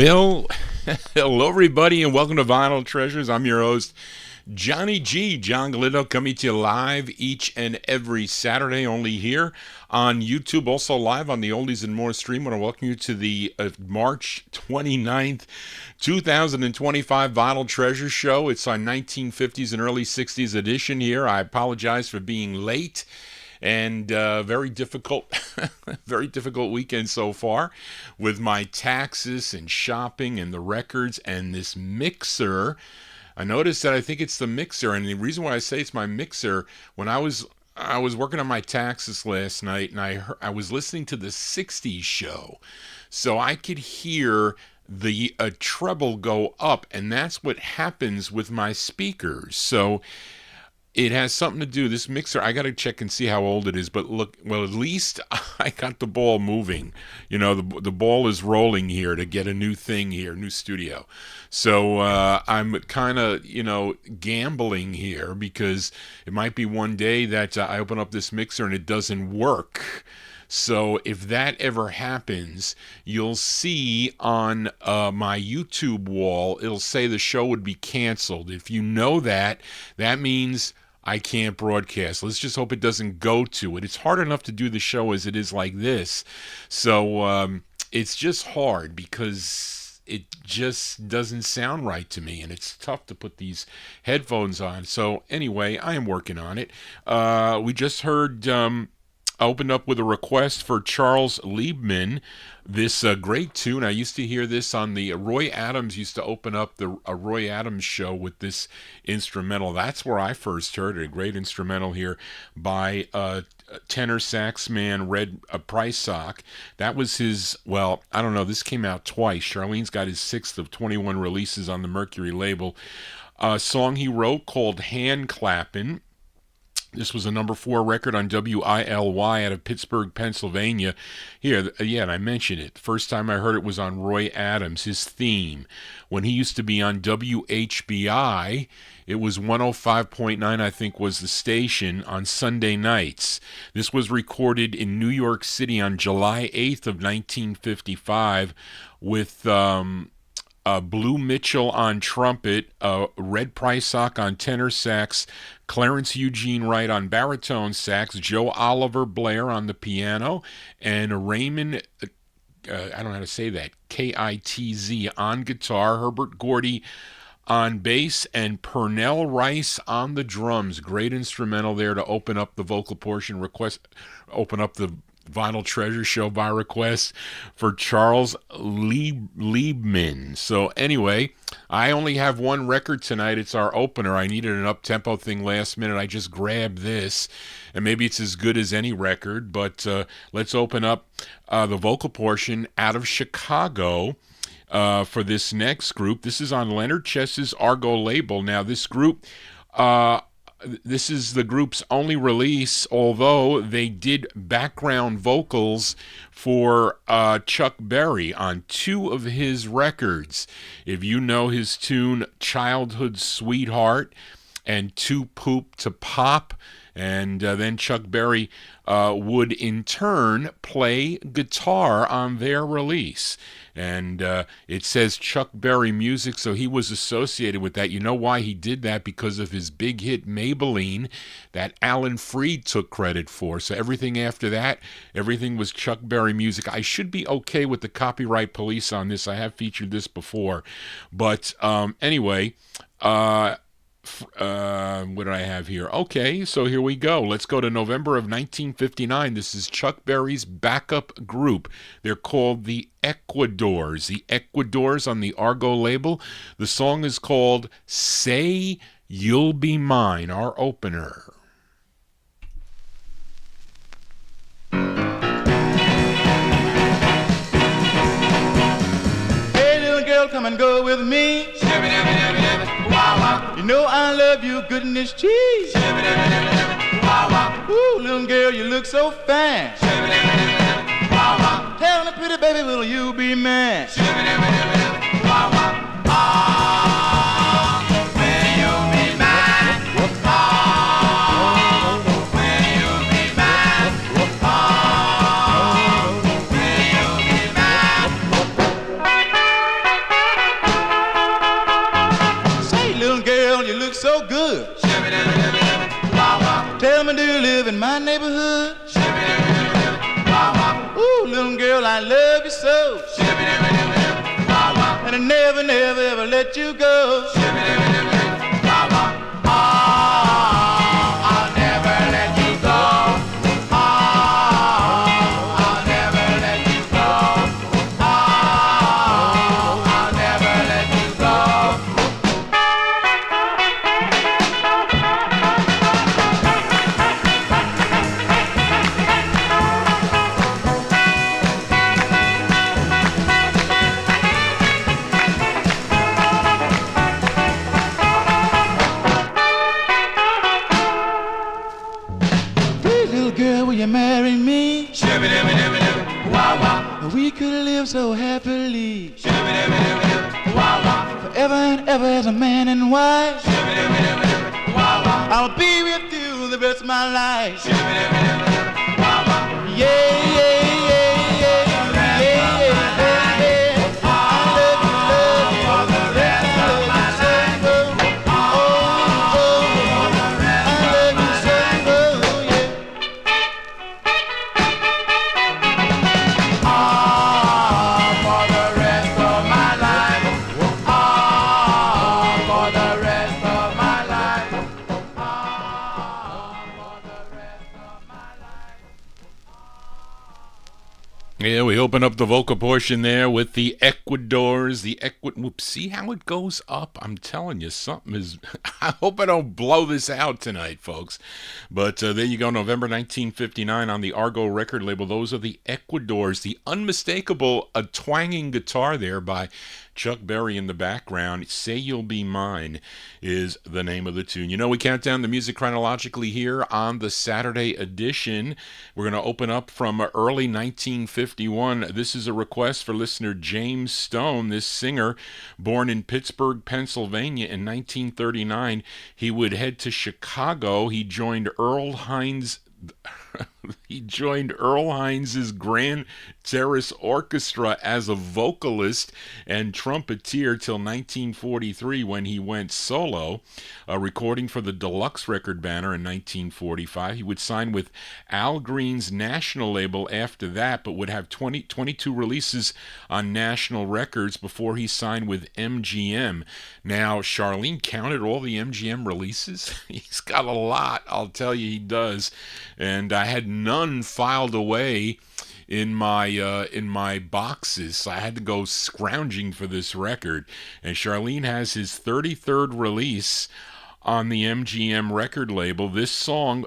Well, hello everybody and welcome to Vinyltreasures. I'm your host, Johnny G. John Galito, coming to you live each and every Saturday, only here on YouTube, also live on the Oldies and More stream. I want to welcome you to the March 29th, 2025 Vinyltreasure show. It's our 1950s and early 60s edition here. I apologize for being late. And very difficult weekend so far with my taxes and shopping and the records and this mixer. I noticed that I think it's the mixer, and the reason why I say it's my mixer, when I was working on my taxes last night, and I was listening to the 60s show, so I could hear the treble go up, and that's what happens with my speakers. So it has something to do, this mixer, I got to check and see how old it is, but look, well, at least I got the ball moving. You know, the ball is rolling here to get a new thing here, new studio. So I'm kind of, gambling here because it might be one day that I open up this mixer and it doesn't work. So if that ever happens, you'll see on my YouTube wall, it'll say the show would be canceled. If you know that, that means I can't broadcast. Let's just hope it doesn't go to it. It's hard enough to do the show as it is like this. So it's just hard because it just doesn't sound right to me, and it's tough to put these headphones on. So anyway, I am working on it. We just heard... I opened up with a request for Charles Liebman, this great tune. I used to hear this on the Roy Adams used to open up the Roy Adams show with this instrumental. That's where I first heard it, a great instrumental here by tenor sax man Red Prysock. That was his, well, I don't know, this came out twice. Charlene's got his 6th of 21 releases on the Mercury label. A song he wrote called Hand Clappin'. This was a number 4 record on WILY out of Pittsburgh, Pennsylvania. Here, yeah, and I mentioned it. The first time I heard it was on Roy Adams, his theme. When he used to be on WHBI, it was 105.9, I think, was the station on Sunday nights. This was recorded in New York City on July 8th of 1955 with... Blue Mitchell on trumpet, Red Prysock on tenor sax, Clarence Eugene Wright on baritone sax, Joe Oliver Blair on the piano, and Raymond, I don't know how to say that, Kitz on guitar, Herbert Gordy on bass, and Pernell Rice on the drums. Great instrumental there to open up the vocal portion, open up the Vinyltreasure show by request for Charles Liebman. So anyway, I only have one record tonight. It's our opener. I needed an up-tempo thing last minute. I just grabbed this, and maybe it's as good as any record, but let's open up the vocal portion out of Chicago for this next group. This is on Leonard Chess's Argo label. Now, this group... this is the group's only release, although they did background vocals for Chuck Berry on 2 of his records. If you know his tune Childhood Sweetheart and Too Poop to Pop, and then Chuck Berry would in turn play guitar on their release. And it says Chuck Berry music, so he was associated with that. You know why he did that? Because of his big hit Maybelline that Alan Freed took credit for. So everything after that, everything was Chuck Berry music. I should be okay with the copyright police on this. I have featured this before. But anyway... what did I have here? Okay, so here we go. Let's go to November of 1959. This is Chuck Berry's backup group. They're called the Ecuadors. The Ecuadors on the Argo label. The song is called Say You'll Be Mine, our opener. Hey, little girl, come and go with me. You know I love you, goodness cheese. Ooh, little girl, you look so fine. Tell me, pretty baby, will you be mine? Tell me, do you live in my neighborhood? Ooh, little girl, I love you so. And I never, never, ever let you go. I'll never let you go. I'll never let you go. I'll never let you go. Will you marry me? We could live so happily forever and ever as a man and wife. I'll be with you the rest of my life. Yeah, yeah, yeah, yeah, yeah, yeah, yeah. I love you for the rest of my life. Oh, oh, I love you so, yeah. For the rest of my life. For the rest of my life. For the rest of my life. Yeah, we open up the vocal portion there with the Ecuadors. Whoops, see how it goes up? I'm telling you, something is... I hope I don't blow this out tonight, folks. But there you go, November 1959 on the Argo record label. Those are the Ecuadors. The unmistakable twanging guitar there by Chuck Berry in the background. Say You'll Be Mine is the name of the tune. You know, we count down the music chronologically here on the Saturday edition. We're going to open up from early 1951. This is a request for listener James Stone, this singer, born in Pittsburgh, Pennsylvania in 1939. He would head to Chicago. He joined Earl Hines' Grand Terrace Orchestra as a vocalist and trumpeter till 1943 when he went solo, recording for the Deluxe record banner in 1945. He would sign with Al Green's national label after that, but would have 22 releases on national records before he signed with MGM. Now, Charlene counted all the MGM releases. He's got a lot, I'll tell you, he does. And I had none filed away in my boxes, so I had to go scrounging for this record. And Charlene has his 33rd release on the MGM record label. This song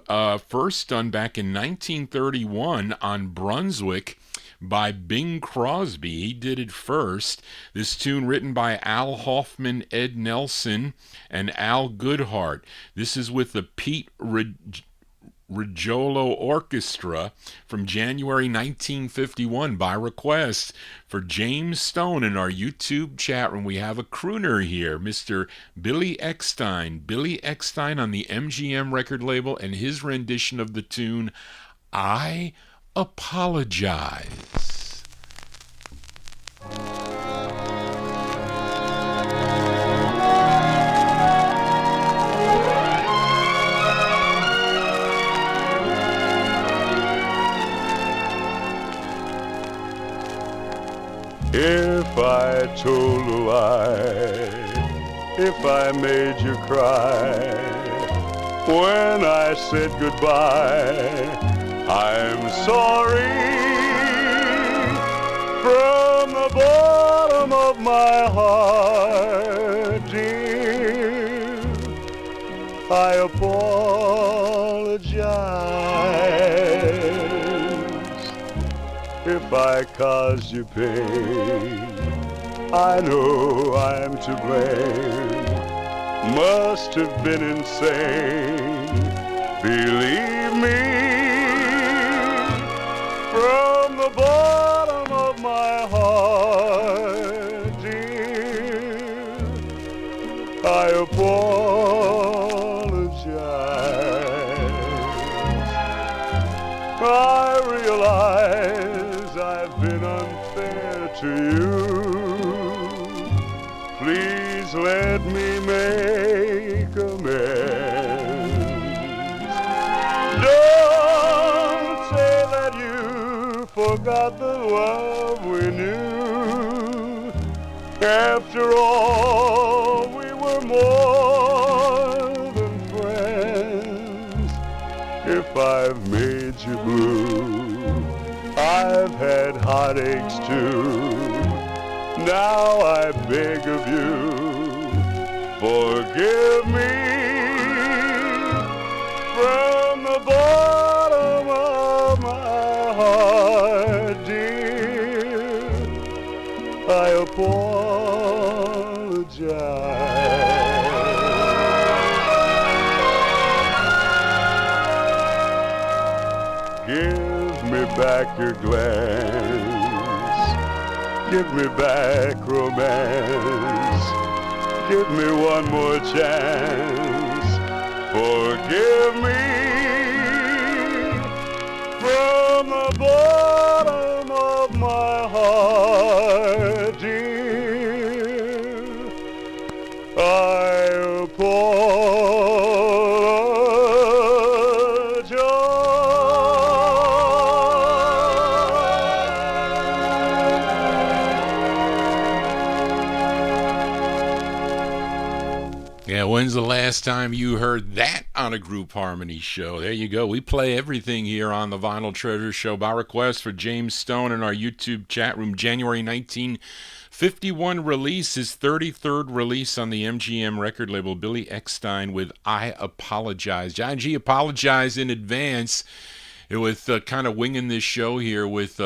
first done back in 1931 on Brunswick by Bing Crosby. He did it first. This tune written by Al Hoffman, Ed Nelson, and Al Goodhart. This is with the Pete Rigiolo Orchestra from January 1951 by request for James Stone in our YouTube chat room. We have a crooner here, Mr. Billy Eckstine. Billy Eckstine on the MGM record label and his rendition of the tune, I Apologize. If I told a lie, if I made you cry, when I said goodbye, I'm sorry. From the bottom of my heart, dear, I apologize. If I caused you pain, I know I'm to blame. Must have been insane, believe me. From the bottom of my heart, dear, I apologize. I realize I've been unfair to you. Please let me make amends. forgot the love we knew. After all, we were more than friends. If I've made you blue, I've had heartaches too. Now I beg of you, forgive me. From the bottom of my heart, dear, I apologize. Give me back your glance, give me back romance, give me one more chance, forgive me. From the bottom of my heart, dear, I Yeah, when's the last time you heard that on a group harmony show? There you go. We play everything here on the Vinyltreasure Show by request for James Stone in our YouTube chat room. January 1951 release, his 33rd release on the MGM record label, Billy Eckstine with I Apologize. John G, apologize in advance with kind of winging this show here with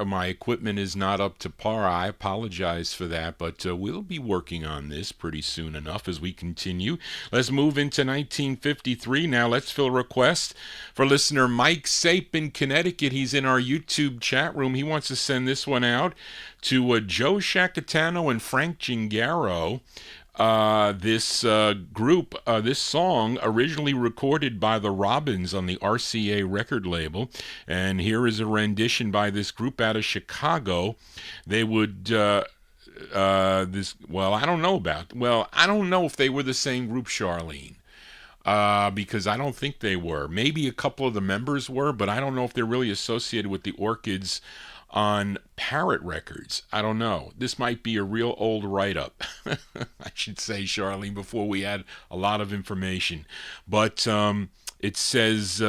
my equipment is not up to par. I apologize for that, but we'll be working on this pretty soon enough as we continue. Let's move into 1953 now. Let's fill a request for listener Mike Sape in Connecticut. He's in our YouTube chat room. He wants to send this one out to Joe Shacatano and Frank Gingaro. This song originally recorded by the Robins on the RCA record label, and here is a rendition by this group out of Chicago. They would I don't know if they were the same group, Charlene. Because I don't think they were. Maybe a couple of the members were, but I don't know if they're really associated with the Orchids on Parrot Records. I don't know. This might be a real old write-up, I should say, Charlene, before we add a lot of information. But it says,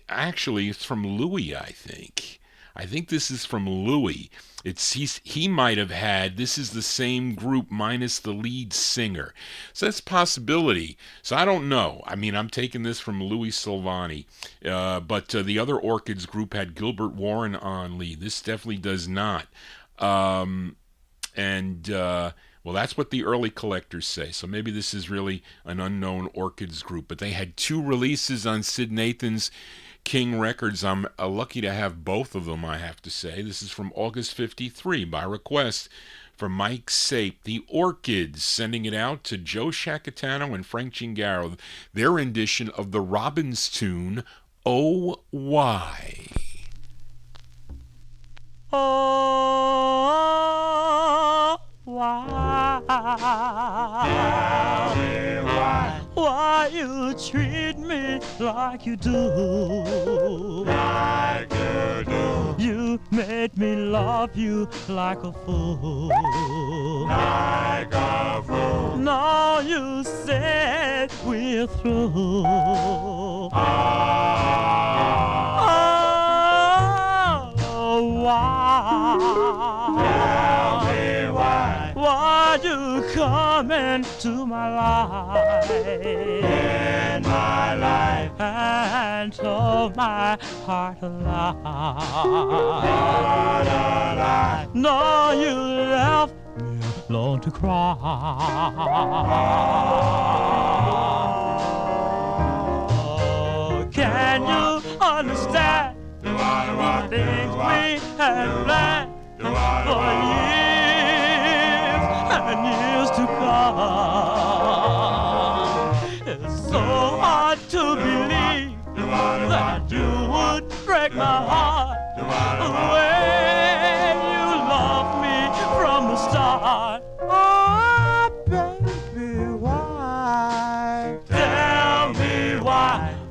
actually, it's from Louis, I think. I think this is from Louis. He might have had, this is the same group minus the lead singer. So that's a possibility. So I don't know. I mean, I'm taking this from Louis Silvani. But the other Orchids group had Gilbert Warren on lead. This definitely does not. Well, that's what the early collectors say. So maybe this is really an unknown Orchids group. But they had 2 releases on Sid Nathan's King Records. I'm lucky to have both of them, I have to say. This is from August 53 by request from Mike Sape. The Orchids, sending it out to Joe Shacatano and Frank Gingaro. Their rendition of the Robins tune, Oh Why. Oh, why? Tell me why you treat me like you do. Like you do. You made me love you like a fool. Like a fool. Now you said we're through. Oh, why? Tell me why. Why you come into my life? In my life. And told my heart a lie. Heart a lie. No, you left me alone to cry. Oh, can you understand the things we had planned for years and years to come? It's so hard to believe that you would break my heart the way you loved me from the start. Oh, baby, why? Tell me why.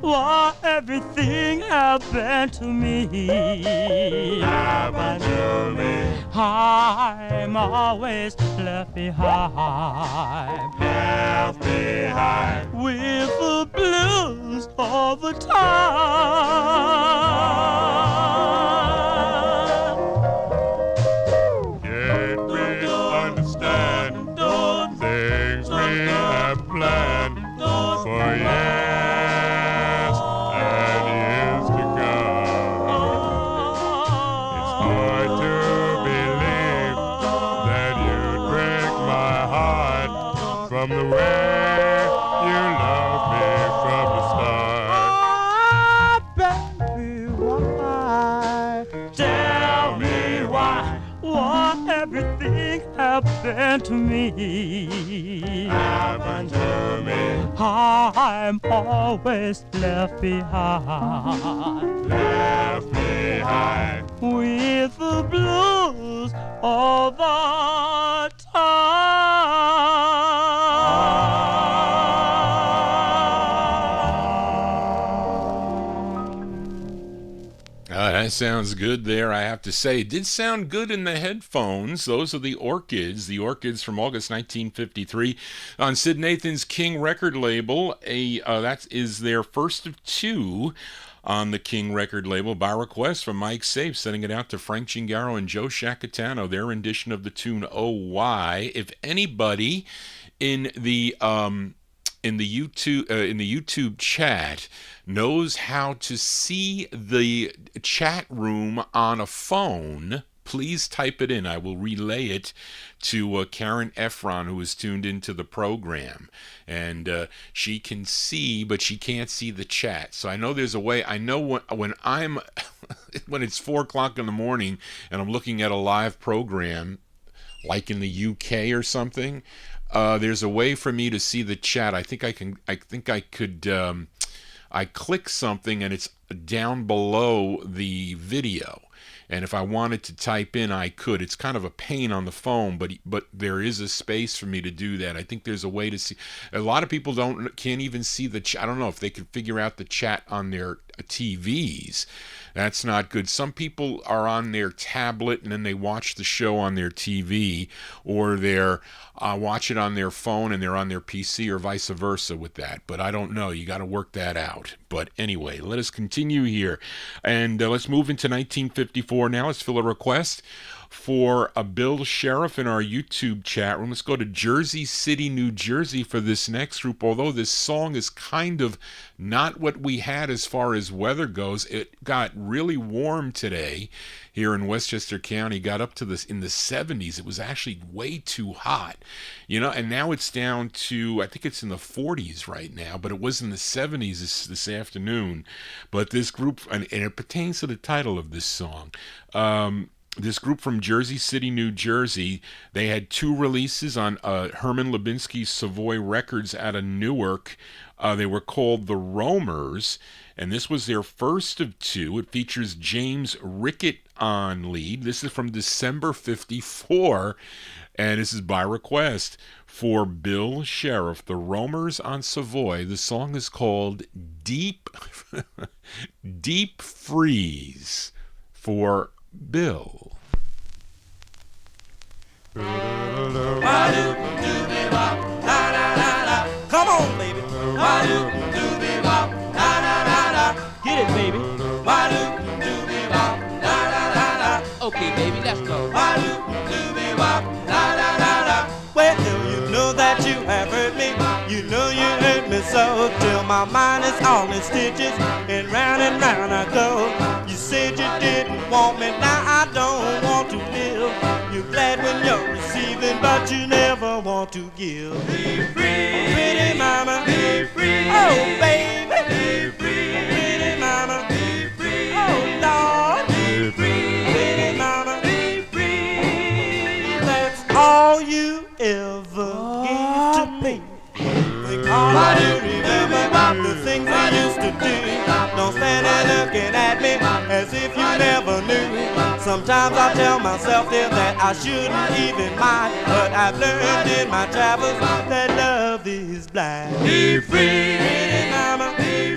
why everything happened to me. Happened to me. I'm always left behind. Left behind. With the blues all the time. Yet we understand things we have planned for years and years to come. It's hard to believe that you'd break my heart from the way you loved me from the start. Baby, why? Tell me why everything happened to me. Happened to me. I'm always left behind. Left behind. With the blues all the time. That sounds good there, I have to say. It did sound good in the headphones. Those are the Orchids from August 1953 on Sid Nathan's King record label. That is their first of two on the King record label by request from Mike Safe, sending it out to Frank Gingaro and Joe Shacatano, their rendition of the tune Oh Why. If anybody in the YouTube chat knows how to see the chat room on a phone, please type it in. I will relay it to Karen Efron, who is tuned into the program. And she can see, but she can't see the chat. So I know there's a way. I know when I'm when it's 4 o'clock in the morning and I'm looking at a live program, like in the UK or something, there's a way for me to see the chat. I think I could. I click something and it's down below the video. And if I wanted to type in, I could. It's kind of a pain on the phone, but there is a space for me to do that. I think there's a way to see. A lot of people can't even see the chat. I don't know if they can figure out the chat on their TVs. That's not good. Some people are on their tablet and then they watch the show on their TV, or they're watch it on their phone and they're on their PC, or vice versa with that. But I don't know. You got to work that out. But anyway, let us continue here. And let's move into 1954 now. Let's fill a request for a Bill Sheriff in our YouTube chat room. Let's go to Jersey City, New Jersey for this next group. Although this song is kind of not what we had as far as weather goes. It got really warm today here in Westchester County. Got up to in the 70s. It was actually way too hot, and now it's down to, I think it's in the 40s right now, but it was in the 70s this afternoon. But this group, and it pertains to the title of this song, this group from Jersey City, New Jersey, they had 2 releases on Herman Lubinsky's Savoy Records out of Newark. They were called the Roamers, and this was their first of 2. It features James Rickett on lead. This is from December 54, and this is by request for Bill Sheriff, the Roamers on Savoy. The song is called Deep Deep Freeze for Bill. Come on, baby. Get it, baby. Okay, baby, let's go. Well, you know that you have hurt me. You know you hurt me so, till my mind is all in stitches, and round I go. You said you didn't want me, now I don't want to live. You're glad when you're receiving, but you never want to give. Be free, pretty mama. Be free, oh baby. Be free, pretty mama. Be free, oh Lord. Be free, pretty mama. Be free. That's all you ever gave to me. Why do you remember the things I used to do? Don't stand there looking at me as if you never knew. Sometimes I tell myself there that I shouldn't even mind, but I've learned in my travels that love is blind. Be free, pretty mama. Be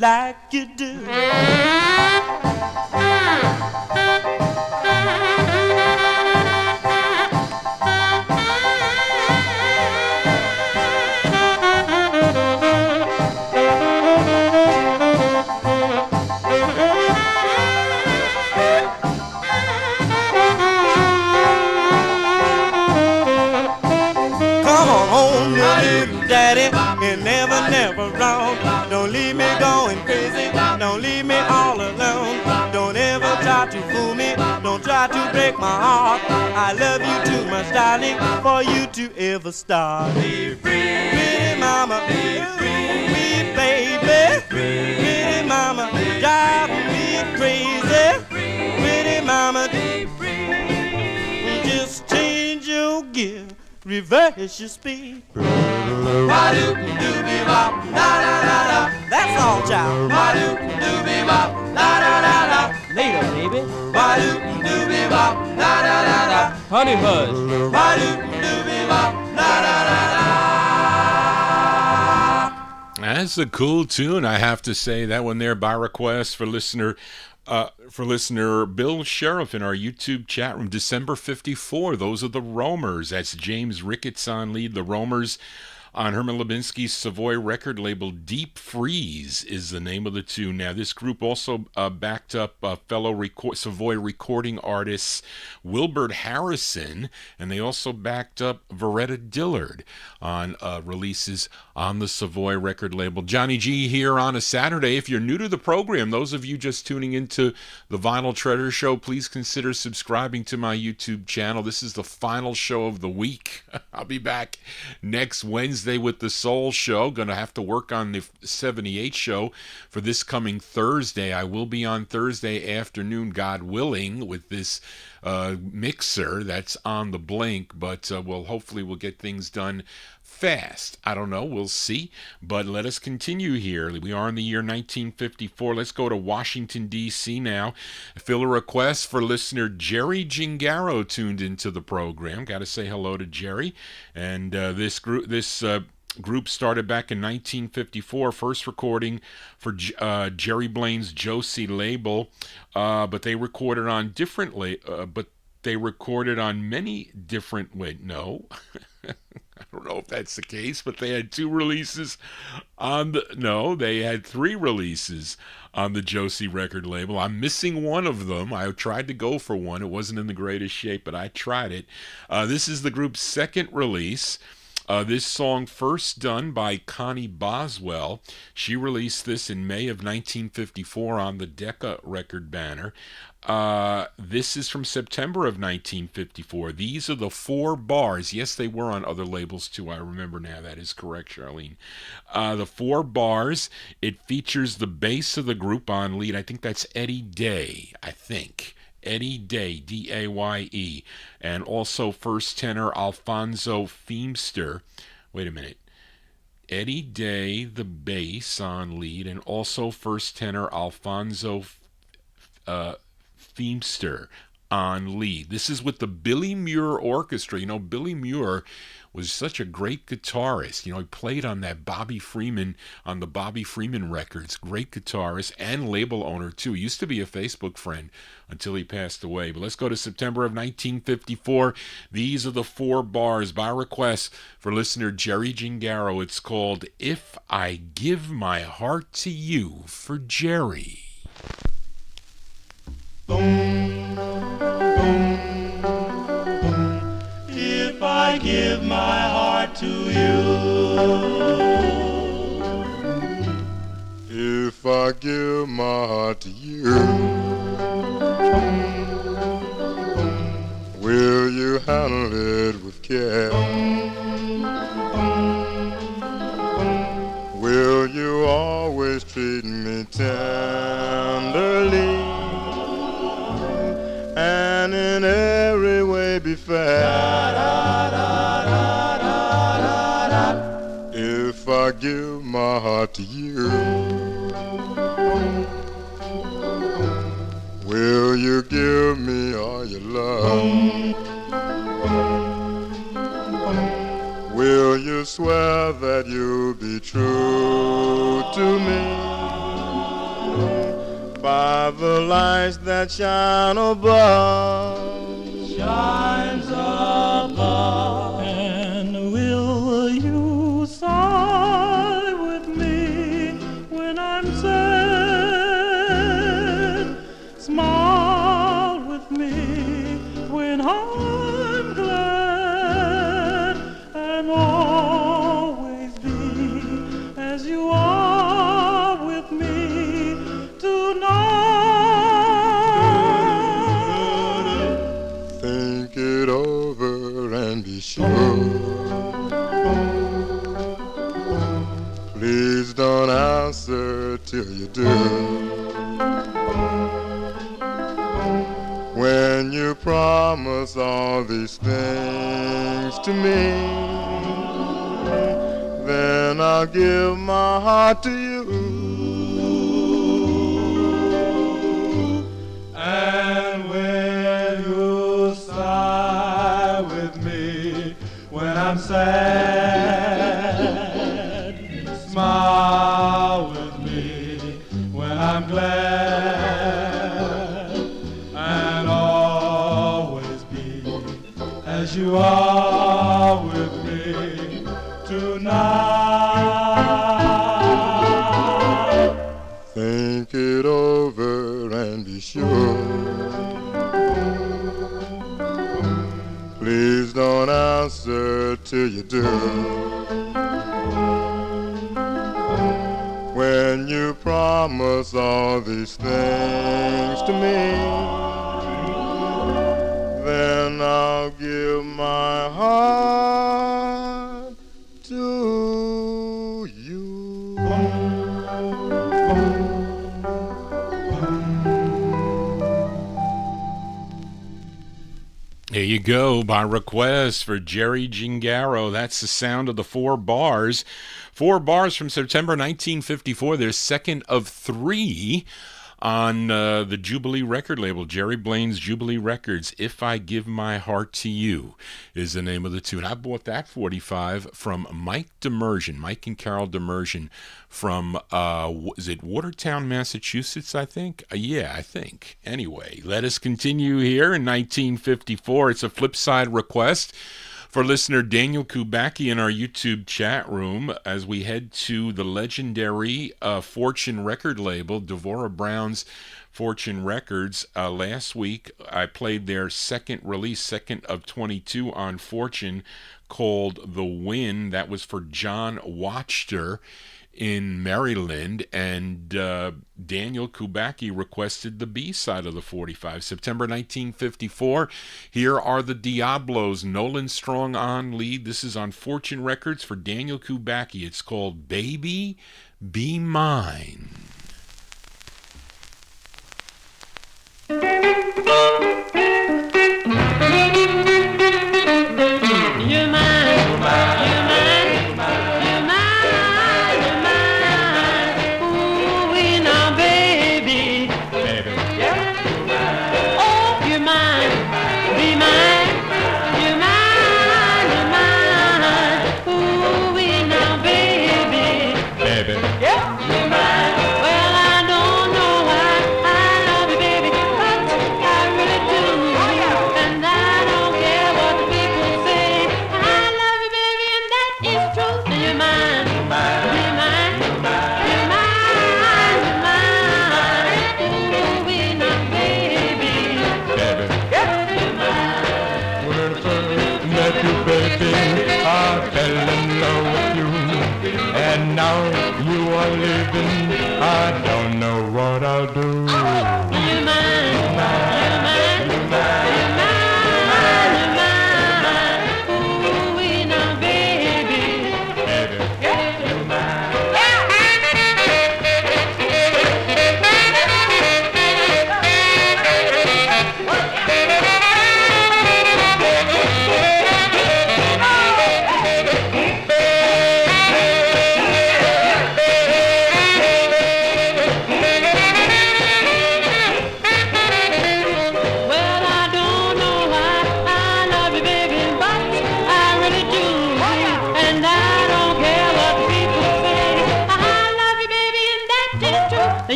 like you do. Daddy, and never wrong. Don't leave me going crazy. Don't leave me all alone. Don't ever try to fool me. Don't try to break my heart. I love you too much, darling, for you to ever start. Be free, pretty mama. Be free, baby. Pretty mama, drive me crazy. Pretty mama, be free. Just change your gear. Reverse your speed. That's all, child. Later, baby. Honey Buzz. That's a cool tune, I have to say. That one there by request for listener Bill Sheriff in our YouTube chat room. December 54, those are the Roamers. That's James Ricketts on lead. The Roamers on Herman Lubinsky's Savoy record label. Deep Freeze is the name of the tune. Now, this group also backed up fellow Savoy recording artists Wilbert Harrison, and they also backed up Veretta Dillard on releases on the Savoy record label. Johnny G here on a Saturday. If you're new to the program, those of you just tuning into the Vinyl Treasure Show, please consider subscribing to my YouTube channel. This is the final show of the week. I'll be back next Wednesday with the Soul Show. Gonna have to work on the 78 show for this coming Thursday. I will be on Thursday afternoon, God willing, with this mixer that's on the blink, but hopefully we'll get things done fast. I don't know, we'll see, but let us continue here. We are in the year 1954. Let's go to Washington, D.C. now. Fill a request for listener Jerry Gingaro tuned into the program. Got to say hello to Jerry. And this group started back in 1954, first recording for Jerry Blaine's Josie label, but they recorded on many different. I don't know if that's the case, but they had 2 releases they had 3 releases on the Josie record label. I'm missing one of them. I tried to go for one. It wasn't in the greatest shape, but I tried it. This is the group's second release. This song first done by Connie Boswell. She released this in May of 1954 on the Decca record banner. This is from September of 1954. These are the 4 bars. Yes, they were on other labels too. I remember now. That is correct, Charlene. The 4 bars. It features the bass of the group on lead. I think that's Eddie Day. Eddie Day, D-A-Y-E, and also first tenor Alfonso Feemster. Wait a minute. Eddie Day, the bass on lead, and also first tenor Alfonso Feemster on lead. This is with the Billy Muir Orchestra. You know, Billy Muir was such a great guitarist. You know, he played on the Bobby Freeman records. Great guitarist and label owner too. He used to be a Facebook friend until he passed away. But let's go to September of 1954. These are the 4 bars by request for listener Jerry Gingaro. It's called If I Give My Heart to You, for Jerry. If I give my heart to you, if I give my heart to you, will you handle it with care? Will you always treat me tenderly and in every way be fair? If I give my heart to you, will you give me all your love? Will you swear that you'll be true to me by the lights that shine above. Shines above. And will you sigh with me when I'm sad? Smile with me when I'm glad, and always be as you are with me tonight. Think it over and be sure. Please don't answer till you do. When you promise all these things to me, then I'll give my heart to you. And when you sigh with me when I'm sad, smile with me when I'm glad, and always be as you are with me tonight. Think it over and be sure. Please don't answer till you do. When you promise all these things to me, then I'll give my heart to you. There you go, by request for Jerry Gingaro. That's the sound of the Four Bars. Four Bars from September 1954, their second of three on the Jubilee record label, Jerry Blaine's Jubilee Records. If I Give My Heart to You is the name of the tune. I bought that 45 from Mike and Carol Demersion from, is it Watertown, Massachusetts, I think? Yeah, I think. Anyway, let us continue here in 1954. It's a flip side request for listener Daniel Kubacki in our YouTube chat room as we head to the legendary Fortune record label, Devorah Brown's Fortune Records. Last week I played their second release, second of 22 on Fortune, called The Win. That was for John Wachter in Maryland, and Daniel Kubacki requested the B-side of the 45. September 1954, here are the Diablos, Nolan Strong on lead. This is on Fortune Records for Daniel Kubacki. It's called Baby Be Mine. You're mine, you're mine, you're mine, you're mine. Ooh, we now, baby. Baby. Yeah. Oh, you're mine, be mine. You're mine, you're mine. Ooh, we now, baby. Baby. Yeah. You're mine.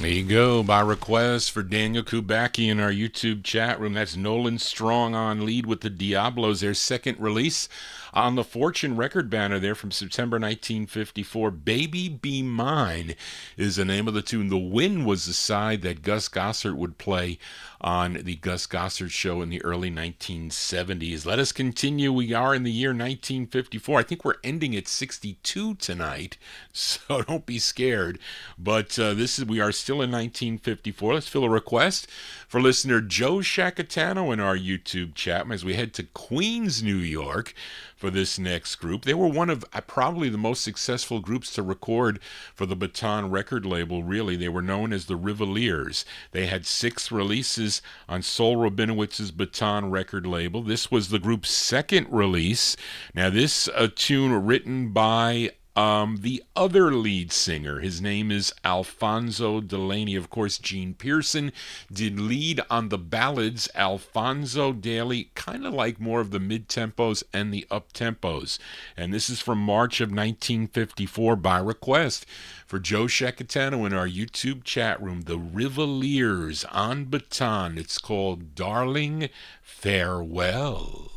There you go, by request for Daniel Kubacki in our YouTube chat room. That's Nolan Strong on lead with the Diablos, their second release on the Fortune record banner there from September 1954. Baby Be Mine is the name of the tune. The Wind was the side that Gus Gossard would play on the Gus Gossard Show in the early 1970s. Let us continue. We are in the year 1954. I think we're ending at 62 tonight, so don't be scared. But we are still in 1954. Let's fill a request for listener Joe Shacatano in our YouTube chat as we head to Queens, New York for this next group. They were one of probably the most successful groups to record for the Baton record label, really. They were known as the Rivaliers. They had 6 releases on Sol Rabinowitz's Baton record label. This was the group's second release. Now, this tune written by the other lead singer. His name is Alfonso Delaney. Of course, Gene Pearson did lead on the ballads. Alfonso Daly, kind of like more of the mid-tempos and the up-tempos. And this is from March of 1954 by request for Joe Shacatano in our YouTube chat room. The Rivaliers on Baton. It's called Darling Farewell.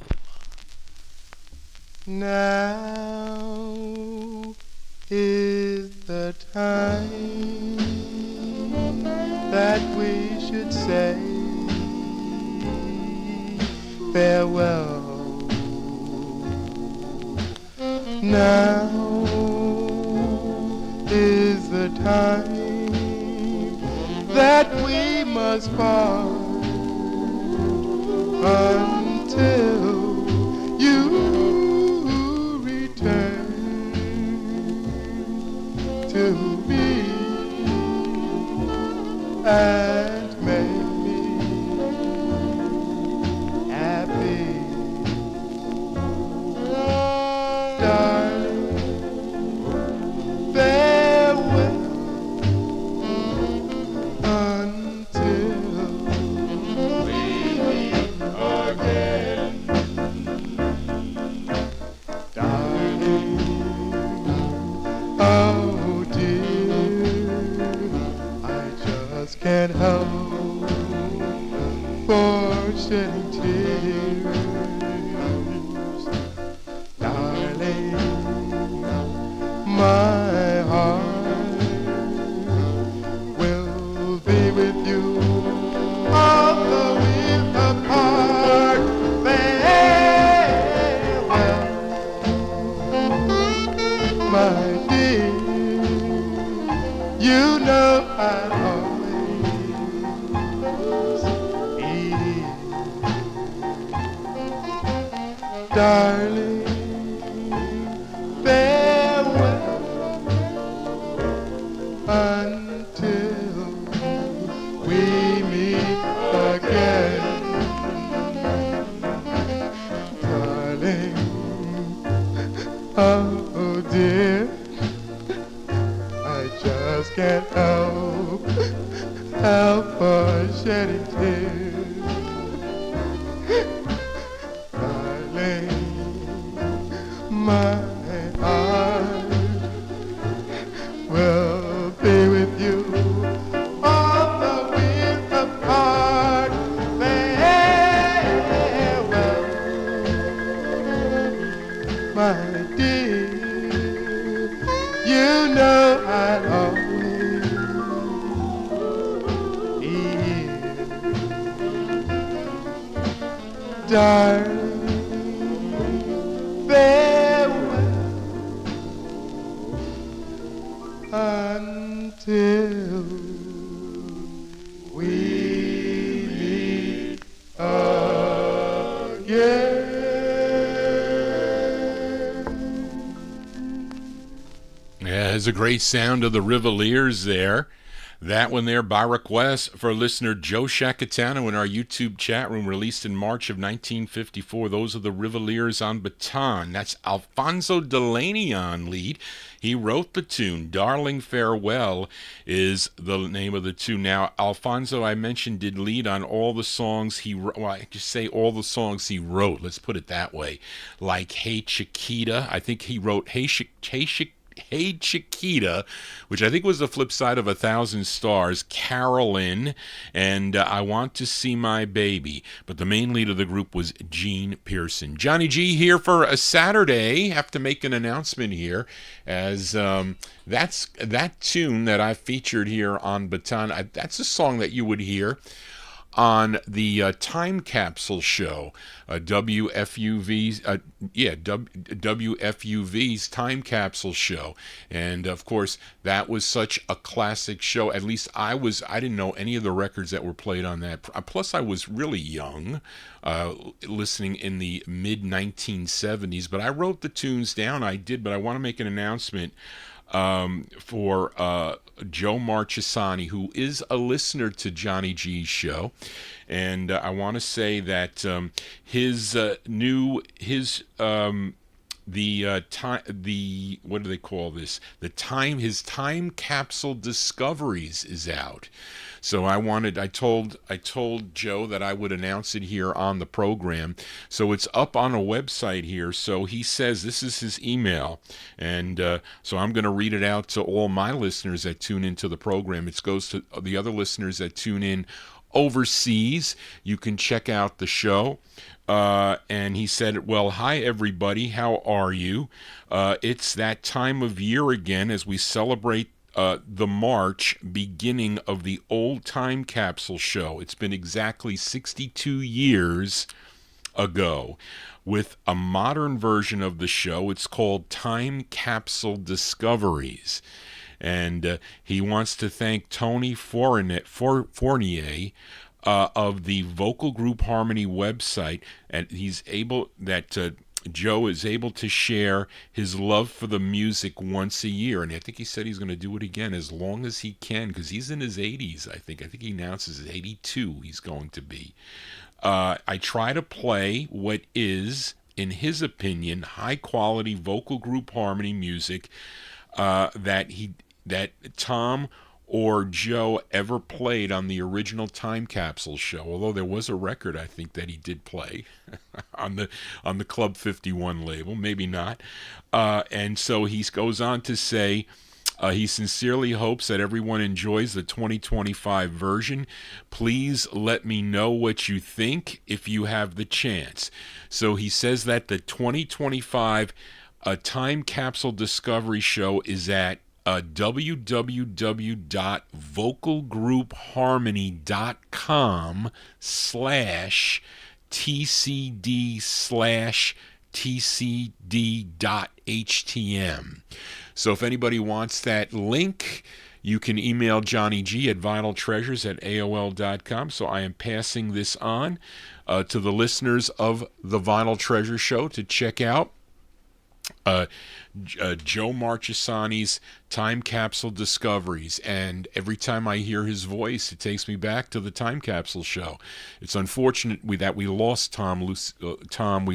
Now is the time that we should say farewell. Now is the time that we must part until you return to me and make me happy, darling. Farewell until we meet again. Oh dear, I just can't help for shedding tears. Darling, my heart will be with you all the way apart. Farewell, my dear. You know I'll always be here. Darling, farewell until we meet again. Darling, oh dear, I just can't help for shedding tears. Darling, my heart will be with you all the way apart. Farewell, my dear. You know I'll always be here. Darling, farewell until we meet again. Yeah, there's a great sound of the Rivaliers there. That one there by request for listener Joe Shacatano in our YouTube chat room, released in March of 1954. Those are the Rivaliers on Baton. That's Alfonso Delaney on lead. He wrote the tune. Darling Farewell is the name of the tune. Now, Alfonso, I mentioned, did lead on all the songs he wrote. Well, I just say all the songs he wrote. Let's put it that way. Like Hey Chiquita. I think he wrote Hey Chiquita. Hey Chiquita, which I think was the flip side of 1,000 Stars, Carolyn, and I Want to See My Baby. But the main lead of the group was Gene Pearson. Johnny G here for a Saturday. Have to make an announcement here, as that's that tune that I featured here on Baton. That's a song that you would hear on the Time Capsule show, WFUV's WFUV's Time Capsule show, and of course that was such a classic show. At least I didn't know any of the records that were played on that. Plus, I was really young, listening in the mid 1970s. But I wrote the tunes down. I did, but I want to make an announcement for Joe Marchesani, who is a listener to Johnny G's show, and I want to say that his what do they call this? His Time Capsule Discoveries is out. So I told Joe that I would announce it here on the program. So it's up on a website here. So he says this is his email, and so I'm going to read it out to all my listeners that tune into the program. It goes to the other listeners that tune in overseas. You can check out the show. And he said, well, hi, everybody. How are you? It's that time of year again as we celebrate the March beginning of the old Time Capsule show. It's been exactly 62 years ago. With a modern version of the show, it's called Time Capsule Discoveries. And he wants to thank Tony Fournier of the Vocal Group Harmony website, and Joe is able to share his love for the music once a year, and I think he said he's going to do it again as long as he can, because he's in his 80s, I think he announces 82 he's going to be. I try to play what is, in his opinion, high-quality vocal group harmony music that Tom or Joe ever played on the original Time Capsule show, although there was a record I think that he did play on the Club 51 label, maybe not. And so he goes on to say he sincerely hopes that everyone enjoys the 2025 version. Please let me know what you think if you have the chance. So he says that the 2025 Time Capsule Discovery show is at www.vocalgroup.com/tcd/tcd.htm. So if anybody wants that link, you can email Johnny G at vinyltreasures@aol.com. So I am passing this on to the listeners of the Vinyl Treasure Show to check out Joe Marchesani's Time Capsule Discoveries, and every time I hear his voice, it takes me back to the Time Capsule show. It's unfortunate that we lost Tom. We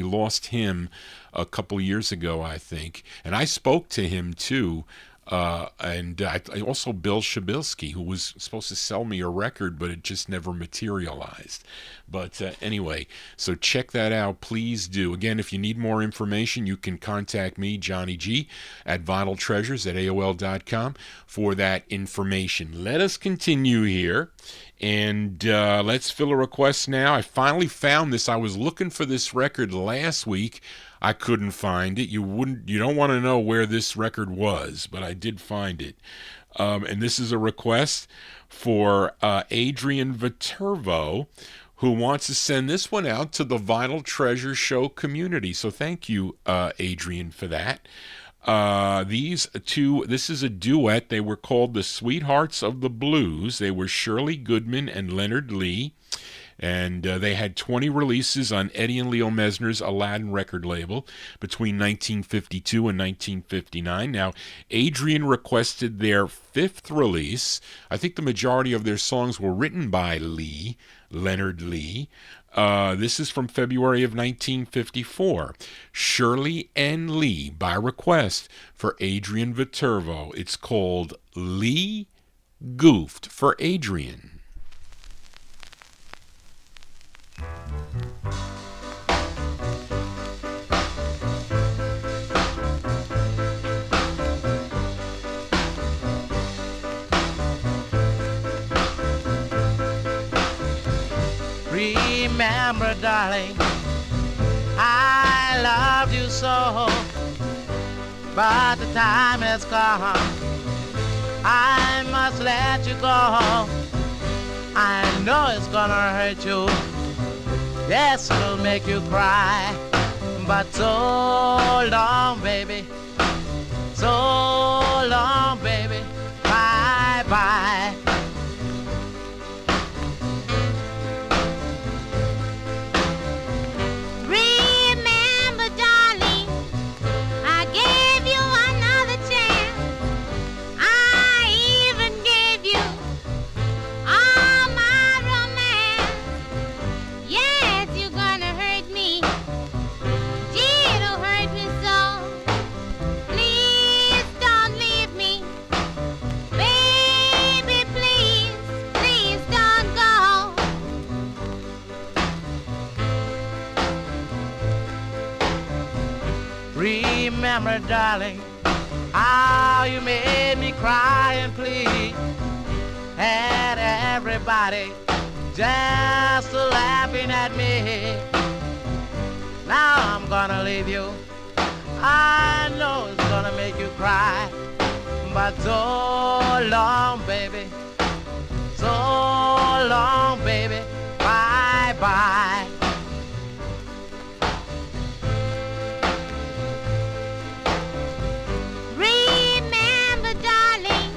lost him a couple years ago, I think, and I spoke to him too. And I also Bill Shabilsky, who was supposed to sell me a record, but it just never materialized. But anyway, so check that out. Please do. Again, if you need more information, you can contact me, Johnny G, at vinyltreasures@aol.com for that information. Let us continue here, and let's fill a request now. I finally found this. I was looking for this record last week. I couldn't find it. You don't want to know where this record was, but I did find it. And this is a request for Adrian Viterbo, who wants to send this one out to the Vinyl Treasure Show community. So thank you, Adrian, for that. This is a duet. They were called the Sweethearts of the Blues. They were Shirley Goodman and Leonard Lee. And they had 20 releases on Eddie and Leo Messner's Aladdin record label between 1952 and 1959. Now, Adrian requested their fifth release. I think the majority of their songs were written by Leonard Lee. This is from February of 1954. Shirley and Lee, by request for Adrian Viterbo. It's called Lee Goofed for Adrian. Remember, darling, I loved you so, but the time has come. I must let you go. I know it's gonna hurt you. Yes, it'll make you cry. But so long, baby. So long, baby. Bye bye. Remember, darling, I gave you another chance. I even gave you all my romance. Yes, you're gonna hurt me. Gee, it'll hurt me so. Please don't leave me. Baby, please, please don't go. Remember, darling, how you made me cry and plead. Had everybody just laughing at me. Now I'm gonna leave you. I know it's gonna make you cry. But so long, baby. So long, baby. Bye bye. Remember, darling,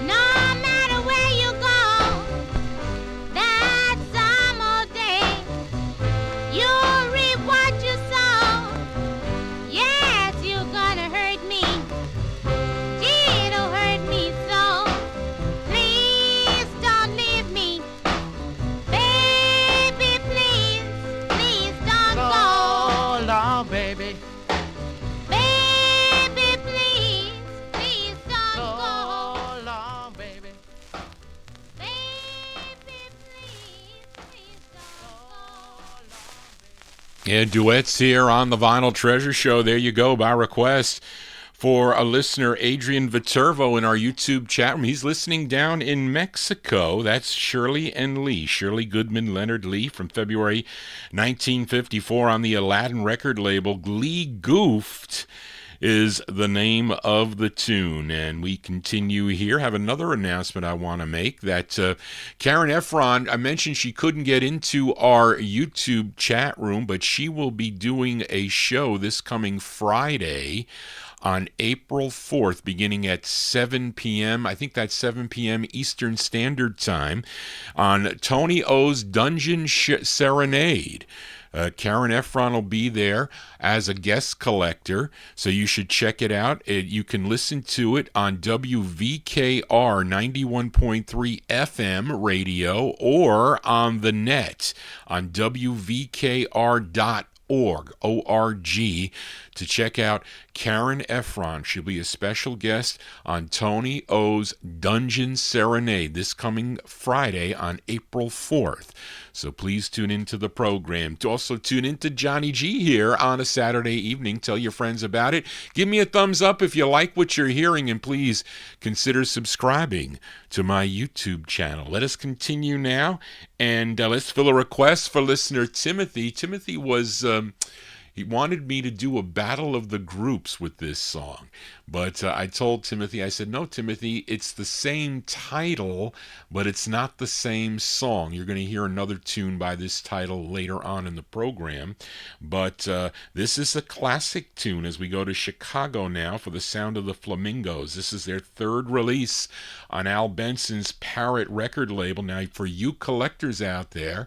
no matter where you go, that summer day, you'll reap what you sow. Yes, you're gonna hurt me. Gee, it'll hurt me so. Please don't leave me. Baby, please, please don't go. So long, baby. Baby, please, please don't So go. long, baby. Baby, please, please don't go. Yeah, duets here on the Vinyl Treasure Show. There you go, by request for a listener, Adrian Viterbo, in our YouTube chat room. He's listening down in Mexico. That's Shirley and Lee. Shirley Goodman Leonard Lee from February 1954 on the Aladdin record label. Lee Goofed is the name of the tune. And we continue here. Have another announcement I want to make, that Karen Efron, I mentioned she couldn't get into our YouTube chat room, but she will be doing a show this coming Friday on April 4th, beginning at 7 p.m. I think that's 7 p.m. Eastern Standard Time, on Tony O's Dungeon Serenade. Karen Efron will be there as a guest collector, so you should check it out. You can listen to it on WVKR 91.3 FM radio or on the net on WVKR.org, O-R-G, to check out Karen Efron. She'll be a special guest on Tony O's Dungeon Serenade this coming Friday on April 4th. So please tune into the program. Also tune into Johnny G here on a Saturday evening. Tell your friends about it. Give me a thumbs up if you like what you're hearing, and please consider subscribing to my YouTube channel. Let us continue now, and let's fill a request for listener Timothy. Timothy was... he wanted me to do a battle of the groups with this song. But I told Timothy, I said, no, Timothy, it's the same title, but it's not the same song. You're going to hear another tune by this title later on in the program. But this is a classic tune as we go to Chicago now for the sound of the Flamingos. This is their third release on Al Benson's Parrot record label. Now, for you collectors out there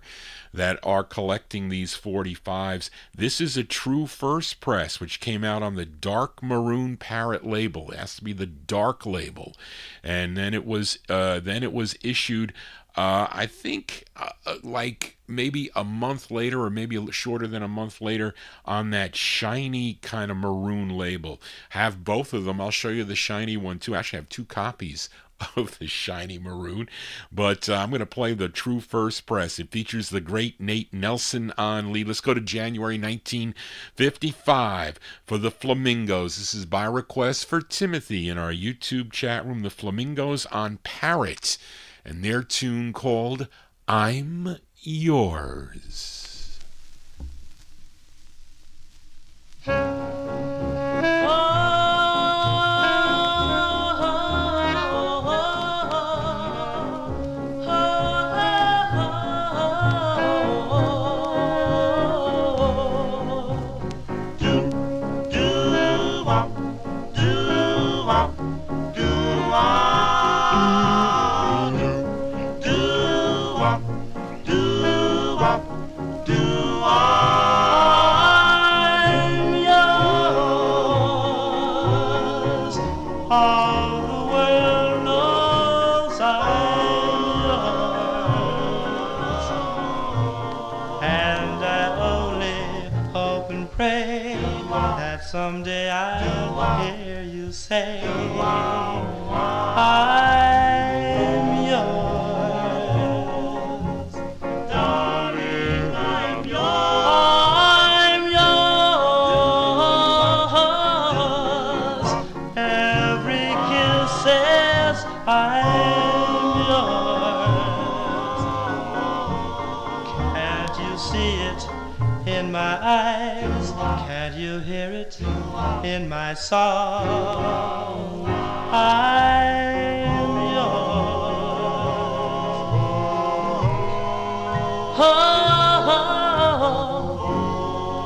that are collecting these 45s, this is a true first press, which came out on the dark maroon Parrot label. It has to be the dark label. And then it was issued I think like maybe a month later, or maybe shorter than a month later, on that shiny kind of maroon label. Have both of them. I'll show you the shiny one too. Actually, I have two copies of the shiny maroon, but I'm going to play the true first press. It features the great Nate Nelson on lead. Let's go to January 1955 for the Flamingos. This is by request for Timothy in our YouTube chat room. The Flamingos on Parrot, and their tune called I'm Yours. Someday I'll hear you say, I'm yours. Darling, I'm yours. I'm yours. Every kiss says I'm yours. Can't you see it in my eyes? Can't you hear it in my song? I'm yours. Oh,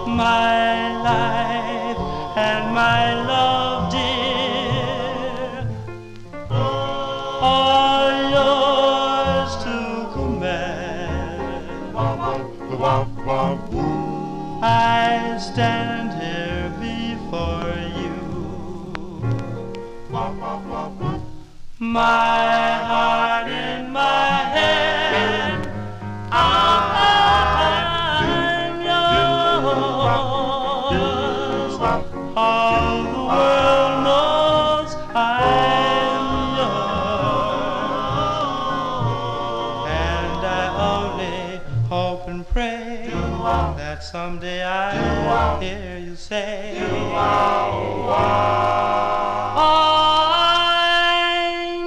my life and my love, dear, are yours to command. I stand here before you, my heart in my hand. I'm yours. All the world knows I'm yours, and I only hope and pray that someday I'll hear you say, I'm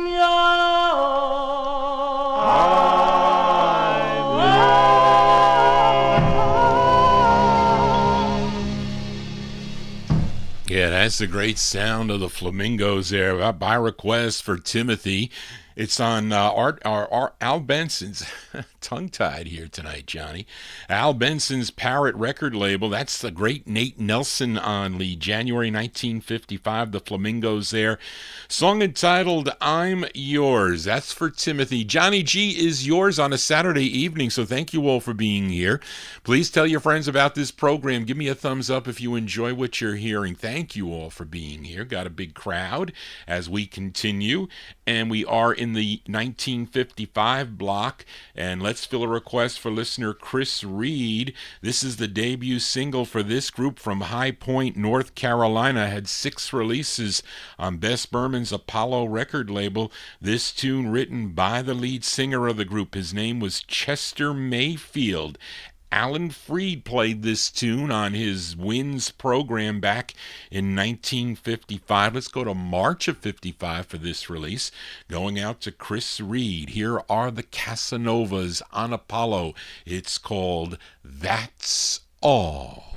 yours. Yeah, that's the great sound of the Flamingos there. By request for Timothy. It's on Al Benson's, tongue-tied here tonight, Johnny. Al Benson's Parrot record label. That's the great Nate Nelson on the January 1955, the Flamingos there. Song entitled, I'm Yours. That's for Timothy. Johnny G is yours on a Saturday evening, so thank you all for being here. Please tell your friends about this program. Give me a thumbs up if you enjoy what you're hearing. Thank you all for being here. Got a big crowd as we continue, and we are in the 1955 block, and let's fill a request for listener Chris Reed. This is the debut single for this group from High Point, North Carolina. Had 6 releases on Bess Berman's Apollo record label. This tune written by the lead singer of the group. His name was Chester Mayfield. Alan Freed played this tune on his Winds program back in 1955. Let's go to March of 55 for this release. Going out to Chris Reed. Here are the Casanovas on Apollo. It's called That's All.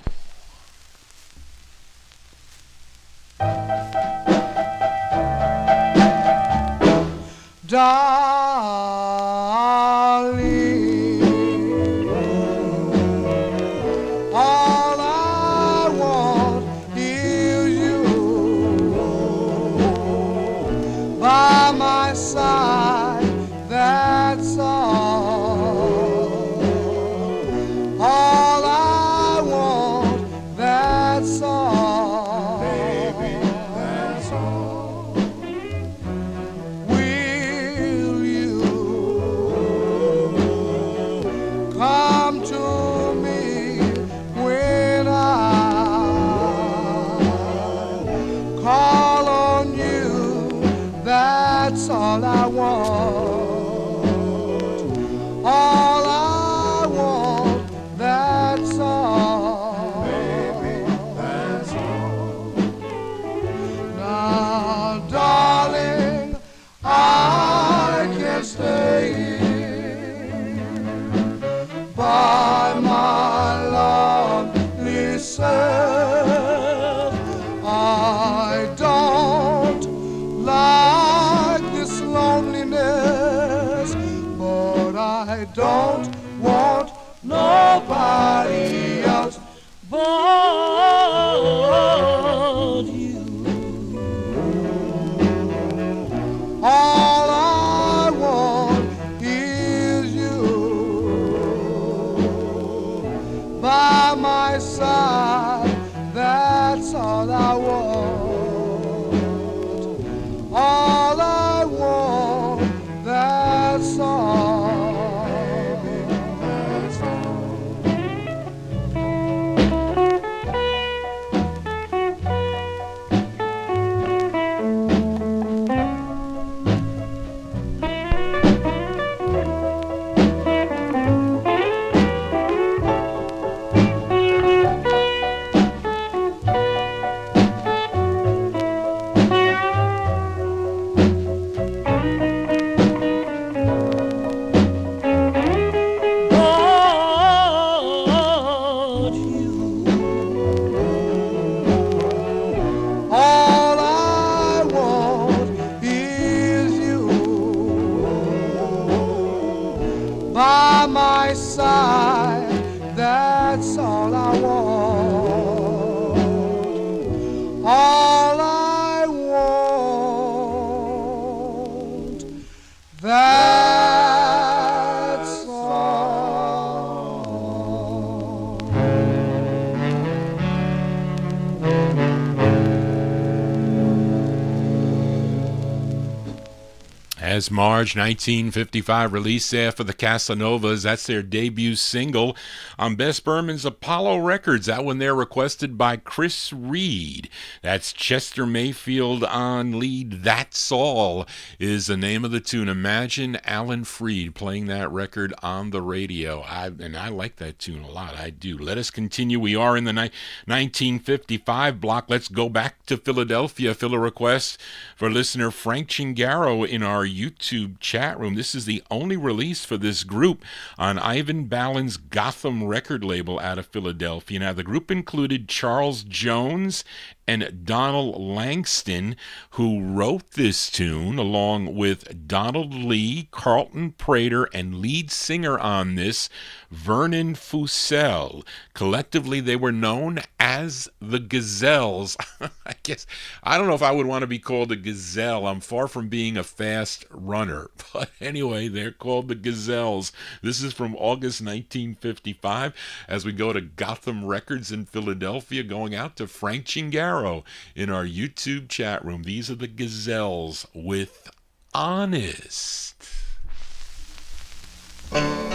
All I want is you by my side, that's all. All I want, that's all. Baby, that's all. Will I don't want nobody else but you. All I want is you by my side. That's all I want. All I want. That's all. That's all I want. All I want. That's all. As March 1955 release there for the Casanovas, that's their debut single on Bess Berman's Apollo Records. That one there requested by Chris Reed. That's Chester Mayfield on lead. That's All is the name of the tune. Imagine Alan Freed playing that record on the radio. I like that tune a lot. I do. Let us continue. We are in the 1955 block. Let's go back to Philadelphia. Fill a request for listener Frank Chingaro in our YouTube chat room. This is the only release for this group on Ivan Ballin's Gotham record label out of Philadelphia. Now, the group included Charles Jones and Donell Langston, who wrote this tune, along with Donald Lee, Carlton Prater, and lead singer on this, Vernon Fussell. Collectively, they were known as the Gazels. I guess, I don't know if I would want to be called a gazelle. I'm far from being a fast runner. But anyway, they're called the Gazels. This is from August 1955 as we go to Gotham Records in Philadelphia, going out to Frank Chingaro in our YouTube chat room. These are the Gazelles with Honest. I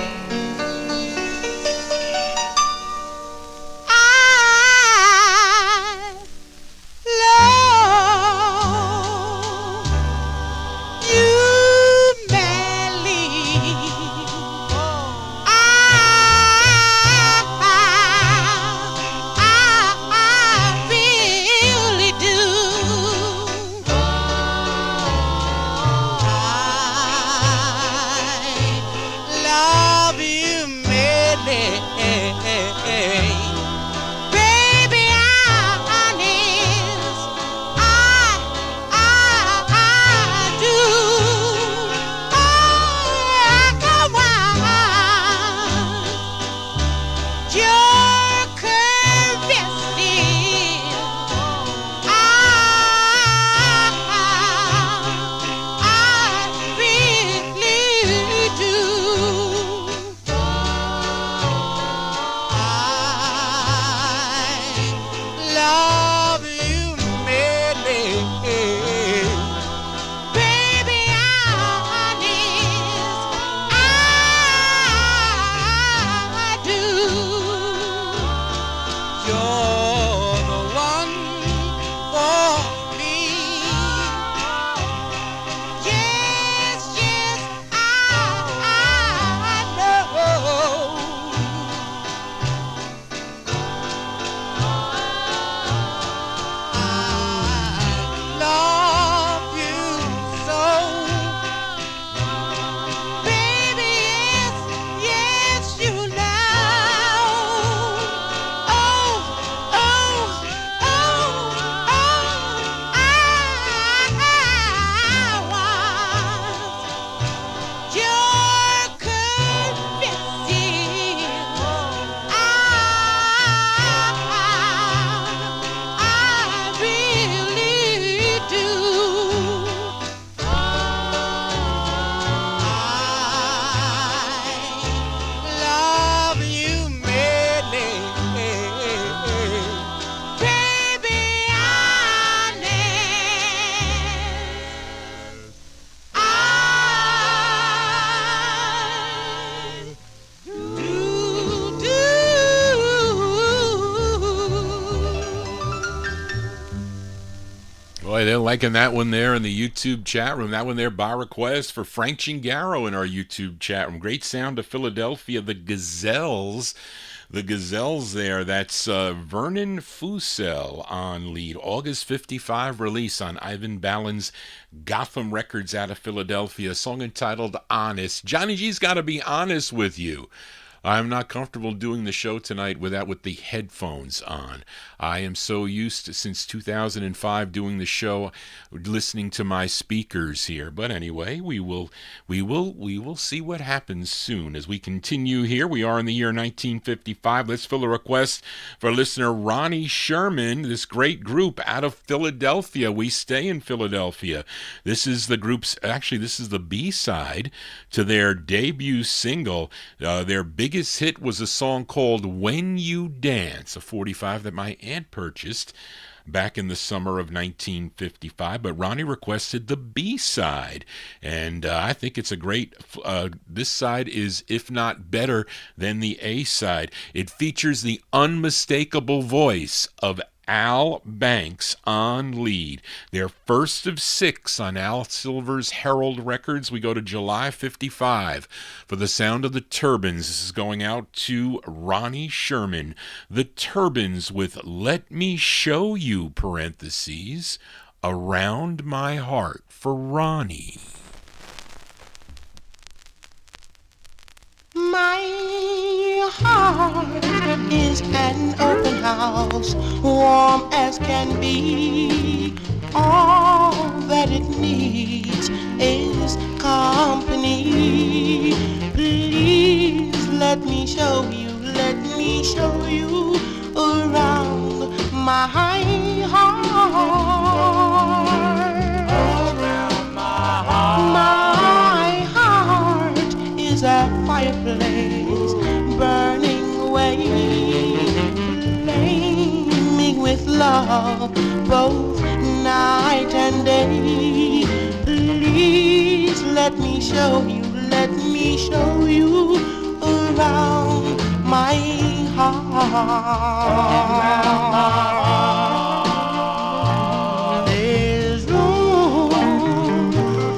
liking that one there in the YouTube chat room. That one there by request for Frank Chingaro in our YouTube chat room. Great sound of Philadelphia, the Gazels. The Gazels there, that's Vernon Fusel on lead. August 55 release on Ivan Ballin's Gotham Records out of Philadelphia. A song entitled Honest. Johnny G's got to be honest with you. I'm not comfortable doing the show tonight with the headphones on. I am so used to, since 2005, doing the show listening to my speakers here. But anyway, we will see what happens soon as we continue here. We are in the year 1955. Let's fill a request for listener Ronnie Sherman, this great group out of Philadelphia. We stay in Philadelphia. This is the group's, actually this is the B-side to their debut single. Their biggest hit was a song called When You Dance, a 45 that my aunt purchased back in the summer of 1955, but Ronnie requested the B-side, and I think it's a great, this side is, if not better than the A-side. It features the unmistakable voice of Al Banks on lead. Their first of 6 on Al Silver's Herald Records. We go to July 55 for the sound of the Turbins. This is going out to Ronnie Sherman. The Turbins with Let Me Show You, parentheses, Around My Heart for Ronnie. My heart is an open house, warm as can be. All that it needs is company. Please let me show you around my heart. Around my heart. My heart is a fireplace burning away, flaming with love both night and day. Please let me show you around my heart. There's room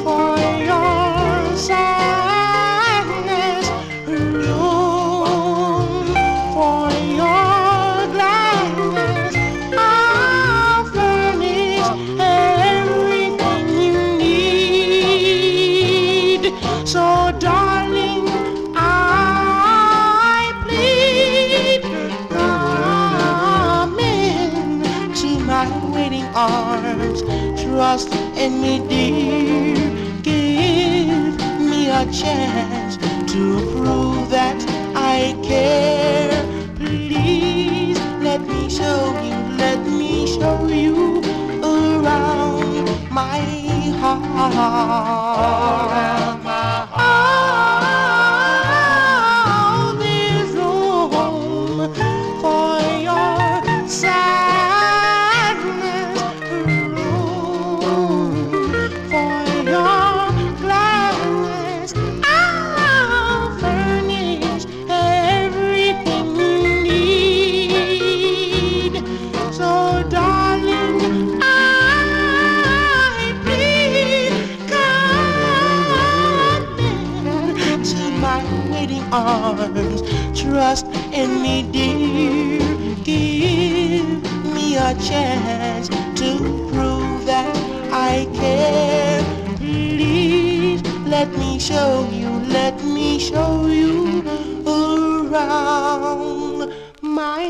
for your sadness, room for your gladness. I'll furnish everything you need. So darling, I plead, come into my waiting arms. Trust in me, dear. Give me a chance to prove that I care. Please let me show you around my heart. Oh, there's room for your sadness, room for your gladness. I'll furnish everything you need. So darling, I plead, come into my waiting arms. Trust in me, dear. Give me a chance to prove that I care. Please let me show you around my heart. Let me show you around my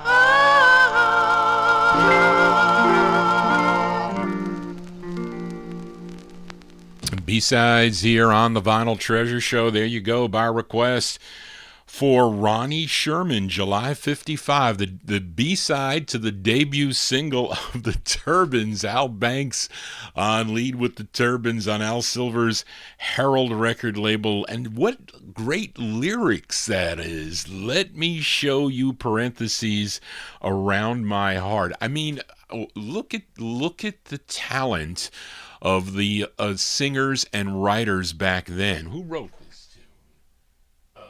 heart. B-sides here on the Vinyltreasure Show. There you go, by request for Ronnie Sherman, July 55, the B-side to the debut single of the Turbins. Al Banks on lead with the Turbins on Al Silver's Herald record label. And what great lyrics that is. Let me show you, parentheses, around my heart. I mean, look at the talent of the singers and writers back then. Who wrote this tune? I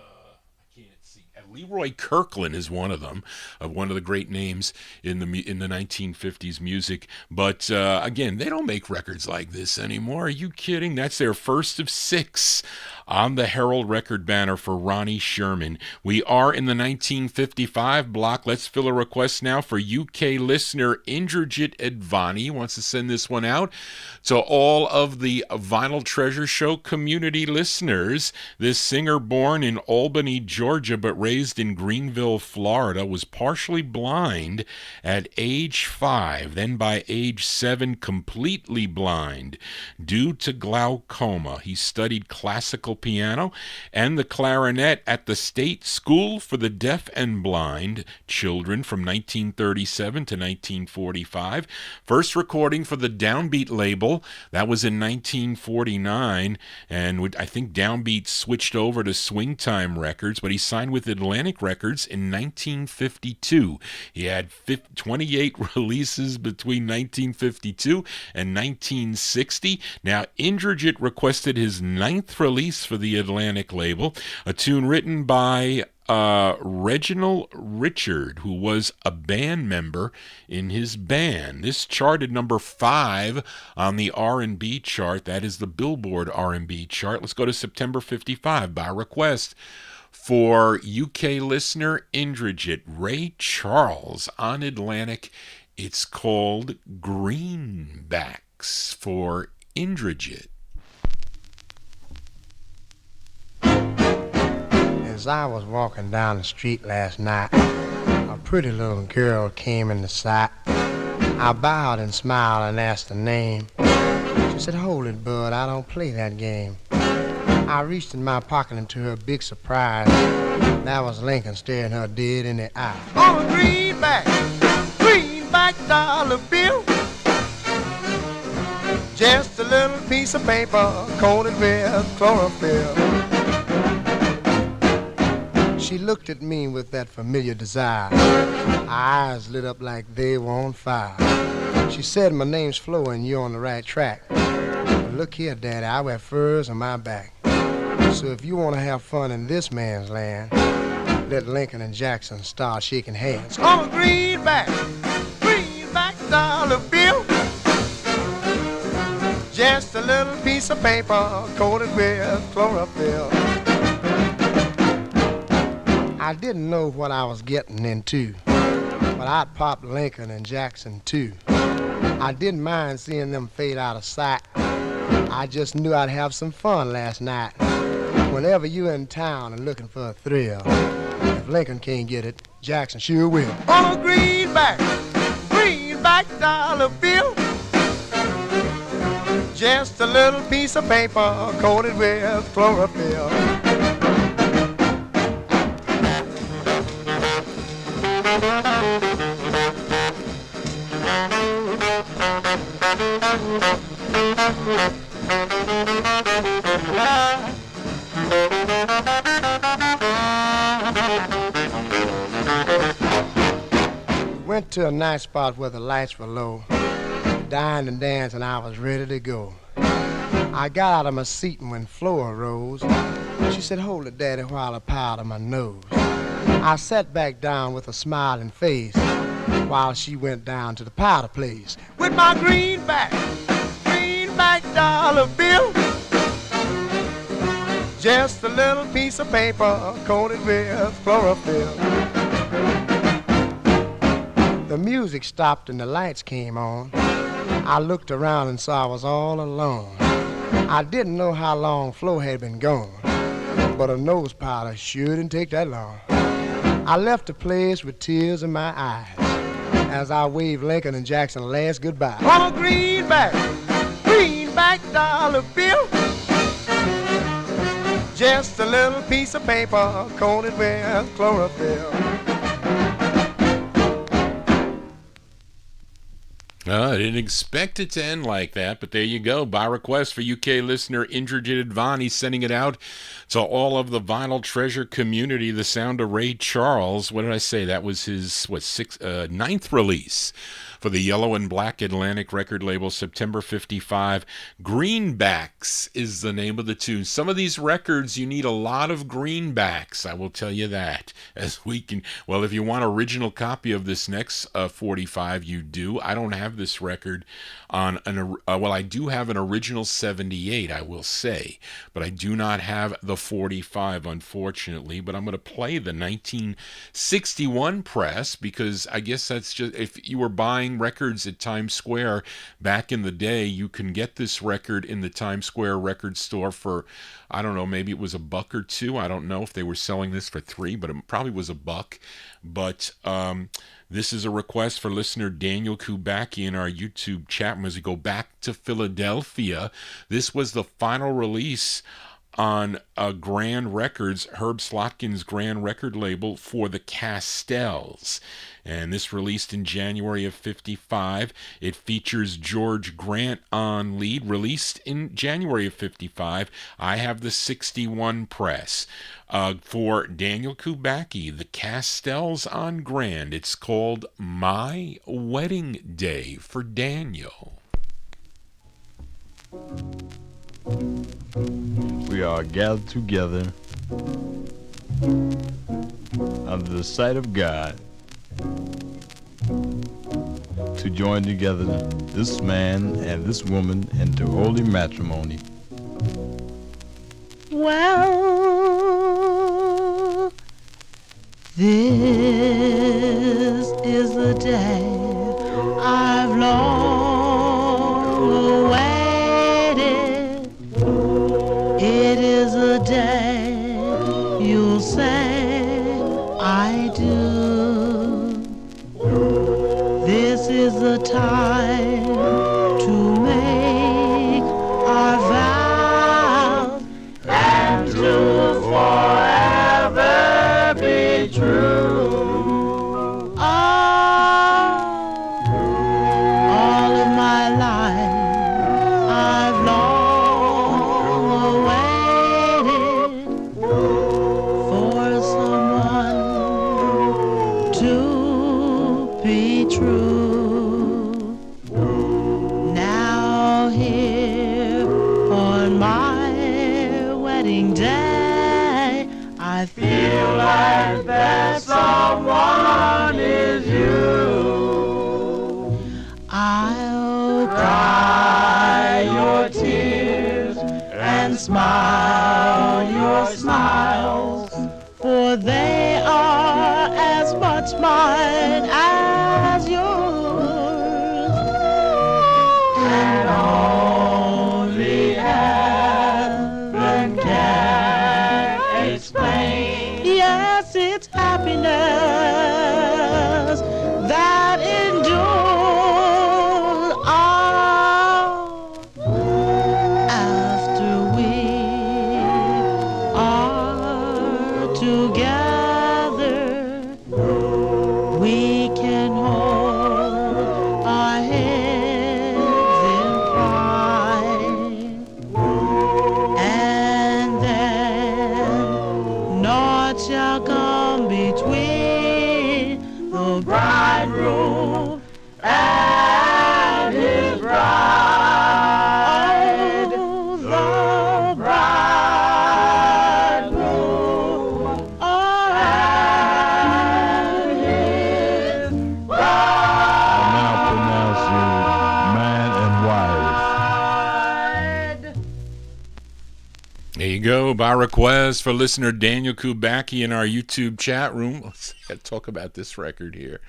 can't see. Leroy Kirkland is one of them, one of the great names in the 1950s music. But again, they don't make records like this anymore. Are you kidding? That's their first of 6 on the Herald record banner for Ronnie Sherman. We are in the 1955 block. Let's fill a request now for UK listener Indrajit Advani. Wants to send this one out to all of the Vinyl Treasure Show community listeners. This singer, born in Albany, Georgia, but raised in Greenville, Florida, was partially blind at age 5, then by age 7 completely blind due to glaucoma. He studied classical piano and the clarinet at the State School for the Deaf and Blind Children from 1937 to 1945. First recording for the Downbeat label, that was in 1949, and I think Downbeat switched over to Swing Time Records, but he signed with Atlantic Records in 1952. He had 28 releases between 1952 and 1960. Now, Indrajit requested his 9th release for the Atlantic label, a tune written by Reginald Richard, who was a band member in his band. This charted number 5 on the R&B chart. That is the Billboard R&B chart. Let's go to September 55 by request for UK listener Indrajit, Ray Charles on Atlantic. It's called Greenbacks for Indrajit. As I was walking down the street last night, a pretty little girl came into sight. I bowed and smiled and asked her name. She said, "Hold it, bud, I don't play that game." I reached in my pocket, and to her big surprise, that was Lincoln staring her dead in the eye. On a greenback dollar bill, just a little piece of paper coated with chlorophyll. She looked at me with that familiar desire. Her eyes lit up like they were on fire. She said, "My name's Flo and you're on the right track. But look here, Daddy, I wear furs on my back. So if you want to have fun in this man's land, let Lincoln and Jackson start shaking hands." On a greenback dollar bill, just a little piece of paper coated with chlorophyll. I didn't know what I was getting into, but I'd pop Lincoln and Jackson too. I didn't mind seeing them fade out of sight. I just knew I'd have some fun last night. Whenever you're in town and looking for a thrill, if Lincoln can't get it, Jackson sure will. On a greenback dollar bill, just a little piece of paper coated with chlorophyll. Went to a night spot where the lights were low. Dined and danced and I was ready to go. I got out of my seat and when Flo arose, she said, "Hold it, Daddy, while I powder my nose." I sat back down with a smiling face while she went down to the powder place. With my greenback dollar bill, just a little piece of paper coated with chlorophyll. The music stopped and the lights came on. I looked around and saw I was all alone. I didn't know how long Flo had been gone, but a nose powder sure didn't take that long. I left the place with tears in my eyes as I waved Lincoln and Jackson last goodbye. On a greenback dollar bill, just a little piece of paper coated with chlorophyll. I didn't expect it to end like that, but there you go. By request for UK listener Indrajit Advani, sending it out to all of the Vinyl Treasure community, the sound of Ray Charles. What did I say? That was his, 9th release for the Yellow and Black Atlantic record label, September 55. Greenbacks is the name of the tune. Some of these records, you need a lot of greenbacks, I will tell you that. As we can, well, if you want an original copy of this next 45, you do. I don't have this record on well, I do have an original 78, I will say, but I do not have the 45, unfortunately. But I'm going to play the 1961 press, because I guess that's just, if you were buying records at Times Square back in the day, you can get this record in the Times Square record store for, I don't know, maybe it was $1 or $2. I don't know if they were selling this for $3, but it probably was $1. But this is a request for listener Daniel Kubacki in our YouTube chat room as we go back to Philadelphia. This was the final release on Grand Records, Herb Slotkin's Grand record label, for the Castells. And this released in January of 55. It features George Grant on lead, released in January of 55. I have the 61 press. For Daniel Kubacki, the Castells on Grand. It's called My Wedding Day for Daniel. We are gathered together under the sight of God to join together this man and this woman into holy matrimony. Well, this is the day I've long awaited. It is a day you'll say I do. This is the time to make our vows and to forever be true. All of my life I've long awaited for someone to be true. Now here on my wedding day, I feel like that someone is you. I'll cry your tears and smile your smiles, for they are as much mine as yours. And only heaven can explain. Yes, it's happiness that endures. After we are together, we can hold our heads in pride, and then naught shall come between the bridegroom and his bride. Oh, the bridegroom and his I now pronounce you man and wife. There you go, by request for listener Daniel Kubacki in our YouTube chat room. Let's talk about this record here.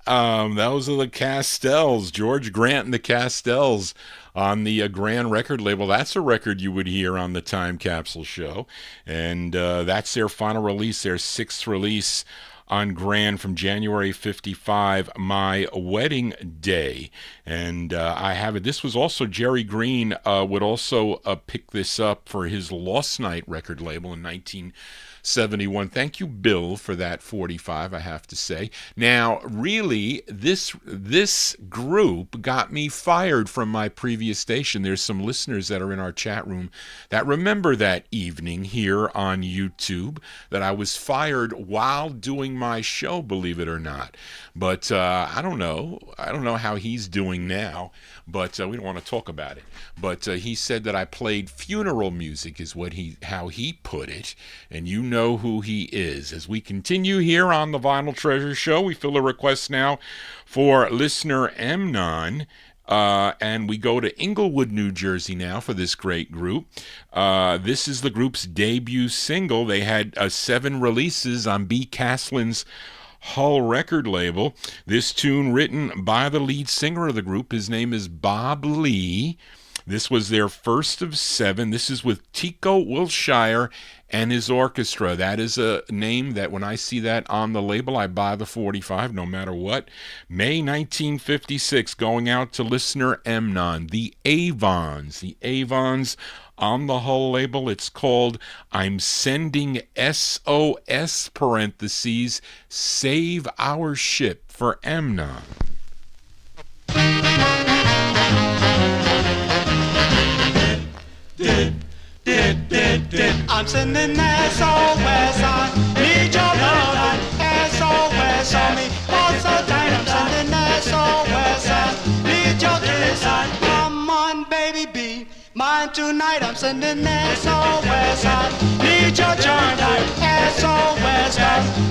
Those are the Castells, George Grant and the Castells on the Grand record label. That's a record you would hear on the Time Capsule show. And that's their final release, their sixth release on Grand from January 55, My Wedding Day. And I have it. This was also Jerry Green would also pick this up for his Lost Night record label in 19 71. Thank you, Bill, for that 45, I have to say. Now, really, this group got me fired from my previous station. There's some listeners that are in our chat room that remember that evening here on YouTube that I was fired while doing my show, believe it or not. But I don't know. I don't know how he's doing now, but we don't want to talk about it. But he said that I played funeral music is how he put it, and you know who he is. As we continue here on the Vinyltreasure Show, we fill a request now for listener Amnon, and we go to Inglewood, New Jersey now for this great group. This is the group's debut single. They had 7 releases on B. Caslin's Hull record label. This tune written by the lead singer of the group. His name is Bob Lee. This was their first of 7. This is with Tico Wilshire and his orchestra. That is a name that when I see that on the label, I buy the 45 no matter what. May 1956, going out to listener Amnon. The Avons. The Avons on the Hull label. It's called I'm Sending SOS, parentheses, Save Our Ship, for Amnon. I'm sending SOS, I need your love, SOS on me. Also tight, I'm sending SOS, I need your kiss. Come on, baby, be mine tonight. I'm sending SOS, I need your charm, SOS,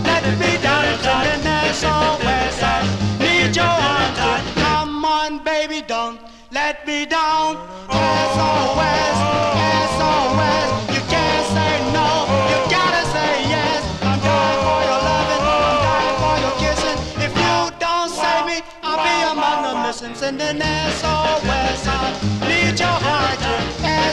let me down. I'm sending SOS, I need your arms. Come on, baby, don't let me down. SOS, SOS, you can't say no, you gotta say yes. I'm dying for your loving, I'm dying for your kissing. If you don't save me, I'll be among them missing. Sending SOS, I need your heart,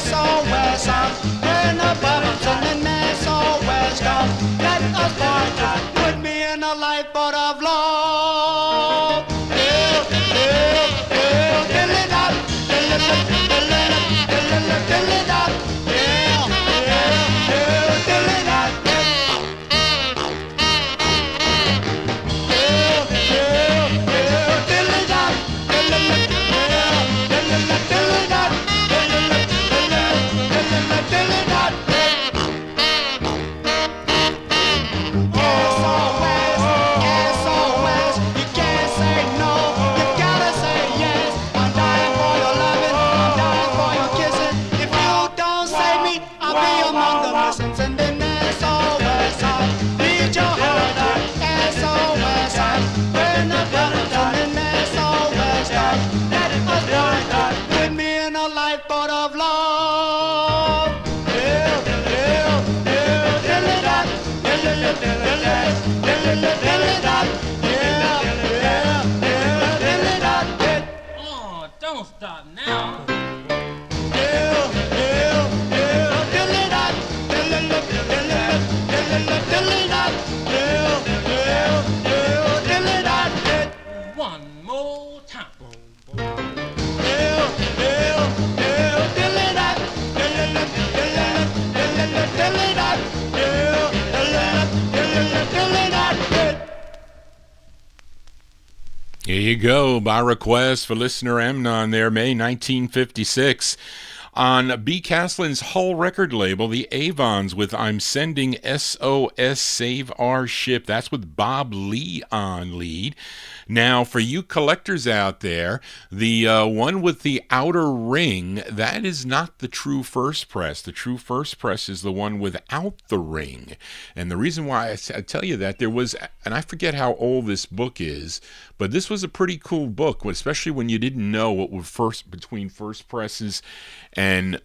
SOS, I'm burning above. I'm sending SOS, come, let us part. Put me in a lifeboat of love. Oh, don't stop now. One more time. Here you go, by request for listener Amnon there, May 1956. On B. Caslin's Hull record label, the Avons with I'm Sending SOS, Save Our Ship. That's with Bob Lee on lead. Now, for you collectors out there, the one with the outer ring, that is not the true first press. The true first press is the one without the ring. And the reason why I tell you that, there was, and I forget how old this book is, but this was a pretty cool book, especially when you didn't know what were between first presses and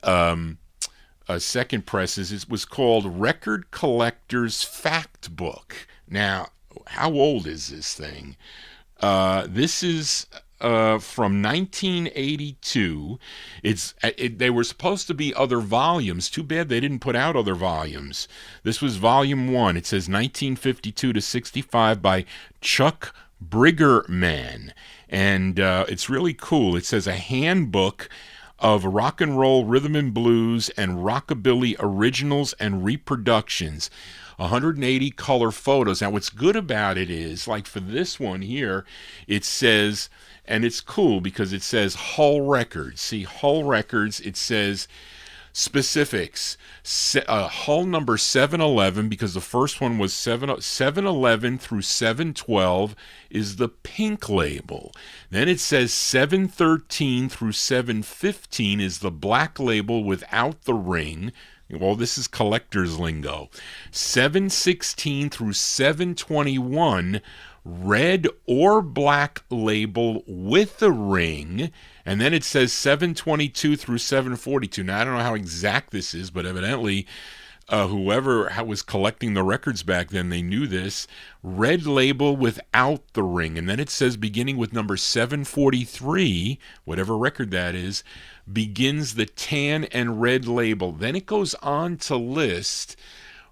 second presses. It was called Record Collector's Fact Book. Now, how old is this thing? This is from 1982. They were supposed to be other volumes. Too bad they didn't put out other volumes. This was volume 1. It says 1952 to 65 by Chuck Briggerman. And it's really cool. It says a handbook of rock and roll, rhythm and blues, and rockabilly originals and reproductions. 180 color photos. Now, what's good about it is, like for this one here, it says, and it's cool because it says Hull Records. See, Hull Records, it says specifics. Hull number 711, because the first one was 711 through 712 is the pink label. Then it says 713 through 715 is the black label without the ring. Well, this is collector's lingo. 716 through 721, red or black label with the ring. And then it says 722 through 742. Now, I don't know how exact this is, but evidently whoever was collecting the records back then, they knew this. Red label without the ring. And then it says beginning with number 743, whatever record that is, begins the tan and red label. Then it goes on to list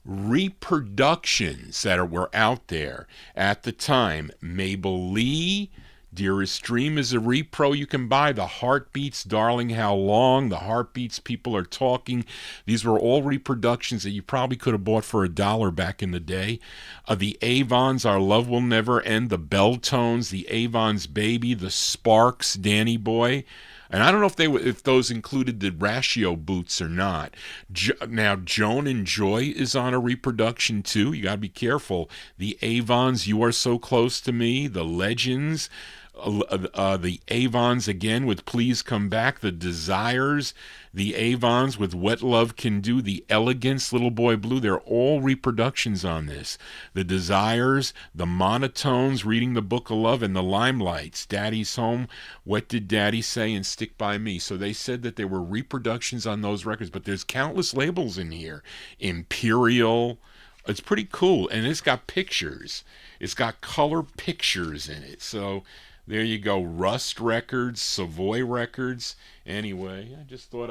reproductions that were out there at the time. Mabel Lee, Dearest Dream is a repro you can buy. The Heartbeats, Darling How Long, the Heartbeats, People Are Talking. These were all reproductions that you probably could have bought for $1 back in the day. The Avons, Our Love Will Never End, the Belltones, the Avons Baby, the Sparks, Danny Boy. And I don't know if those included the Ratio boots or not. Now, Joan and Joy is on a reproduction too. You got to be careful. The Avons, You Are So Close to Me, the Legends, the Avons again with Please Come Back, the Desires, the Avons with What Love Can Do, the Elegance, Little Boy Blue. They're all reproductions on this. The Desires, the Monotones, Reading the Book of Love, and the Limelights, Daddy's Home, What Did Daddy Say, and Stick By Me. So they said that there were reproductions on those records, but there's countless labels in here. Imperial. It's pretty cool, and it's got pictures. It's got color pictures in it. So there you go. Rust Records, Savoy Records. Anyway, I just thought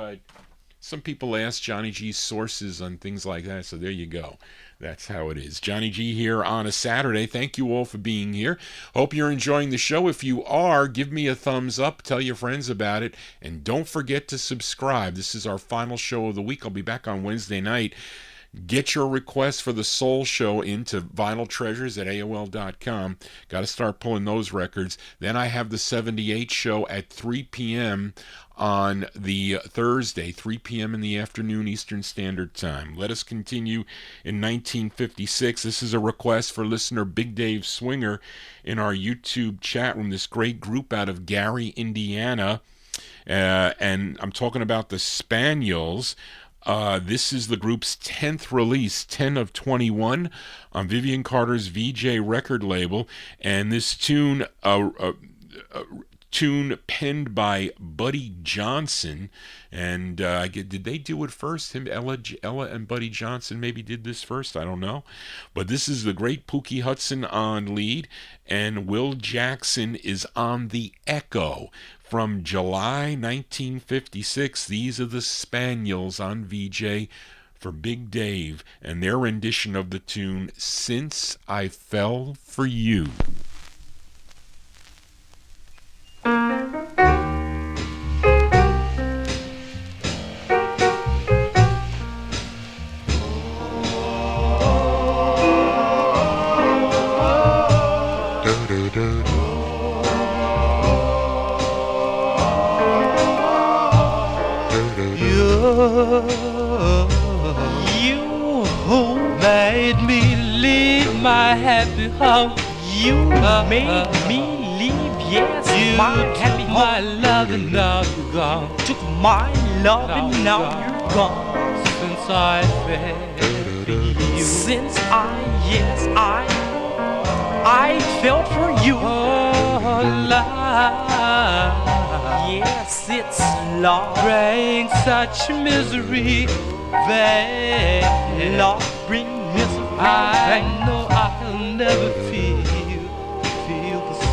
some people ask Johnny G's sources on things like that, so there you go. That's how it is. Johnny G here on a Saturday. Thank you all for being here. Hope you're enjoying the show. If you are, give me a thumbs up. Tell your friends about it. And don't forget to subscribe. This is our final show of the week. I'll be back on Wednesday night. Get your requests for the Soul Show into Vinyltreasures at AOL.com. Got to start pulling those records. Then I have the 78 show at 3 p.m. on the Thursday, 3 p.m. in the afternoon Eastern Standard Time. Let us continue in 1956. This is a request for listener Big Dave Swinger in our YouTube chat room, this great group out of Gary, Indiana. And I'm talking about the Spaniels. This is the group's 10th release, 10 of 21, on Vivian Carter's VJ record label. And this tune, penned by Buddy Johnson. And did they do it first? Ella and Buddy Johnson maybe did this first. I don't know. But this is the great Pookie Hudson on lead. And Will Jackson is on the echo. From July 1956, these are the Spaniels on VJ for Big Dave and their rendition of the tune Since I Fell for You. You made me leave my happy home. You made me leave, yes, my happy home. My love and now you're gone. Took my love and now you're gone. Since I fell for you. Since I felt for you. Oh, love. Yes, it's love. Bring such misery. Love bring misery. I know I'll never feel the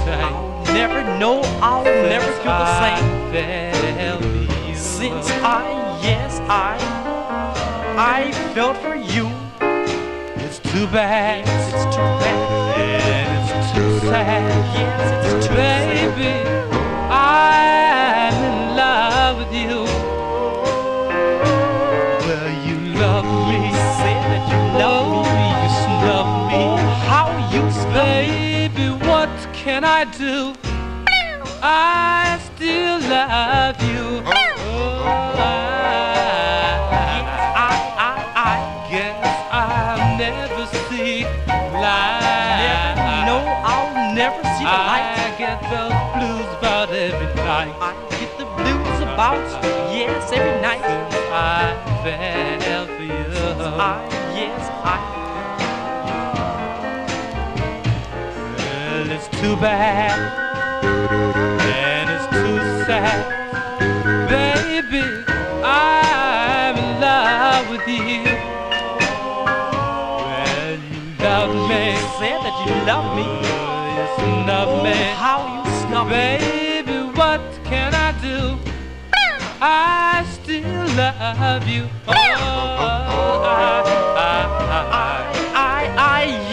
same. I'll never know, I'll never feel the same. Since I felt for you. It's too bad. It's too bad. And it's too sad. Yes, it's too sad. Baby, I'm in love with you. Well, you love me. You said that you love me. You love you. I guess I'll never see light. No, I'll never see the light. I get the blues about every night. I get the blues about, yes, every night. I fell for you. Well, it's too bad, and it's too sad, baby. I'm in love with you. Well, you love me. Said that you love me. You snub me. How you snub me. Baby, what can I do? I still love you.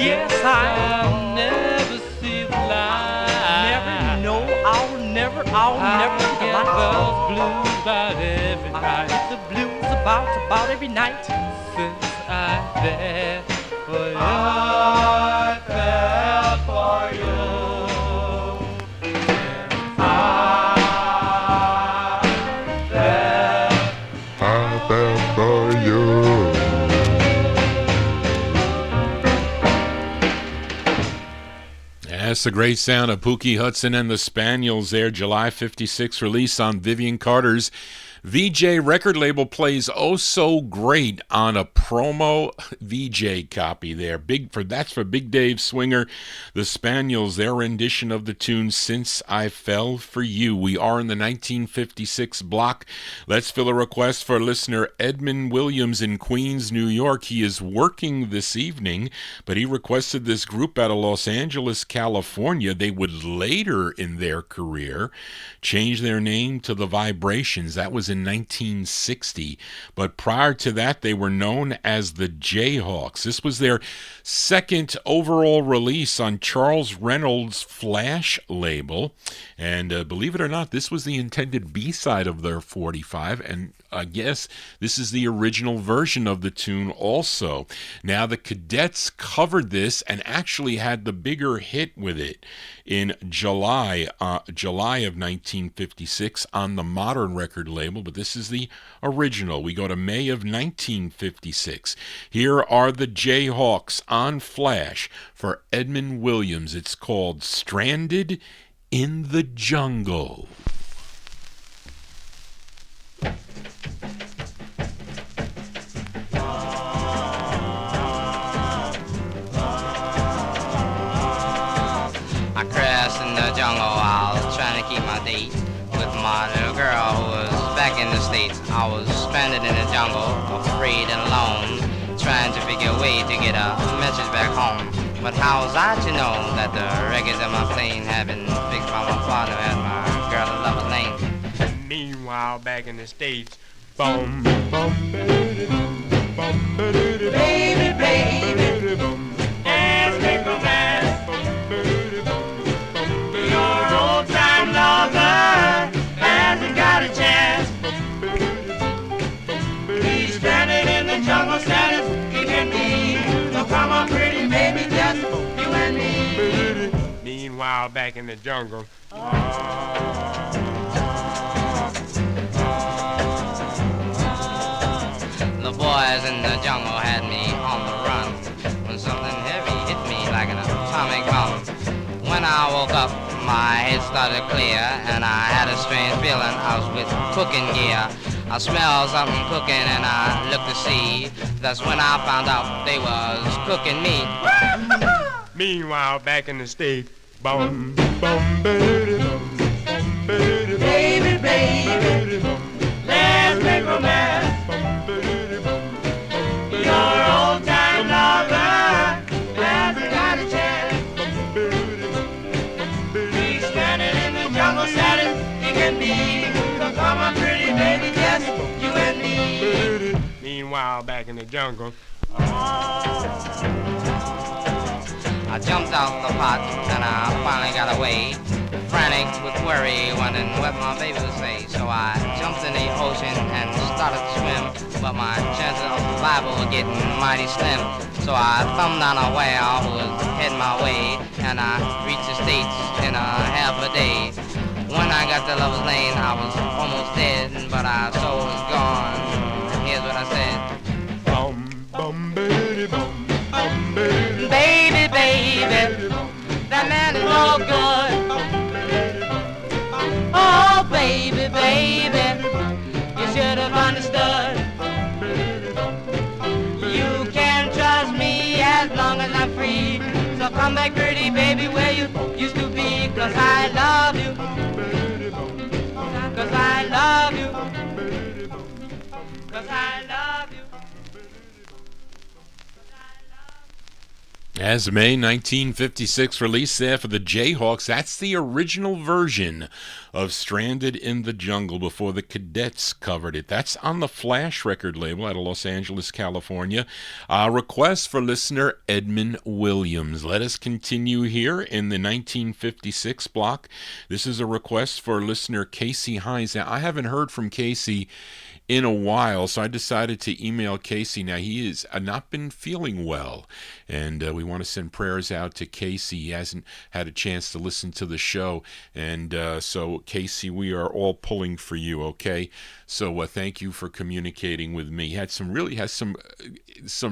Yes, I'll never see the light. Never, no, I'll never see the get light. those blues about every I night. get the blues about every night. Since I fell for you. I fell for you. I fell for you. That's the great sound of Pookie Hudson and the Spaniels there. July 56 release on Vivian Carter's VJ record label. Plays oh so great on a promo VJ copy there. That's for Big Dave Swinger. The Spaniels, their rendition of the tune Since I Fell for You. We are in the 1956 block. Let's fill a request for listener Edmund Williams in Queens, New York. He is working this evening, but he requested this group out of Los Angeles, California. They would later in their career change their name to the Vibrations. That was in 1960, but prior to that they were known as the Jayhawks. This was their second overall release on Charles Reynolds' Flash label, and believe it or not, this was the intended B-side of their 45, and I guess this is the original version of the tune also. Now the Cadets covered this and actually had the bigger hit with it in July of 1956 on the Modern record label, but this is the original. We go to May of 1956. Here are the Jayhawks on Flash for Edmund Williams. It's called Stranded in the Jungle. I crashed in the jungle while trying to keep my date with my little girl who was back in the States. I was stranded in the jungle, afraid and alone, trying to figure a way to get a message back home. But how was I to know that the wreckage of my plane had been fixed by my father and my girl in Lover's Lane? Meanwhile, back in the States, boom, Baby, baby, ask me for that. Your old time lover hasn't got a chance. He's stranded in the jungle, status keeping me. So come on, pretty baby, just you and me. meanwhile, back in the jungle. The boys in the jungle had me on the run when something heavy hit me like an atomic bomb. When I woke up, my head started clear and I had a strange feeling I was with cooking gear. I smelled something cooking and I looked to see. That's when I found out they was cooking me. Meanwhile, back in the state, bum, Baby, baby, let's make romance. Your old time lover hasn't got a chance. He's standing in the jungle, saddest he can be. So come on, pretty baby, just you and me. Meanwhile, back in the jungle. I jumped out the pot and I finally got away. Frantic with worry, wondering what my baby would say. So I jumped in the ocean and started to swim, but my chances of survival were getting mighty slim. So I thumbed on a whale who was heading my way, and I reached the States in a half a day. When I got to Lover's Lane, I was almost dead, but our soul was gone. Here's what I said. Baby, baby, that man is no good. Oh, baby, baby, you should have understood. You can trust me as long as I'm free. So come back pretty, baby, where you used to be. 'Cause I love you. 'Cause I love you. 'Cause I love you. As May 1956 release there for the Jayhawks, that's the original version of Stranded in the Jungle before the Cadets covered it. That's on the Flash record label out of Los Angeles, California. Request for listener Edmund Williams. Let us continue here in the 1956 block. This is a request for listener Casey Hines. Now, I haven't heard from Casey in a while, so I decided to email Casey. Now, he has not been feeling well, and we want to send prayers out to Casey. He hasn't had a chance to listen to the show, and so Casey, we are all pulling for you, okay? So thank you for communicating with me. He has some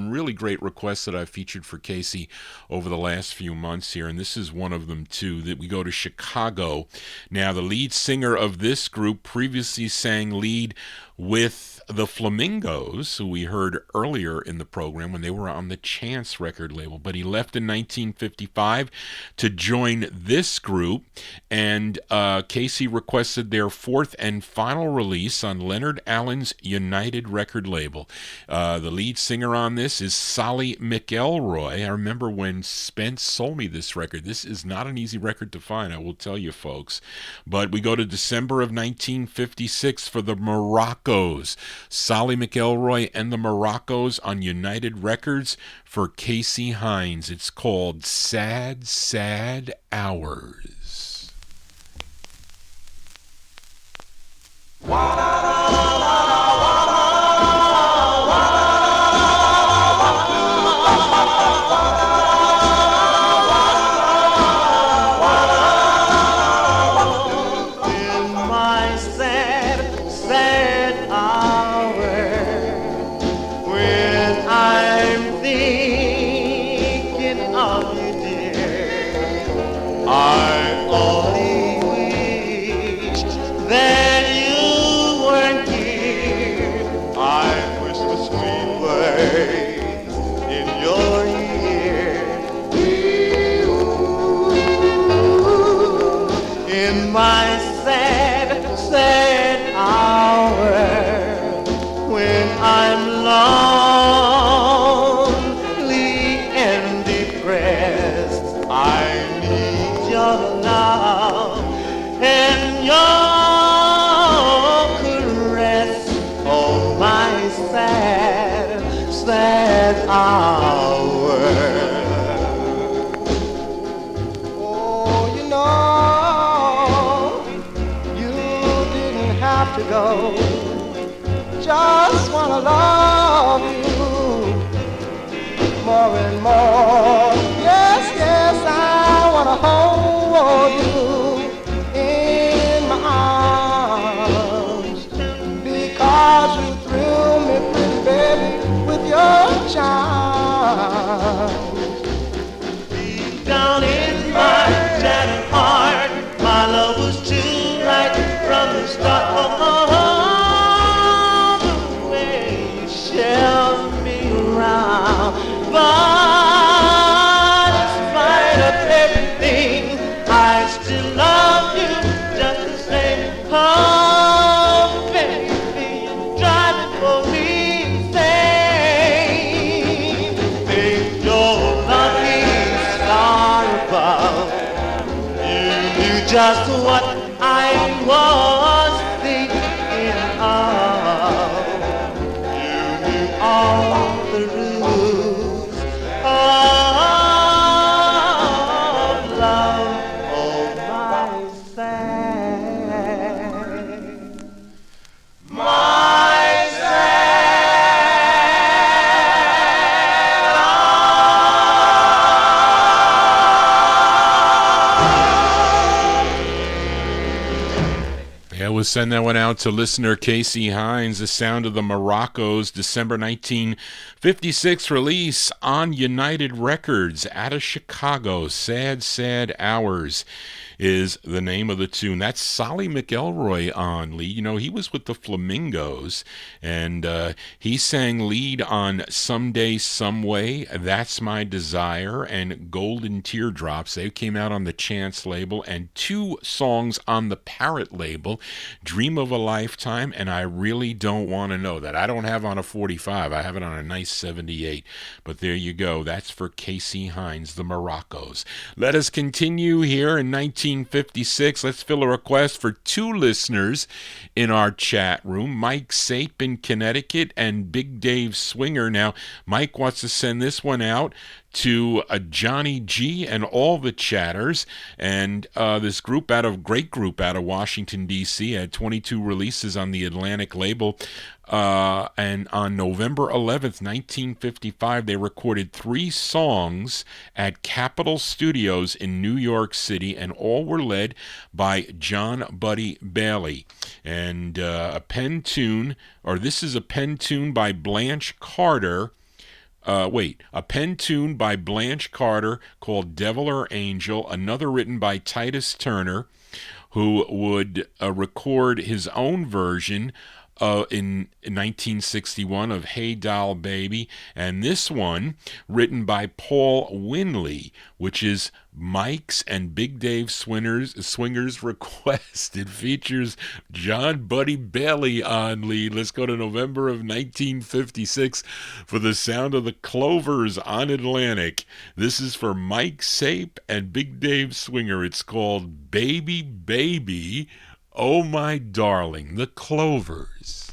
really great requests that I've featured for Casey over the last few months here, and this is one of them too. That we go to Chicago. Now, the lead singer of this group previously sang lead with the Flamingos, who we heard earlier in the program when they were on the Chance record label, but he left in 1955 to join this group, and Casey requested their fourth and final release on Leonard Allen's United record label. The lead singer on this is Solly McElroy. I remember when Spence sold me this record. This is not an easy record to find, I will tell you folks. But we go to December of 1956 for the Moroccos. Solly McElroy and the Moroccos on United Records for Casey Hines. It's called Sad, Sad Hours. My sad, sad hour when I'm lonely and depressed, I need your love and your caress. Oh, my sad, sad hour. Oh, you know, to go, just wanna love you more and more. Yes, yes, I wanna hold you in my arms, because you thrill me, pretty baby, with your charms. Deep down in my shattered heart, my love was too right from the start. But in spite of everything, I still love you just the same. Oh, baby, you're driving for me insane. Think you're lucky star above. You knew just what I was thinking of. You knew all the rules of love. Oh, my sad, my sad. We'll send that one out to listener Casey Hines, The Sound of the Moroccos, December 1956 release on United Records out of Chicago. Sad, Sad Hours is the name of the tune. That's Solly McElroy on lead. You know, he was with the Flamingos, and he sang lead on Someday, Someway, That's My Desire, and Golden Teardrops. They came out on the Chance label, and 2 songs on the Parrot label, Dream of a Lifetime, and I Really Don't Want to Know, that I don't have on a 45. I have it on a nice 78. But there you go. That's for Casey Hines, the Moroccos. Let us continue here in 1956. Let's fill a request for 2 listeners in our chat room, Mike Sape in Connecticut and Big Dave Swinger. Now, Mike wants to send this one out to Johnny G and all the chatters, and this great group out of Washington, D.C. had 22 releases on the Atlantic label, and on November 11th, 1955, they recorded 3 songs at Capitol Studios in New York City, and all were led by John Buddy Bailey. And this is a pen tune by Blanche Carter. A pen tune by Blanche Carter called Devil or Angel, another written by Titus Turner, who would record his own version in 1961 of Hey Doll Baby, and this one written by Paul Winley, which is Mike's and Big Dave Swinger's request. It features John Buddy Bailey on lead. Let's go to November of 1956 for The Sound of the Clovers on Atlantic. This is for Mike Sape and Big Dave Swinger. It's called Baby Baby, Oh My Darling, the Clovers.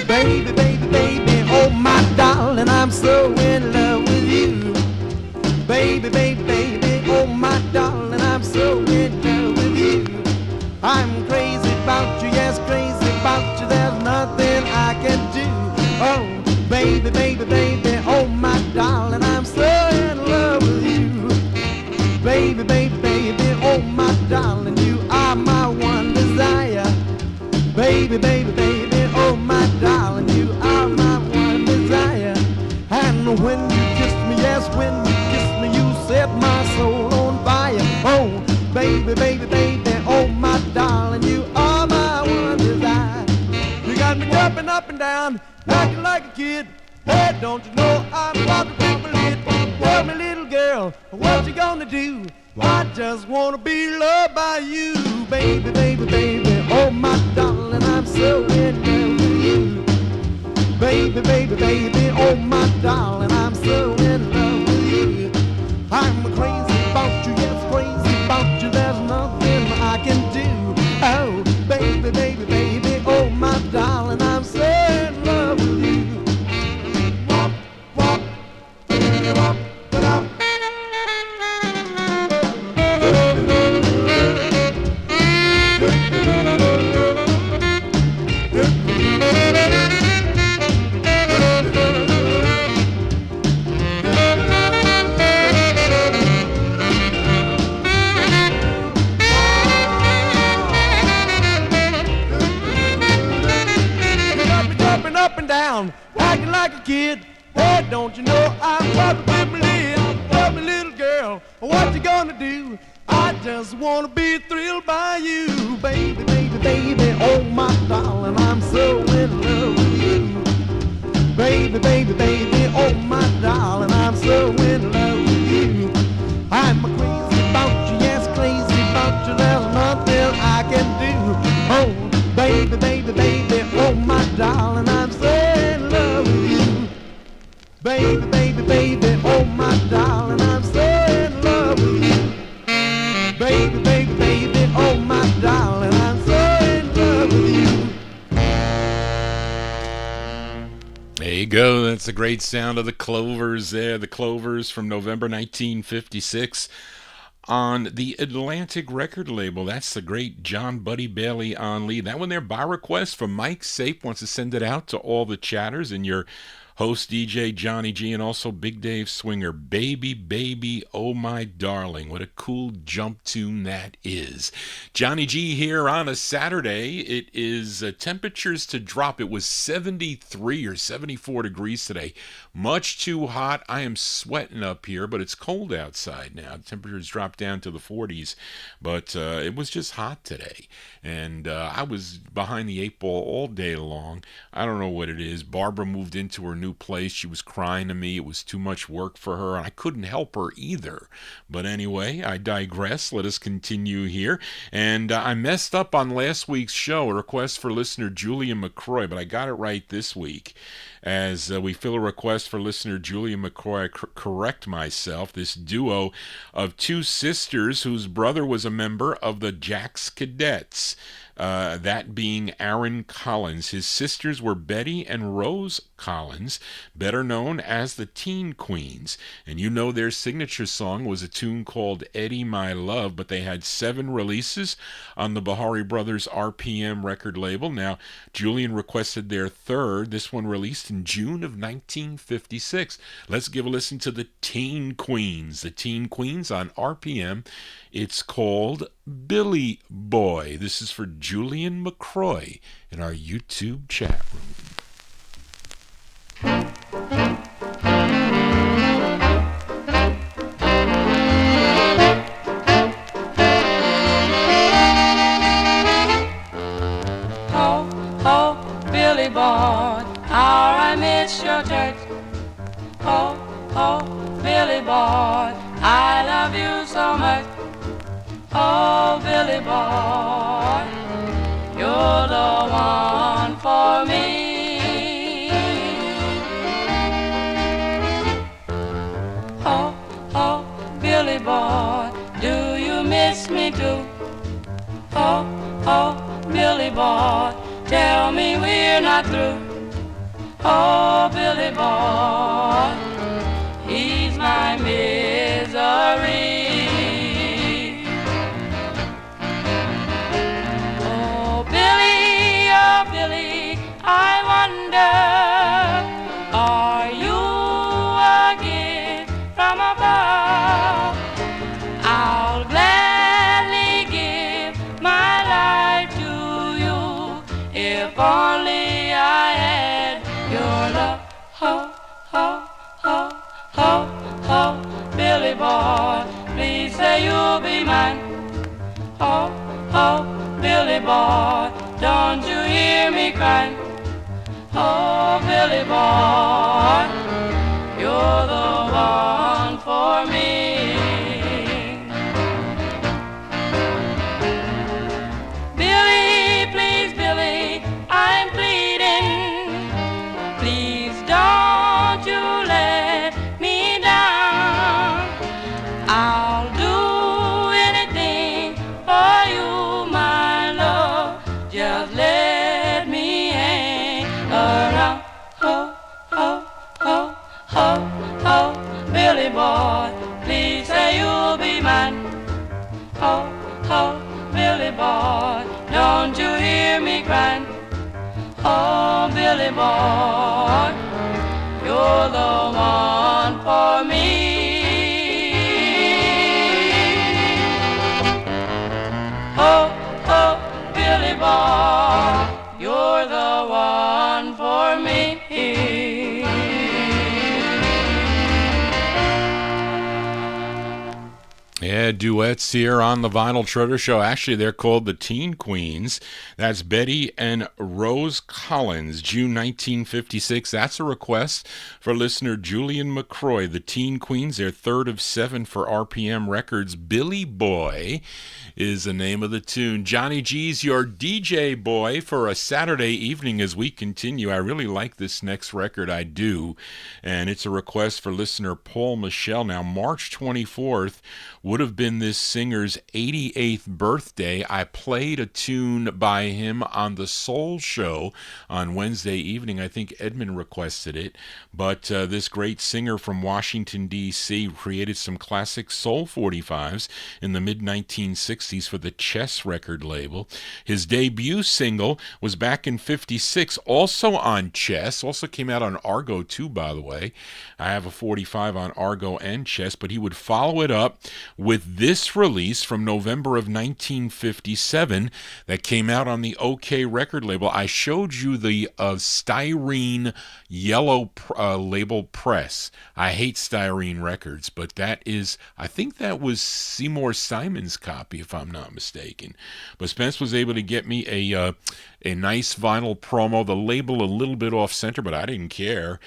Baby, baby, baby, oh my darling, I'm so in love with you. Baby, baby, baby, oh my darling, I'm so in love with you. I'm crazy about you, yes, crazy about you, there's nothing I can do. Oh, baby, baby, baby, oh my darling, I'm so in love with you. Baby, baby, baby, oh my darling, you are my one desire. Baby, baby, baby, oh my darling, you are my one desire. And when you kiss me, yes, when you kiss me, you set my soul on fire. Oh, baby, baby, baby, oh my darling, you are my one desire. You got me jumping up and down, acting like a kid. Hey, don't you know I'm walking from a lid? Tell me, little girl, what you gonna do? I just wanna be loved by you. Baby, baby, baby, oh my darling, I'm so in love with you. Baby, baby, baby, oh my darling, I'm so in love with you. I'm crazy about you, yes, crazy about you, there's nothing I can do. Oh, baby, baby, baby, oh my darling, I'm so in love with you. Walk, walk, walk, walk. Up and down, acting like a kid. Hey, don't you know I'm walking with my lid? Tell me, little girl, what you gonna do? I just wanna be thrilled by you. Baby, baby, baby, oh my darling, I'm so in love with you. Baby, baby, baby, oh my darling, I'm so in love with you. I'm crazy about you, yes, crazy about you, there's nothing I can do. Oh, baby, baby, baby, oh my darling, I'm so in love with you. Baby, baby, baby, oh my darling, I'm so in love with you. Baby, baby, baby, oh my darling, I'm so in love with you. There you go. That's the great sound of the Clovers there. The Clovers from November 1956 on the Atlantic record label. That's the great John Buddy Bailey on lead. That one there by request from Mike Sape. Wants to send it out to all the chatters and your host DJ Johnny G, and also Big Dave Swinger. Baby, baby, oh my darling. What a cool jump tune that is. Johnny G here on a Saturday. It is temperatures to drop. It was 73 or 74 degrees today. Much too hot. I am sweating up here, but it's cold outside now. The temperatures dropped down to the 40s, but it was just hot today. And I was behind the 8 ball all day long. I don't know what it is. Barbara moved into her new place. She was crying to me. It was too much work for her, and I couldn't help her either. But anyway, I digress. Let us continue here. And I messed up on last week's show, a request for listener Julian McCroy, but I got it right this week. As we fill a request for listener Julian McCroy, I correct myself. This duo of two sisters whose brother was a member of the Jacks Cadets. That being Aaron Collins. His sisters were Betty and Rose Collins, better known as the Teen Queens. And you know their signature song was a tune called Eddie My Love, but they had 7 releases on the Bahari Brothers RPM record label. Now, Julian requested their third, this one released in June of 1956. Let's give a listen to the Teen Queens. The Teen Queens on RPM. It's called Billy Boy. This is for Julian McCroy in our YouTube chat room. Oh, oh, Billy Boy, how I miss your church. Oh, oh, Billy Boy, I love you so much. Oh, Billy Boy, you're the one for me. Oh, oh, Billy Boy, do you miss me too? Oh, oh, Billy Boy, tell me we're not through. Oh, Billy Boy, he's my misery. Billy, I wonder, are you a gift from above? I'll gladly give my life to you if only I had your love. Ho, ho, ho, ho, ho, Billy boy, please say you'll be mine. Ho, ho, Billy boy, don't you hear me crying? Oh, Billy boy, you're the one for me. Billy, please, Billy, I'm pleading. Please don't you let me down. I'll do anything for you, my love. Just let me hang around. Ho, ho, ho, ho, ho, Billy boy, please say you'll be mine. Ho, ho, Billy boy, don't you hear me crying? Oh, Billy boy, you're the one for me. Oh, oh, Billy boy, you're the one for me. Yeah, duets here on the Vinyltreasure Show. Actually, they're called the Teen Queens. That's Betty and Rose Collins, June 1956. That's a request for listener Julian McCroy. The Teen Queens, their third of 7 for RPM Records. Billy Boy is the name of the tune. Johnny G's your DJ boy for a Saturday evening as we continue. I really like this next record, I do. And it's a request for listener Paul Michelle. Now, March 24th would have been this singer's 88th birthday. I played a tune by him on the Soul Show on Wednesday evening. I think Edmund requested it. But this great singer from Washington, D.C. created some classic soul 45s in the mid-1960s for the Chess record label. His debut single was back in 56, also on Chess. Also came out on Argo, too, by the way. I have a 45 on Argo and Chess, but he would follow it up with this release from November of 1957 that came out on the OK record label. I showed you the styrene yellow label press. I hate styrene records, but that is, I think that was Seymour Simon's copy, if I'm not mistaken. But Spence was able to get me a nice vinyl promo. The label a little bit off center, but I didn't care.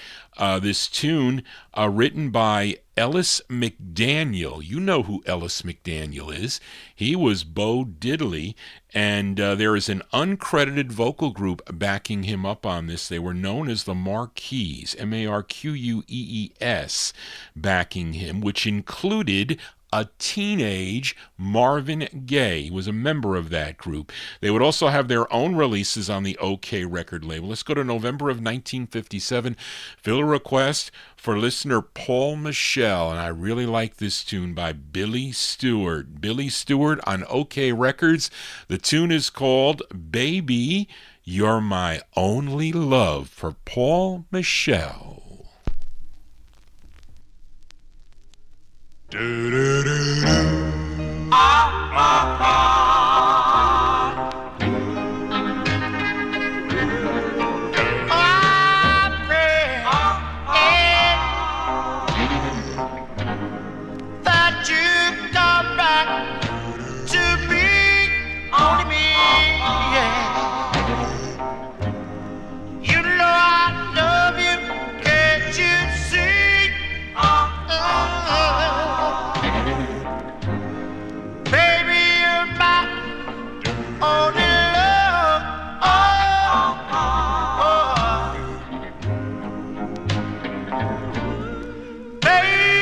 This tune written by Ellis McDaniel. You know who Ellis McDaniel is. He was Bo Diddley, and there is an uncredited vocal group backing him up on this. They were known as the Marquees, Marquees, backing him, which included a teenage Marvin Gaye. He was a member of that group. They would also have their own releases on the OK record label. Let's go to November of 1957. Fill a request for listener Paul Michel, and I really like this tune by Billy Stewart. Billy Stewart on OK Records. The tune is called Baby, You're My Only Love, for Paul Michel. That you come back to me, only me, yeah. You know I love you, can't you see? Baby, you're my only love. Baby,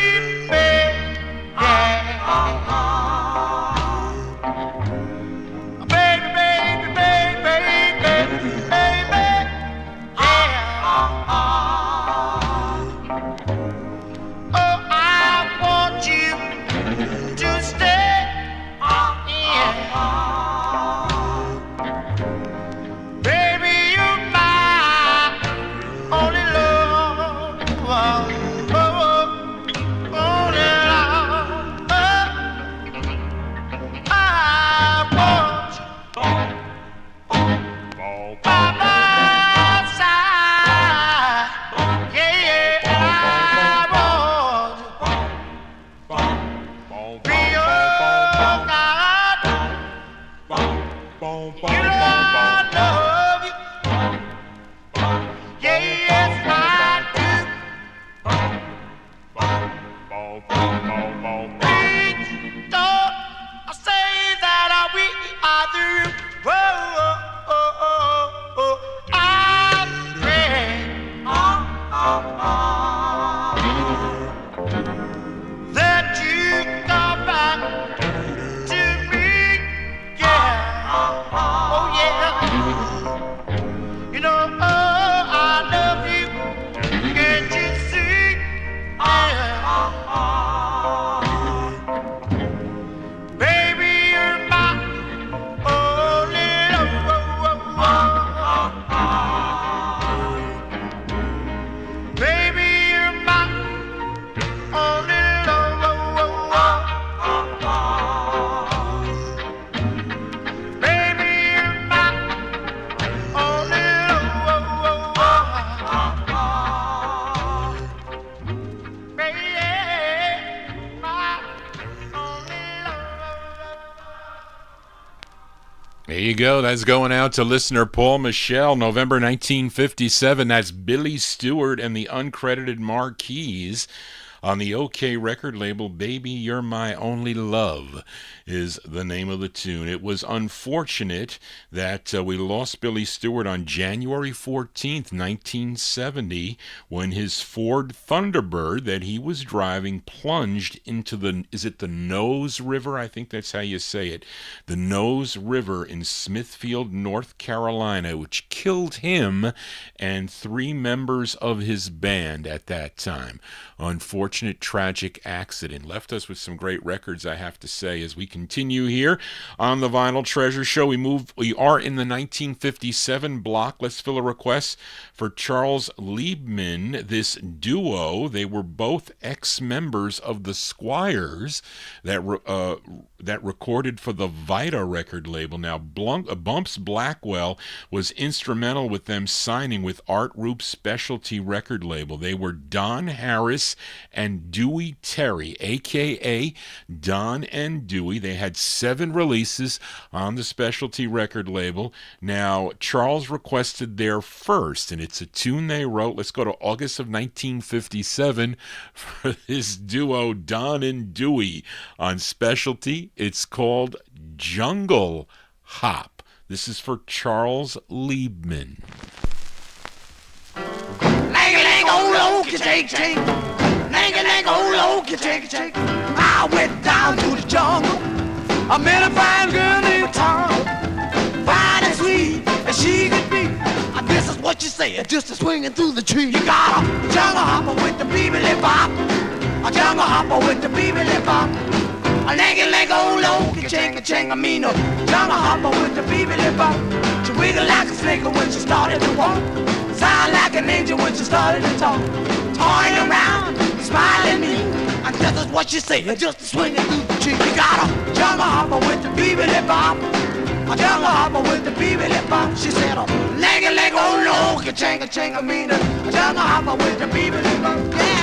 There you go. That's going out to listener Paul Michel, November 1957. That's Billy Stewart and the uncredited Marquees on the OK record label. Baby, You're My Only Love is the name of the tune. It was unfortunate that we lost Billy Stewart on January 14th, 1970, when his Ford Thunderbird that he was driving plunged into the Nose River? I think that's how you say it. The Nose River in Smithfield, North Carolina, which killed him and 3 members of his band at that time. Unfortunate, tragic accident. Left us with some great records, I have to say. As we continue here on the Vinyl Treasure Show, we are in the 1957 block. Let's fill a request for Charles Liebman, this duo. They were both ex-members of the Squires that recorded for the Vita record label. Now, Bumps Blackwell was instrumental with them signing with Art Roop Specialty record label. They were Don Harris and Dewey Terry, a.k.a. Don and Dewey. They had 7 releases on the Specialty record label. Now, Charles requested their first, and it's a tune they wrote. Let's go to August of 1957 for this duo, Don and Dewey, on Specialty. It's called Jungle Hop. This is for Charles Liebman. Lang, oh, take. Lang, oh, take. I went down to the jungle. I met a fine girl named Tom. Fine and sweet as she could be. This is what you say, just a swinging through the tree. You got a jungle hopper with the beebly bop. A jungle hopper with the beebly bop. A lang, oh, ching, I mean a jungle hopper with the beebly bop. She wiggle like a snake when she started to walk. Sound like an angel when she started to talk. Toying around, smiling at me. And this is what you say, just a swinging through the tree. You got a jungle hopper with the beebly bop. A jungle hopper with the beebly bop. She said a lang, oh, ching, I mean a jungle hopper with the beebly bop. Yeah.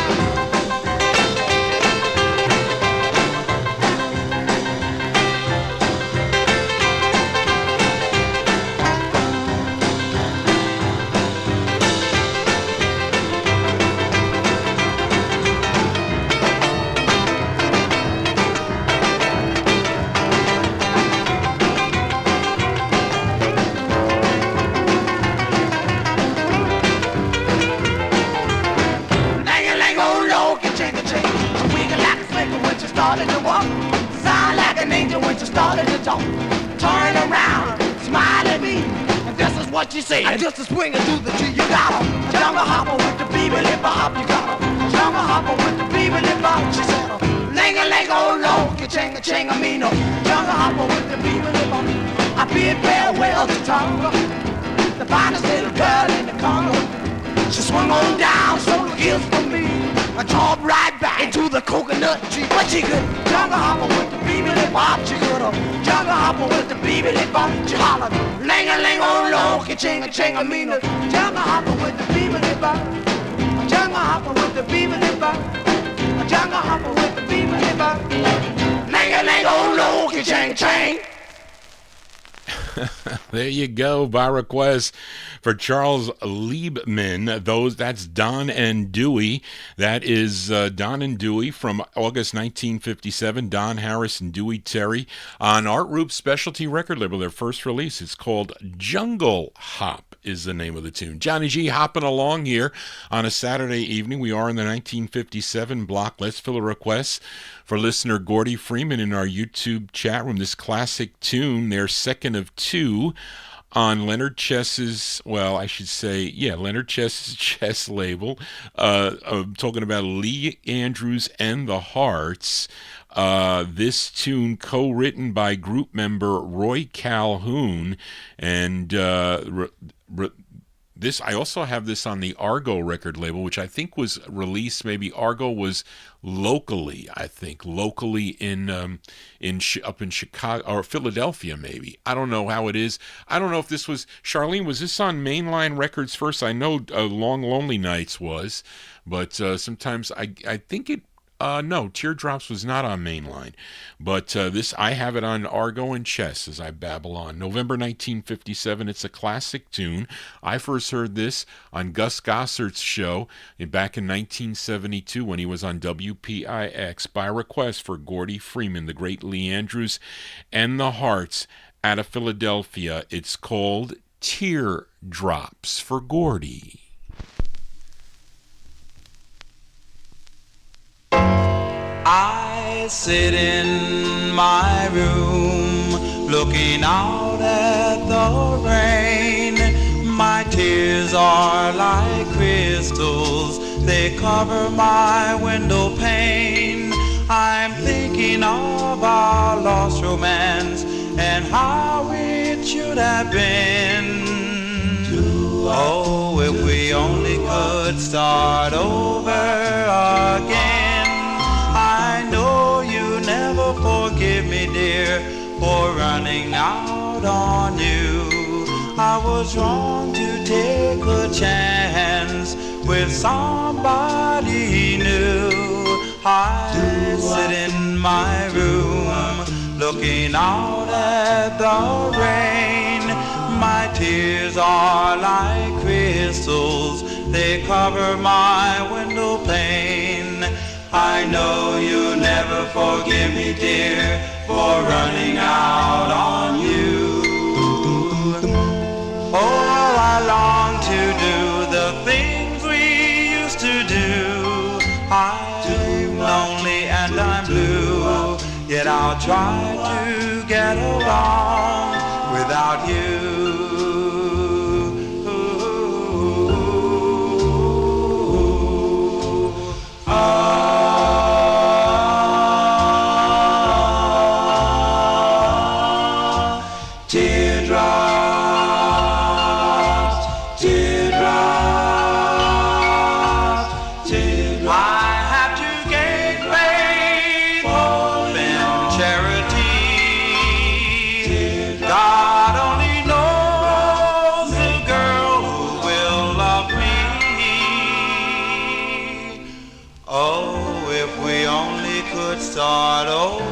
Started to walk, sound like an angel when she started to talk. Turn around, smile at me, and this is what you say. Just a swinging through the tree. You got a jungle hopper with the beebly bop. You got a jungle hopper with the beebly bop. She said, oh no, ching, I mean a jungle hopper with the beebly bop. I bid farewell to Tonga, the finest little girl in the Congo. She swung on down, so the hills for me. I dropped right back into the coconut tree. But she could jungle hopper with the beebly bop. She could jungle hopper with the beebly bop. She hollered, lang, oh no, ching, I mean a jungle hopper with the beebly bop. A jungle hopper with the beebly bop. A jungle hopper with the beebly bop. Lang, oh no, ching. There you go, by request for Charles Liebman. That's Don and Dewey. That is Don and Dewey from August 1957. Don Harris and Dewey Terry on Art Roop Specialty record label. Their first release. It's called Jungle Hop is the name of the tune. Johnny G hopping along here on a Saturday evening. We are in the 1957 block. Let's fill a request for listener Gordy Freeman in our YouTube chat room. This classic tune, their second of 2 on Leonard Chess's, Leonard Chess's Chess label. I'm talking about Lee Andrews and the Hearts. This tune co-written by group member Roy Calhoun, and this, I also have this on the Argo record label, which I think was released, maybe Argo was locally in up in Chicago or Philadelphia, maybe. I don't know how it is. I don't know if this was, Charlene, was this on Mainline Records first? I know Long Lonely Nights was, but sometimes I think it, No, Teardrops was not on Mainline, but this I have it on Argo and Chess as I babble on. November 1957. It's a classic tune. I first heard this on Gus Gossert's show back in 1972 when he was on WPIX by request for Gordy Freeman, the great Lee Andrews, and the Hearts out of Philadelphia. It's called Teardrops for Gordy. I sit in my room looking out at the rain. My tears are like crystals, they cover my window pane. I'm thinking of our lost romance and how it should have been. Oh, if we only could start over again. I know you never forgive me, dear, for running out on you. I was wrong to take a chance with somebody new. I sit in my room looking out at the rain. My tears are like crystals, they cover my window pane. I know you never forgive me, dear, for running out on you. Oh, how I long to do the things we used to do. I'm lonely and I'm blue, yet I'll try to get along without you. Start over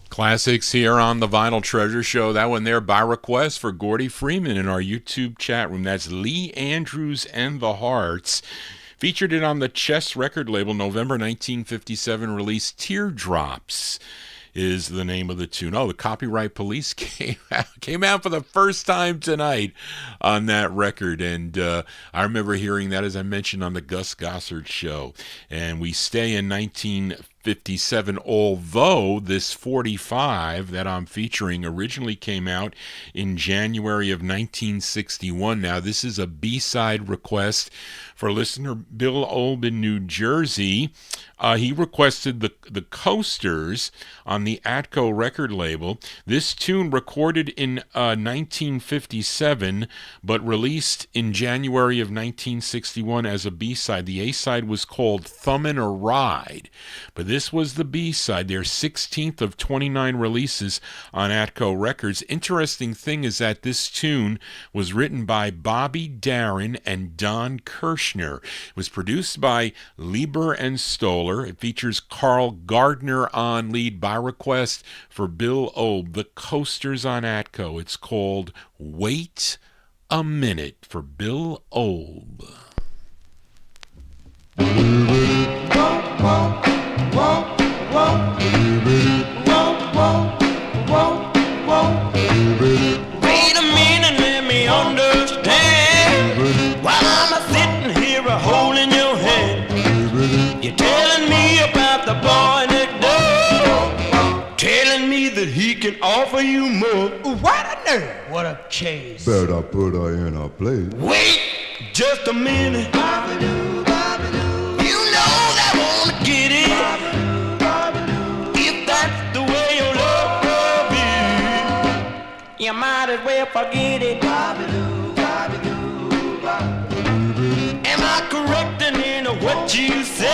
Classics here on the Vinyl Treasure Show. That one there by request for Gordy Freeman in our YouTube chat room. That's Lee Andrews and the Hearts. Featured it on the Chess record label, November 1957 release. Teardrops is the name of the tune. Oh, the Copyright Police came out for the first time tonight on that record, and I remember hearing that, as I mentioned, on the Gus Gossard show. And we stay in 1957, although this 45 that I'm featuring originally came out in January of 1961. Now, this is a B-side request for listener Bill Olb in New Jersey. He requested the Coasters on the Atco record label. This tune recorded in 1957, but released in January of 1961 as a B-side. The A-side was called Thummin' a Ride, but this was the B-side, their 16th of 29 releases on Atco Records. Interesting thing is that this tune was written by Bobby Darin and Don Kirshner. It was produced by Lieber and Stoller. It features Carl Gardner on lead by request for Bill Olb. The Coasters on Atco. It's called Wait a Minute for Bill Olb. Wait a minute, let me understand. While I'm sitting here holding your hand, you're telling me about the boy next door, telling me that he can offer you more. What a nerve! What a case! Better put her in her place. Wait just a minute. You know that I wanna get it. If that's the way your love is, you might as well forget it. Am I correct in what you say?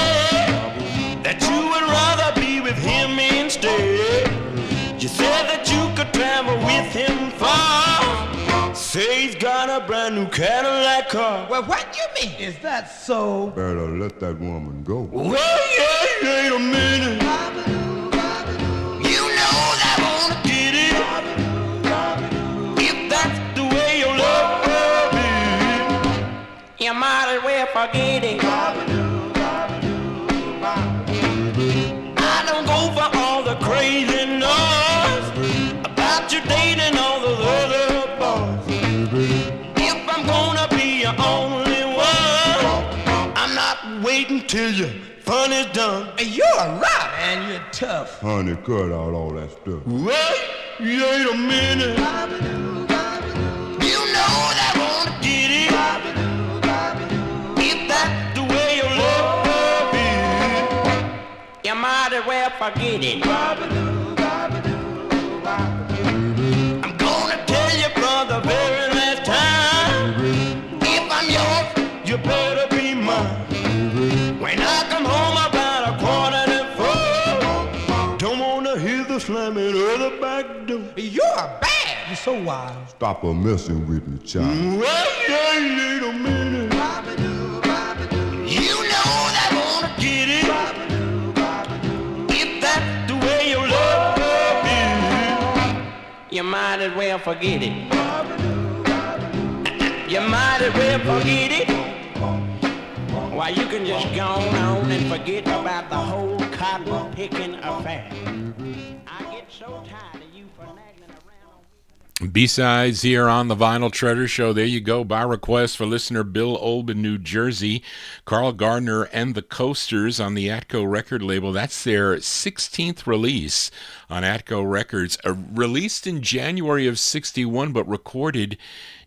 Say he's got a brand new Cadillac car. Well, what do you mean? Is that so? Better let that woman go. Well, yeah, wait a minute. You know that I wanna get it. If that's the way you love me, you might as well forget it. I don't go for all the crazy noise about you dating all the other boys. If I'm gonna be your only one, I'm not waiting till your fun is done. You're right, man. You're tough. Honey, cut out all that stuff. Wait a minute. You know that I wanna get it. If that's the way you love me, you might as well forget it. I'm gonna tell you for the very last time, if I'm yours, you better be mine. When I come home about 3:45, don't wanna hear the slamming of the back door. You're bad. You're so wild. Stop her messing with me, child. Well, wait a minute. You know that I wanna get it. If that's the way you love me, you might as well forget it. You might as well forget it. Why, you can just go on and forget about the whole cotton picking affair. I get so tired of you for nagging around. B-sides here on the Vinyl Treasure Show. There you go, by request for listener Bill Olb in New Jersey. Carl Gardner and the Coasters on the Atco record label. That's their 16th release on Atco Records. Released in January of 61, but recorded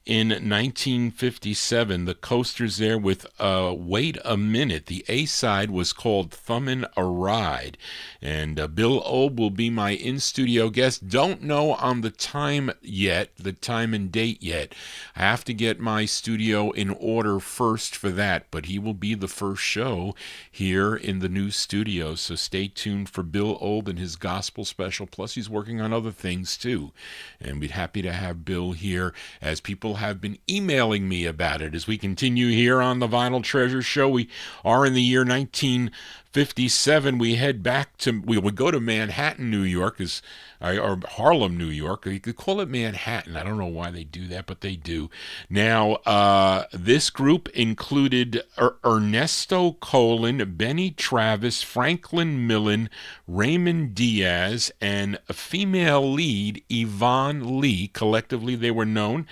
in 1957. The Coasters there with Wait a Minute. The A-side was called Thummin' a Ride. And Bill Olb will be my in-studio guest. Don't know on the time yet, the time and date yet. I have to get my studio in order first for that, but he will be the first show here in the new studio. So stay tuned for Bill Olb and his gospel special. Plus he's working on other things too. And we'd happy to have Bill here, as people have been emailing me about it. As we continue here on the Vinyl Treasure Show, we are in the year 1957. We head back to, we would go to Manhattan, New York, or Harlem, New York. You could call it Manhattan. I don't know why they do that, but they do. Now, this group included Ernesto Colin, Benny Travis, Franklin Millen, Raymond Diaz, and a female lead, Yvonne Lee. Collectively, they were known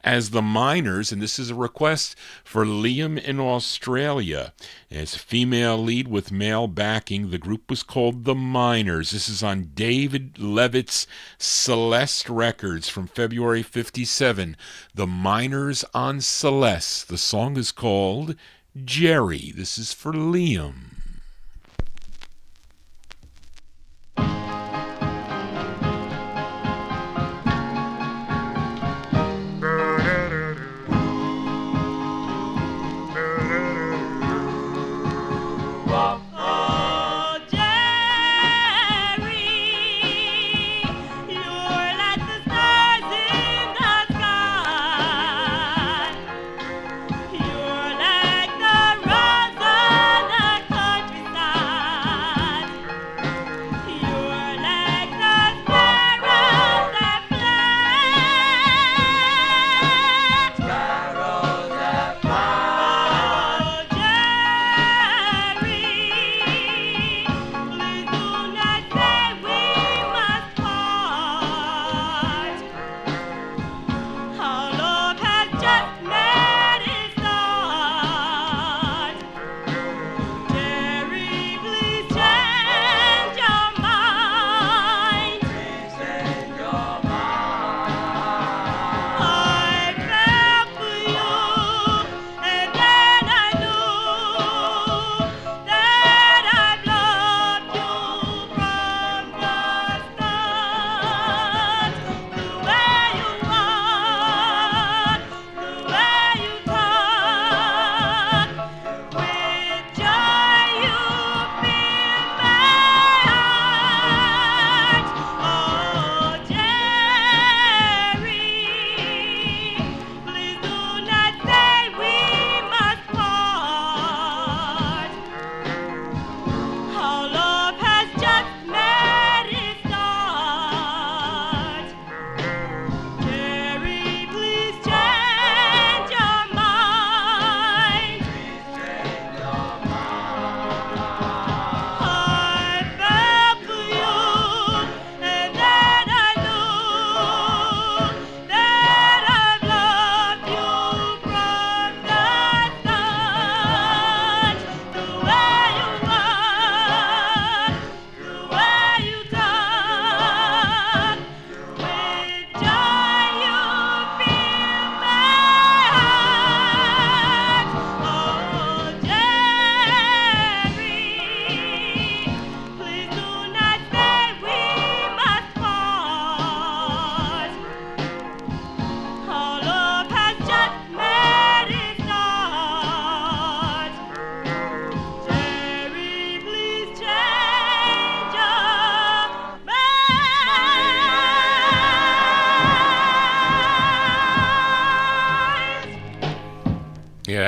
as the Miners, and this is a request for Liam in Australia. As a female lead with male backing, the group was called the Miners. This is on David Levitt's Celeste Records from February 57. The Miners on Celeste. The song is called Jerry. This is for Liam. You're like the rose on the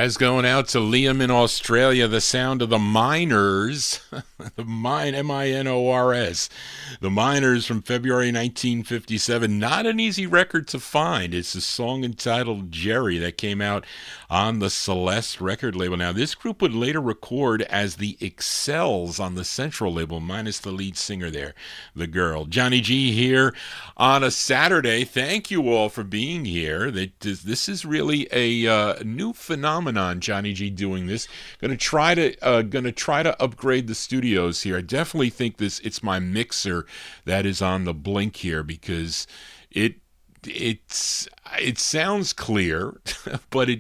jazz going out to Liam in Australia. The sound of the Minors, the M-I-N-O-R-S. The Minors from February 1957. Not an easy record to find. It's a song entitled Jerry that came out on the Celeste record label. Now, this group would later record as the Castells on the Central label, minus the lead singer there, the girl. Johnny G here on a Saturday. Thank you all for being here. This is really a new phenomenon. Johnny G doing this. Gonna try to upgrade the studios here. I definitely think it's my mixer that is on the blink here, because it sounds clear, but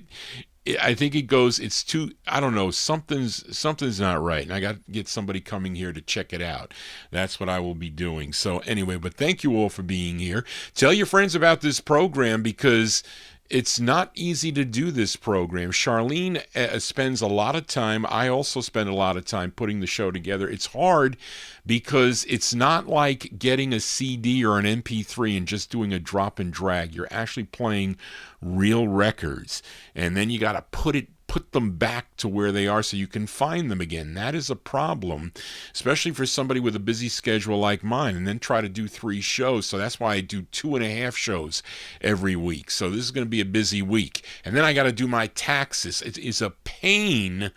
I think it's too, I don't know, something's not right, and I got to get somebody coming here to check it out. That's what I will be doing. So anyway, but thank you all for being here. Tell your friends about this program, because it's not easy to do this program. Charlene spends a lot of time. I also spend a lot of time putting the show together. It's hard because it's not like getting a CD or an MP3 and just doing a drop and drag. You're actually playing real records, and then you got to put them back to where they are so you can find them again. That is a problem, especially for somebody with a busy schedule like mine, and then try to do 3 shows. So that's why I do 2.5 shows every week. So this is going to be a busy week. And then I got to do my taxes. It is a pain.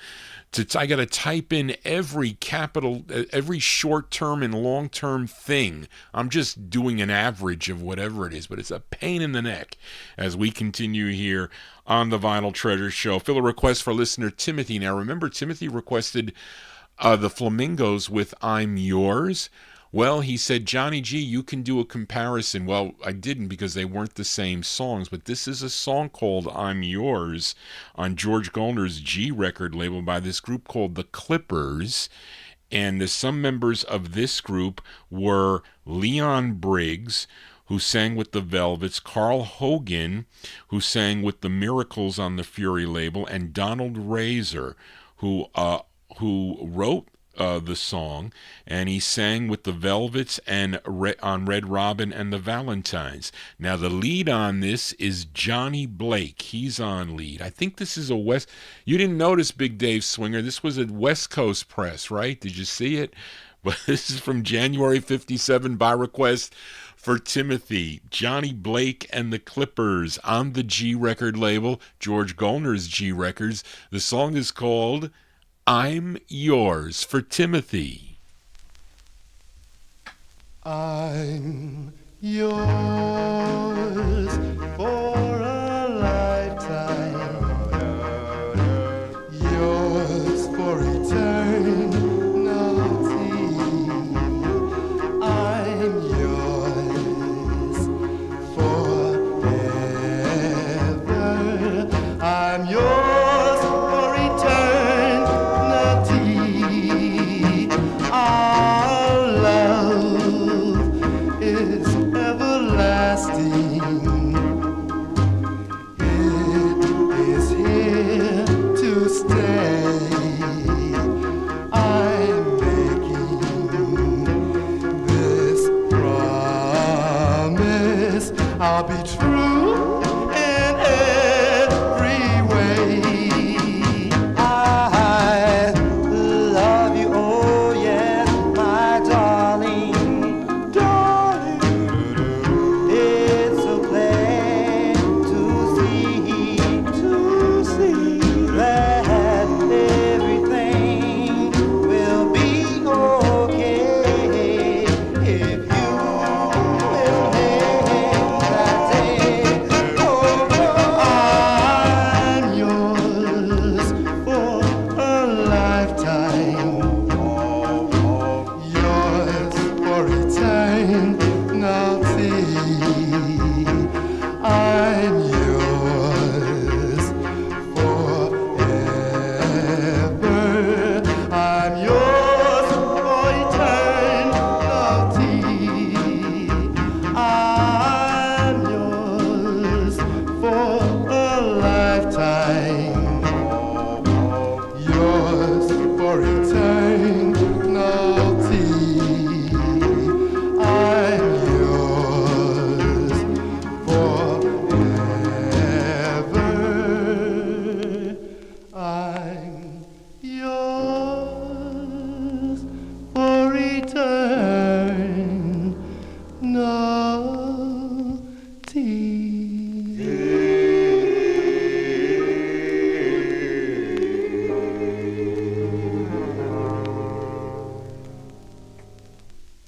I got to type in every short-term and long-term thing. I'm just doing an average of whatever it is, but it's a pain in the neck as we continue here on the Vinyltreasure Show. Fill a request for listener Timothy. Now, remember, Timothy requested the Flamingos with I'm Yours. Well, he said, Johnny G, you can do a comparison. Well, I didn't, because they weren't the same songs, but this is a song called I'm Yours on George Gallner's G record label by this group called the Clippers. And some members of this group were Leon Briggs, who sang with the Velvets, Carl Hogan, who sang with the Miracles on the Fury label, and Donald Razor, who wrote the song, and he sang with the Velvets and on Red Robin and the Valentines. Now, the lead on this is Johnny Blake. He's on lead. I think this is you didn't notice, Big Dave Swinger, this was a West Coast press, right? Did you see it? But this is from January 57 by request for Timothy. Johnny Blake and the Clippers on the G record label, George Gallner's G Records. The song is called I'm Yours for Timothy. I'm yours for a lifetime, yours for eternity. I'm yours forever. I'm yours for eternity. Our love is everlasting.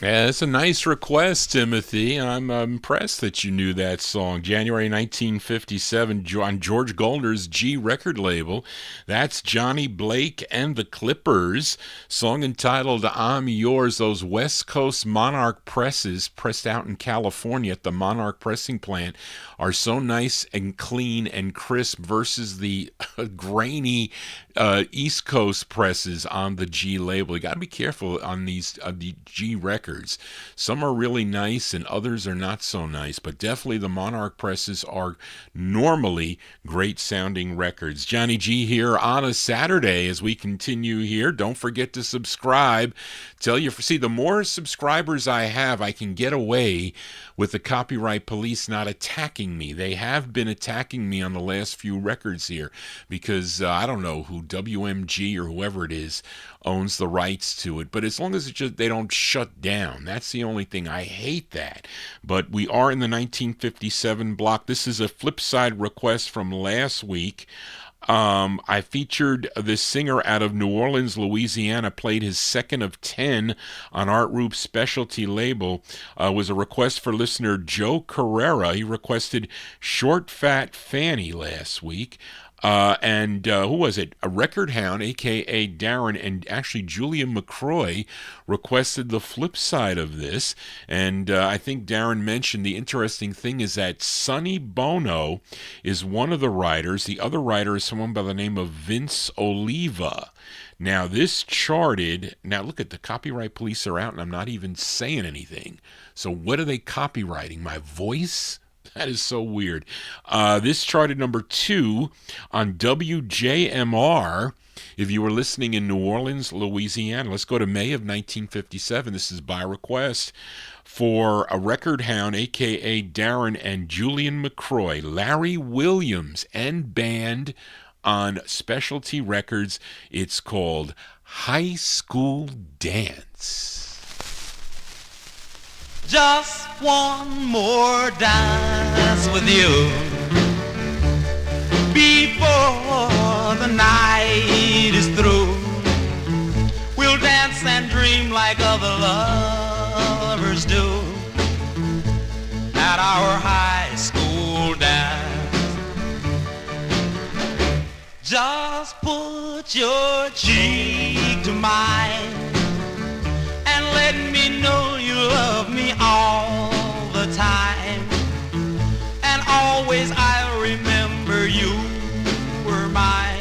Yeah, that's a nice request, Timothy. I'm impressed that you knew that song. January 1957 on George Golder's G record label. That's Johnny Blake and the Clippers. Song entitled I'm Yours. Those West Coast Monarch presses pressed out in California at the Monarch pressing plant are so nice and clean and crisp versus the grainy East Coast presses on the G label. You got to be careful on these the G records. Some are really nice and others are not so nice, but definitely the Monarch presses are normally great sounding records. Johnny G here on a Saturday as we continue here. Don't forget to subscribe. See, the more subscribers I have, I can get away with the copyright police not attacking me. They have been attacking me on the last few records here because I don't know who, WMG or whoever it is, owns the rights to it. But as long as they don't shut down, that's the only thing. I hate that. But we are in the 1957 block. This is a flip side request from last week. I featured this singer out of New Orleans, Louisiana, played his second of 10 on Art Roop's specialty label. Was a request for listener Joe Carrera. He requested Short Fat Fanny last week. And who was it? A Record Hound, a.k.a. Darren, and actually Julia McCroy requested the flip side of this. And I think Darren mentioned the interesting thing is that Sonny Bono is one of the writers. The other writer is someone by the name of Vince Oliva. Now, this charted... Now, look at the copyright police are out, and I'm not even saying anything. So what are they copywriting? My voice? That is so weird. This charted number 2 on WJMR. If you were listening in New Orleans, Louisiana, let's go to May of 1957. This is by request for a Record Hound, a.k.a. Darren and Julian McCroy, Larry Williams and band on Specialty Records. It's called High School Dance. Just one more dance with you before the night is through. We'll dance and dream like other lovers do at our high school dance. Just put your cheek to mine and let me know you love me all the time. And always I'll remember you were mine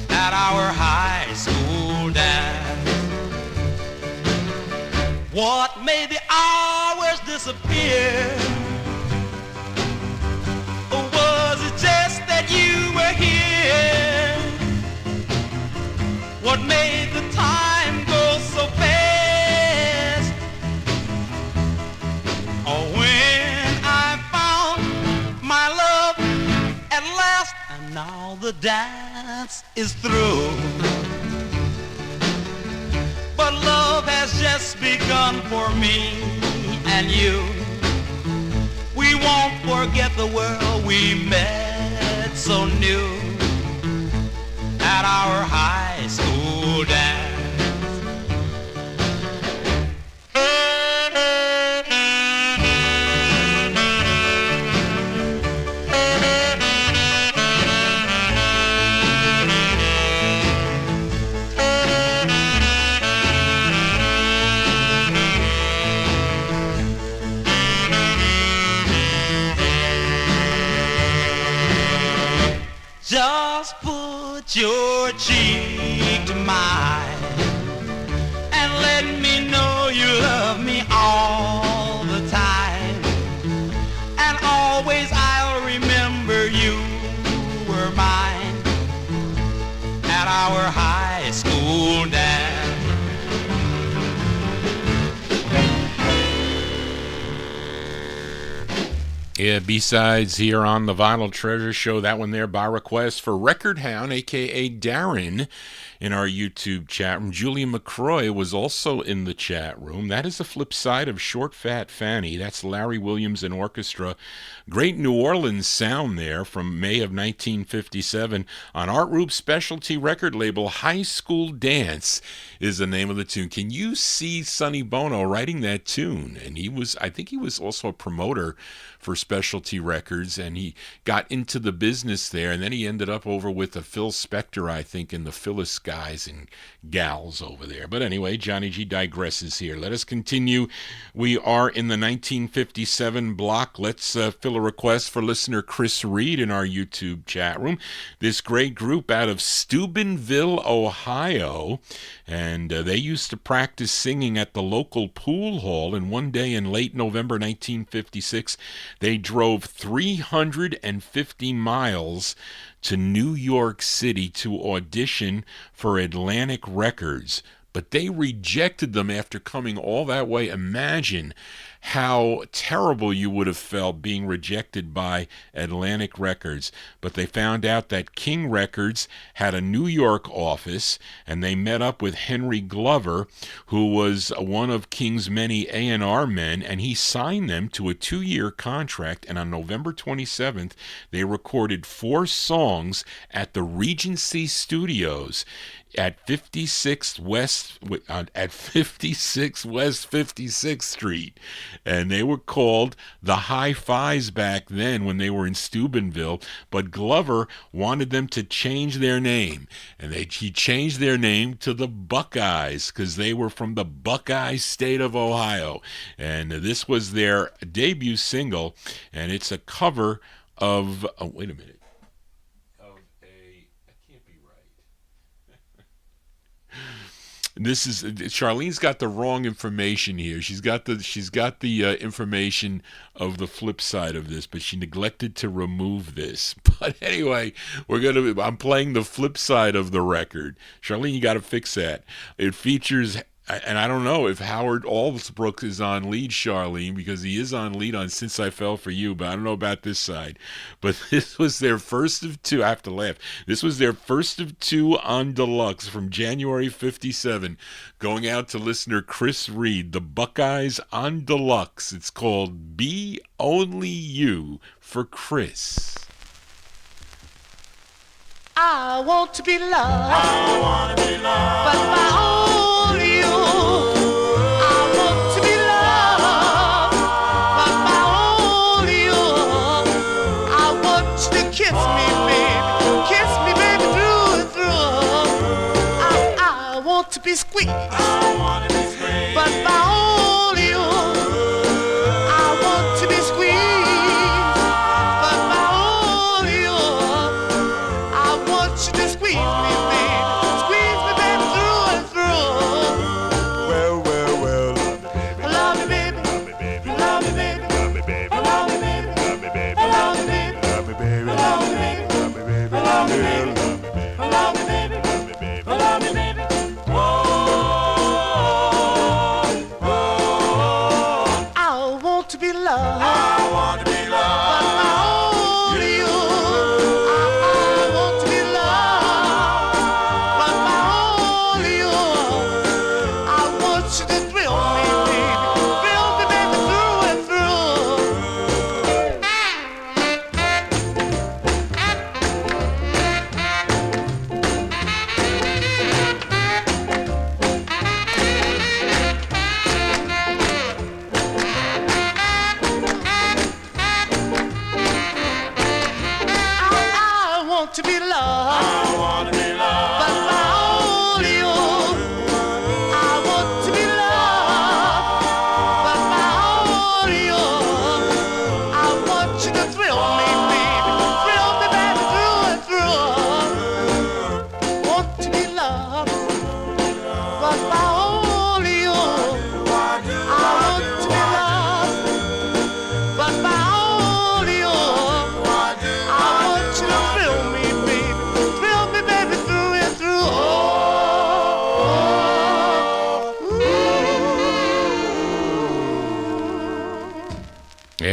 at our high school dance. What made the hours disappear? Or was it just that you were here? What made the time go so fast? Oh, when I found my love at last, and now the dance is through. But love has just begun for me and you. We won't forget the world we met so new at our high school dance. Just put your cheek to mine and let me know you love me all the time. And always I'll remember you were mine at our high school dance. Yeah, B-sides here on the Vinyl Treasure Show. That one there by request for Record Hound, a.k.a. Darren, in our YouTube chat room. Julia McCroy was also in the chat room. That is the flip side of Short Fat Fanny. That's Larry Williams and Orchestra. Great New Orleans sound there from May of 1957 on Art Rupe's specialty record label. High School Dance is the name of the tune. Can you see Sonny Bono writing that tune? And I think he was also a promoter for Specialty Records, and he got into the business there, and then he ended up over with the Phil Spector, I think, and the Phyllis guys and gals over there. But anyway, Johnny G digresses here. Let us continue. We are in the 1957 block. Let's fill a request for listener Chris Reed in our YouTube chat room. This great group out of Steubenville, Ohio, and they used to practice singing at the local pool hall, and one day in late November 1956, they drove 350 miles to New York City to audition for Atlantic Records, but they rejected them after coming all that way. Imagine how terrible you would have felt being rejected by Atlantic Records. But they found out that King Records had a New York office, and they met up with Henry Glover, who was one of King's many A&R men, and he signed them to a 2-year contract. And on November 27th, they recorded 4 songs at the Regency Studios at 56 West 56th Street, and they were called the Hi-Fis back then when they were in Steubenville. But Glover wanted them to change their name, and he changed their name to the Buckeyes because they were from the Buckeye state of Ohio, and this was their debut single, and it's a cover of wait a minute. This is Charlene's got the wrong information here. She's got the information of the flip side of this, but she neglected to remove this. But anyway, I'm playing the flip side of the record. Charlene, you got to fix that. It features. And I don't know if Howard Allsbrook is on lead, Charlene, because he is on lead on Since I Fell for You, but I don't know about this side. But this was their first of 2. I have to laugh. This was their first of 2 on Deluxe from January 57, going out to listener Chris Reed, the Buckeyes on Deluxe. It's called Be Only You for Chris. I want to be loved. I want to be loved. But by only you. I want to be loved. But by only you. I want you to kiss me, baby. Kiss me, baby, through and through. I want to be squeezed. I want to be squeezed. But by only you. I want to be squeezed. But by only you. I want you to squeeze me, baby. Squeeze me, baby, through and through. Well, well, well. Love me, baby. Love me, baby. Love me, baby. Love me, baby. Love me, baby. Love me, baby. Love me, baby. Love me, baby. Love me, baby. Love me, baby. Love me, baby. Love me, baby. Love me, baby. Love me, baby. Oh, oh,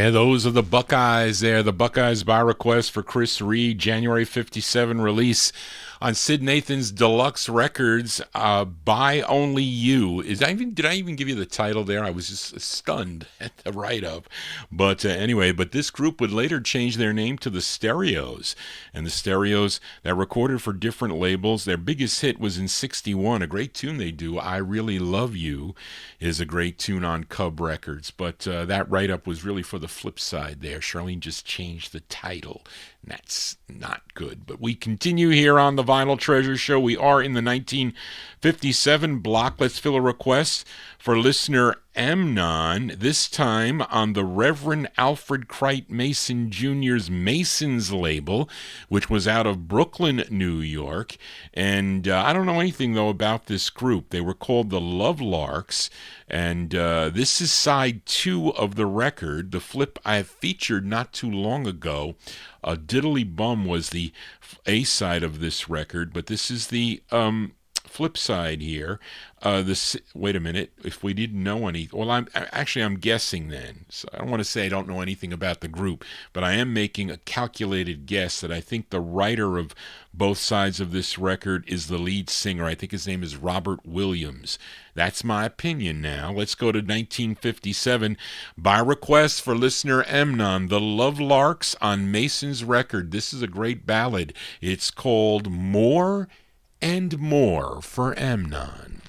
Yeah, those are the Buckeyes there. The Buckeyes by request for Chris Reed, January 57 release on Sid Nathan's Deluxe Records, By Only You. Did I even give you the title there? I was just stunned at the write-up. But anyway, this group would later change their name to the Stereos. And the Stereos, that recorded for different labels. Their biggest hit was in 61. A great tune they do, I Really Love You, is a great tune on Cub Records. But that write-up was really for the flip side there. Charlene just changed the title. And that's not good. But we continue here on the Vinyl Treasure Show. We are in the 1957 block. Let's fill a request for listener Amnon, this time on the Reverend Alfred Crite Mason Jr.'s Masons label, which was out of Brooklyn, New York. And I don't know anything, though, about this group. They were called the Love Larks, and this is side 2 of the record. The flip I have featured not too long ago. Diddly Bum was the A-side of this record, but this is the flip side here. Wait a minute. If we didn't know any, well, I'm guessing then. So I don't want to say I don't know anything about the group, but I am making a calculated guess that I think the writer of both sides of this record is the lead singer. I think his name is Robert Williams. That's my opinion now. Let's go to 1957. By request for listener Amnon, the Love Larks on Mason's record. This is a great ballad. It's called More and More for Amnon.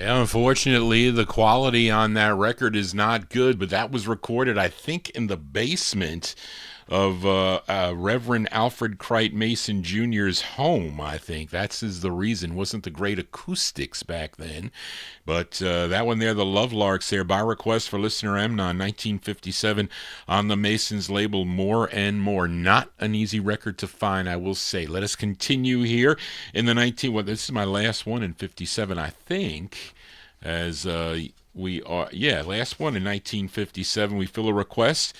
Unfortunately, the quality on that record is not good, but that was recorded, I think, in the basement of Reverend Alfred Cright Mason Jr.'s home, I think. That's is the reason. Wasn't the great acoustics back then. But that one there, the Love Larks there, by request for listener Amnon, 1957, on the Masons label More and More. Not an easy record to find, I will say. Let us continue here in the this is my last one in 57, I think, as we are, last one in 1957. We fill a request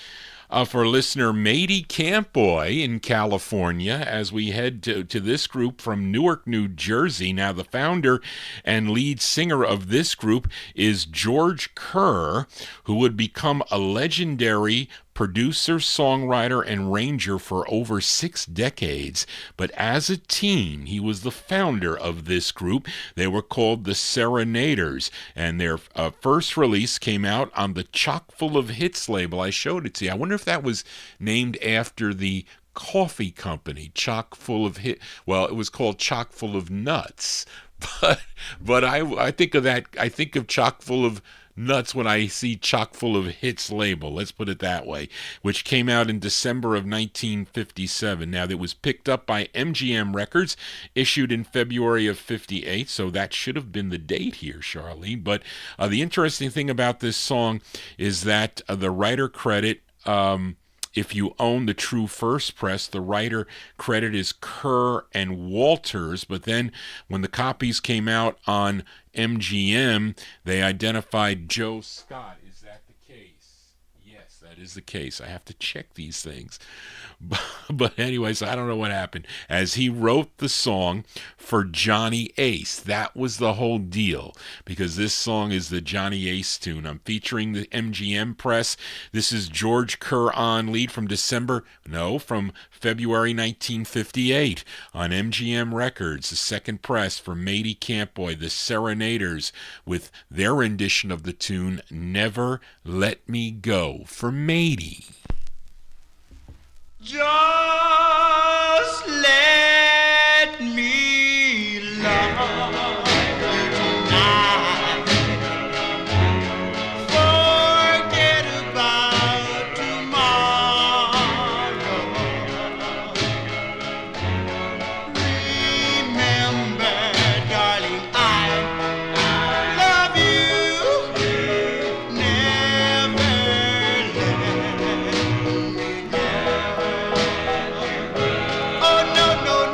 for listener Matey Campboy in California as we head to this group from Newark, New Jersey. Now, the founder and lead singer of this group is George Kerr, who would become a legendary producer, songwriter, and arranger for over 6 decades. But as a teen, he was the founder of this group. They were called the Serenators, and their first release came out on the Chock Full of Hits label. I showed it to you. I wonder if that was named after the coffee company, Chock Full of Hit. Well, it was called Chock Full of Nuts, but I think of that. I think of Chock Full of Nuts when I see Chock Full of Hits label, let's put it that way, which came out in December of 1957. Now, that was picked up by MGM Records, issued in February of 58, so that should have been the date here, Shirley. But the interesting thing about this song is that the writer credit, if you own the true first press, the writer credit is Kerr and Walters, but then when the copies came out on MGM, they identified Joe Scott. Is that the case? Yes, that is the case. I have to check these things. But anyways, I don't know what happened. As he wrote the song for Johnny Ace, that was the whole deal, because this song is the Johnny Ace tune. I'm featuring the MGM press. This is George Kerr on lead from February 1958 on MGM Records, the second press for Matey Campboy, the Serenators, with their rendition of the tune Never Let Me Go for Matey. Just let me love you tonight. Forget about tomorrow. Remember, darling, I love you. Never let me go. Oh, no, no,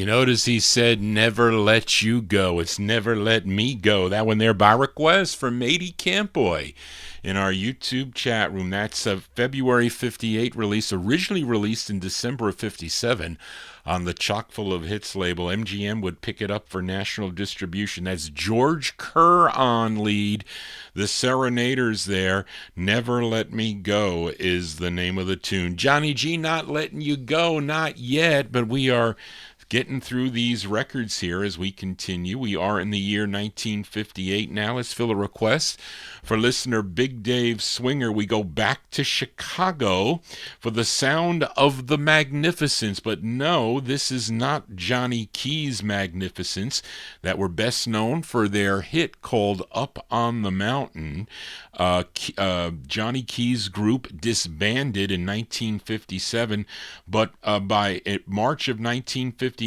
You notice he said, never let you go. It's never let me go. That one there by request from Matey Campoy in our YouTube chat room. That's a February 58 release, originally released in December of 57 on the Chock-full of Hits label. MGM would pick it up for national distribution. That's George Kerr on lead. The Serenators there. Never Let Me Go is the name of the tune. Johnny G, not letting you go, not yet, but we are getting through these records here as we continue. We are in the year 1958 now. Let's fill a request for listener Big Dave Swinger. We go back to Chicago for the sound of the Magnificents. But no, this is not Johnny Key's Magnificents that were best known for their hit called Up on the Mountain. Johnny Key's group disbanded in 1957, but by March of 1958,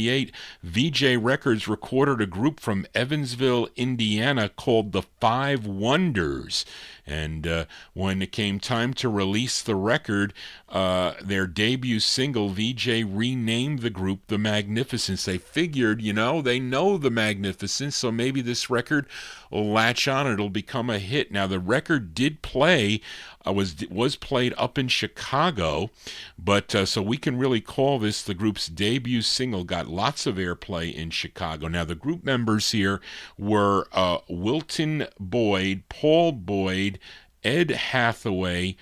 VJ Records recorded a group from Evansville, Indiana called the Five Wonders. And when it came time to release the record, their debut single, VJ renamed the group the Magnificents. They figured, they know the Magnificents, so maybe this record will latch on. It'll become a hit. Now, the record did play, was played up in Chicago, but so we can really call this the group's debut single. Got lots of airplay in Chicago. Now, the group members here were Wilton Boyd, Paul Boyd, Ed Hathaway,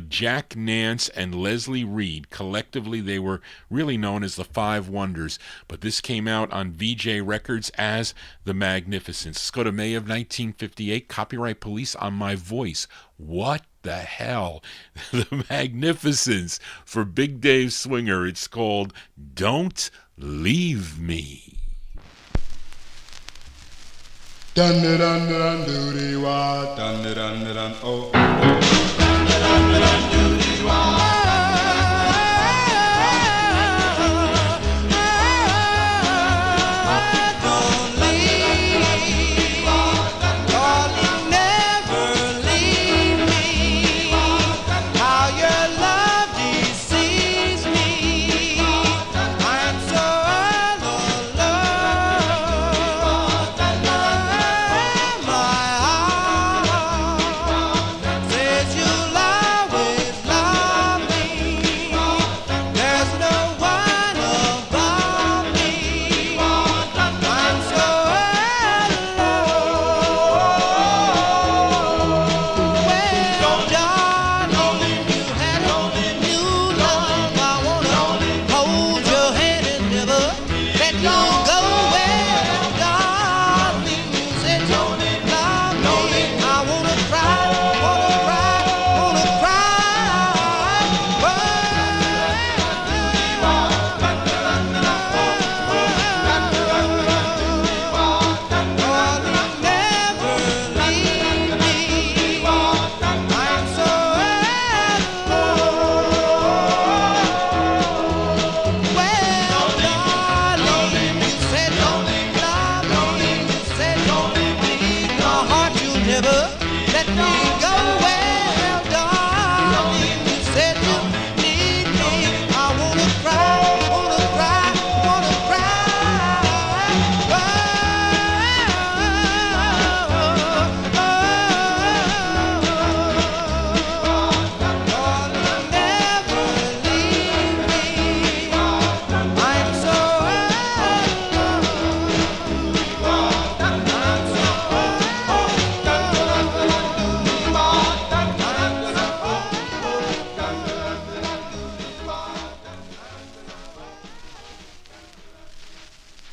Jack Nance, and Leslie Reed. Collectively, they were really known as the Five Wonders, but this came out on VJ Records as the Magnificents. Let's go to May of 1958. Copyright Police on My Voice. What the hell? The Magnificents for Big Dave Swinger. It's called Don't Leave Me. Dun dun dun dun doody wah, dun dun dun dun oh. Dun dun dun doody wah.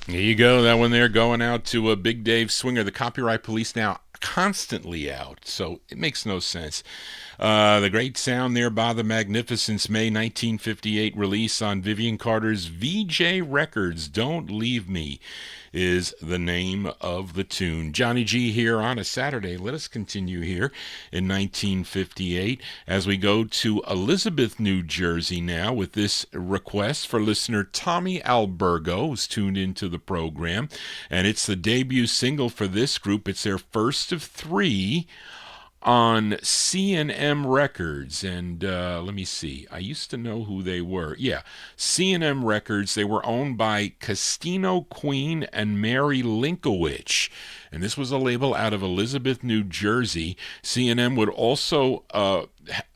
There you go. That one there going out to a Big Dave Swinger. The Copyright Police now constantly out, so it makes no sense. The great sound there by the Magnificents, May 1958 release on Vivian Carter's VJ Records. Don't Leave Me is the name of the tune. Johnny G here on a Saturday. Let us continue here in 1958 as we go to Elizabeth, New Jersey now with this request for listener Tommy Albergo, who's tuned into the program, and it's the debut single for this group. It's their first of three on C&M Records, and let me see. I used to know who they were. Yeah, C&M Records. They were owned by Castino Queen and Mary Linkowich, and this was a label out of Elizabeth, New Jersey. C&M would also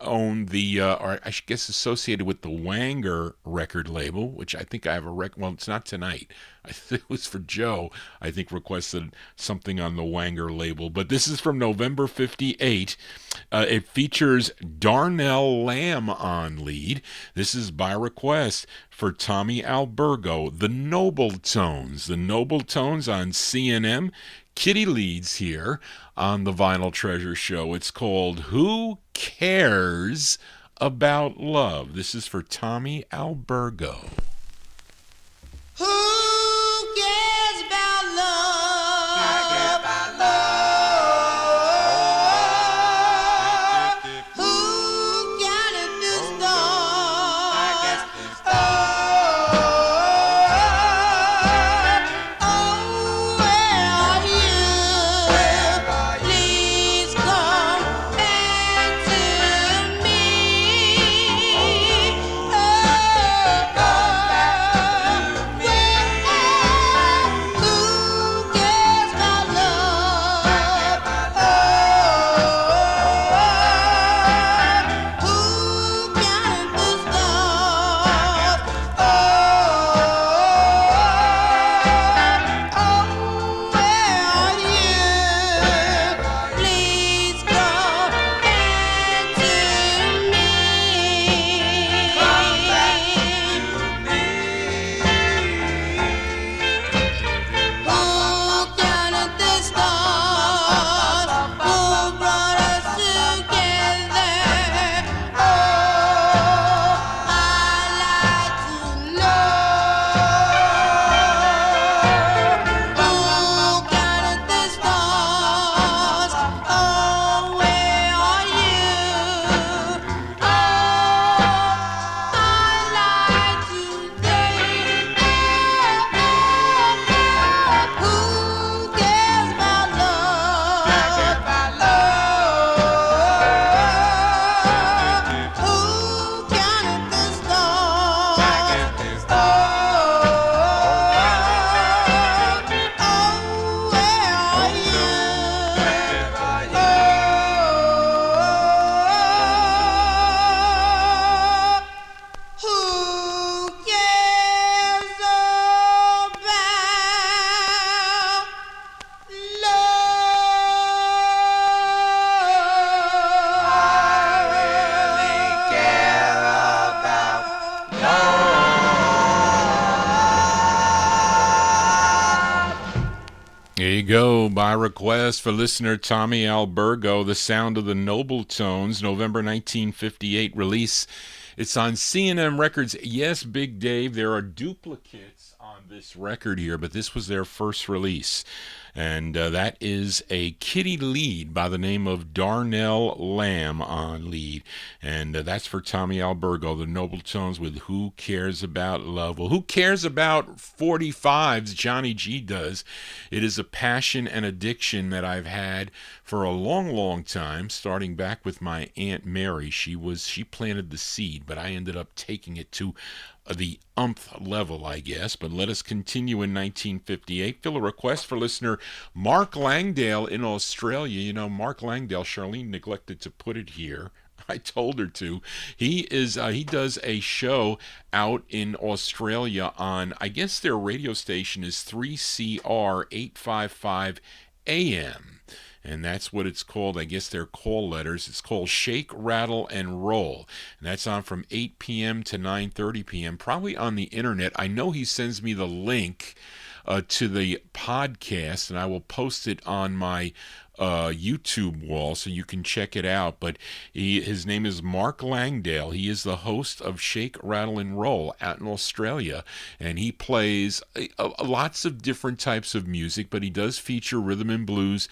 own the, or I guess associated with the Wanger record label, which I think I have a well, it's not tonight. I think it was for Joe, I think requested something on the Wanger label. But this is from November 58. It features Donell Lamb on lead. This is by request for Tommy Albergo, the Noble Tones. The Noble Tones on C&M. Kitty leads here on the Vinyltreasure Show. It's called Who Cares About Love? This is for Tommy Albergo. Who cares about love? I care about love. Who counted the stars? I guess the stars. Oh, where are you? Please come back to me. There you go, by request for listener Tommy Albergo, The Sound of the Noble Tones, November 1958 release. It's on C&M Records. Yes, Big Dave, there are duplicates on this record here, but this was their first release. And that is a kitty lead by the name of Donell Lamb on lead. And that's for Tommy Albergo, the Noble Tones with Who Cares About Love? Well, who cares about 45s? Johnny G does. It is a passion and addiction that I've had for a long, long time, starting back with my Aunt Mary. She planted the seed, but I ended up taking it to the umpth level, I guess. But let us continue in 1958. Fill a request for listener Mark Langdale in Australia. You know, Mark Langdale, Charlene neglected to put it here. I told her to. He does a show out in Australia on, I guess their radio station is 3CR 855 AM. And that's what it's called. I guess they're call letters. It's called Shake, Rattle, and Roll. And that's on from 8 p.m. to 9:30 p.m., probably on the internet. I know he sends me the link to the podcast, and I will post it on my YouTube wall so you can check it out. But his name is Mark Langdale. He is the host of Shake, Rattle, and Roll out in Australia, and he plays lots of different types of music, but he does feature rhythm and blues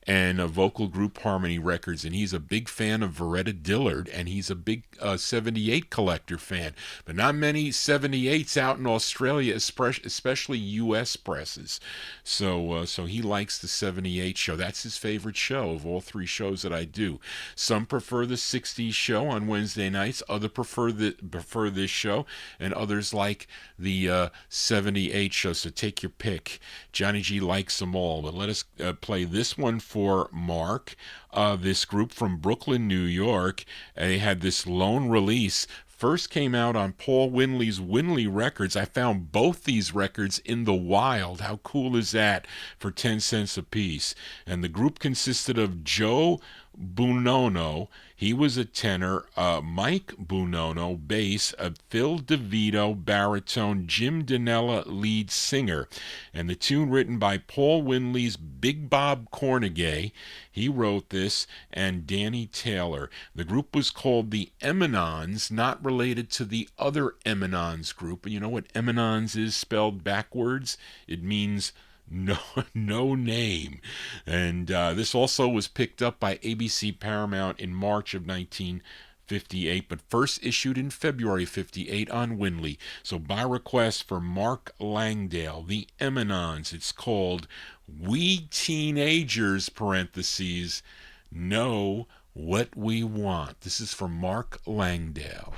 and vocal group harmony records, and he's a big fan of Veretta Dillard, and he's a big 78 collector fan, but not many 78s out in Australia, especially U.S. presses. So he likes the 78 show. That's his favorite favorite show of all three shows that I do. Some prefer the 60s show on Wednesday nights, others prefer this show, and others like the 78 show, so take your pick. Johnny G likes them all, but let us play this one for Mark. This group from Brooklyn, New York, they had this lone release. First came out on Paul Winley's Winley Records. I found both these records in the wild. How cool is that, for 10 cents a piece? And the group consisted of Joe Buonono, he was a tenor, Mike Buonono, bass, Phil DeVito, baritone, Jim Donell, lead singer. And the tune written by Paul Winley's Big Bob Cornegay, he wrote this, and Danny Taylor. The group was called the Eminons, not related to the other Eminons group. And you know what Eminons is spelled backwards? It means no name. And this also was picked up by ABC Paramount in March of 1958, but first issued in February 58 on Winley. So by request for Mark Langdale, the Eminons, it's called We Teenagers, parentheses, Know What We Want. This is from Mark Langdale.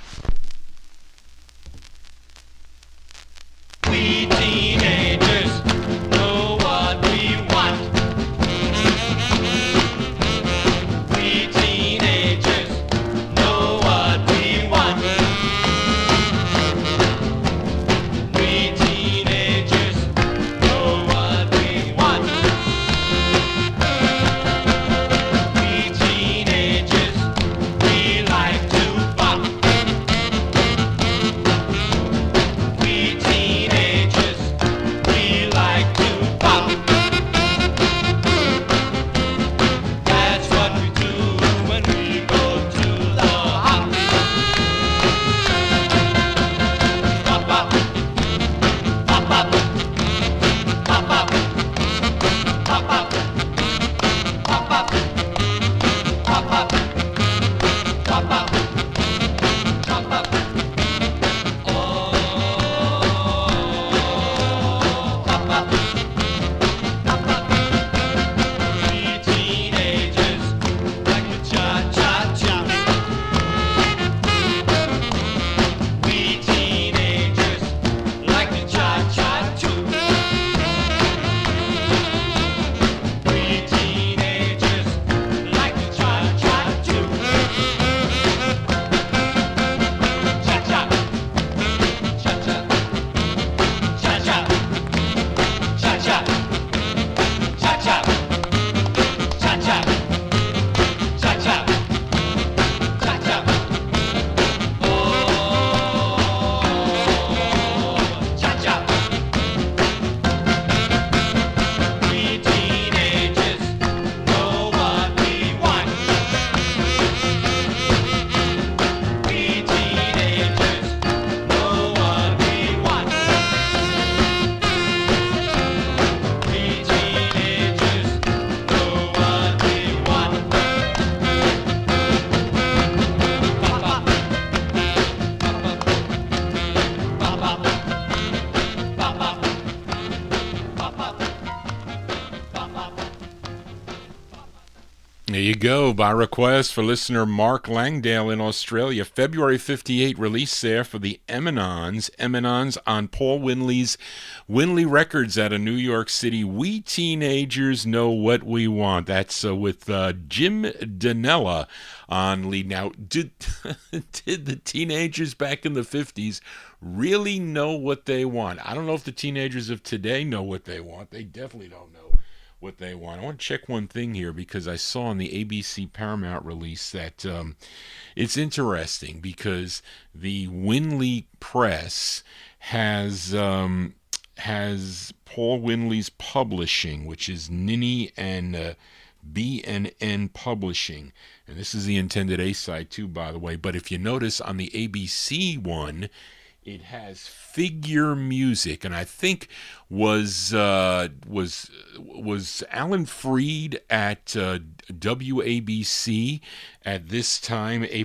We teenagers know what we want. We teenagers know what we want. We teenagers know what we want. We teenagers, we like to pop. We teenagers, we like to pop. That's what we do when we go to the hop. Pop, pop, pop, pop, pop, pop, pop, pop, pop, pop, pop, pop, pop, pop, pop, pop. We teenagers like the cha-cha-cha. We teenagers like the cha-cha-choo. We teenagers like the cha-cha-choo. Cha-cha, cha-cha, cha-cha, cha-cha, cha-cha, cha-cha, cha-cha, cha-cha. Oh, cha-cha. We teenagers know what we want. We teenagers know what we want. We teenagers know what we want. Pop, pop, pop, pop, pop, pop, pop, pop, pop, pop, pop. There you go, by request for listener Mark Langdale in Australia. February 58 release there for the Eminons. Eminons on Paul Winley's Winley Records out of New York City. We Teenagers Know What We Want. That's with Jim Donella on lead. Now, did the teenagers back in the 50s really know what they want? I don't know if the teenagers of today know what they want. They definitely don't know what they want. I want to check one thing here because I saw in the ABC Paramount release that it's interesting because the Winley Press has Paul Winley's publishing, which is Ninny and B&N Publishing. And this is the intended A side too, by the way. But if you notice on the ABC one, it has Figure Music, and I think was Alan Freed at WABC at this time, February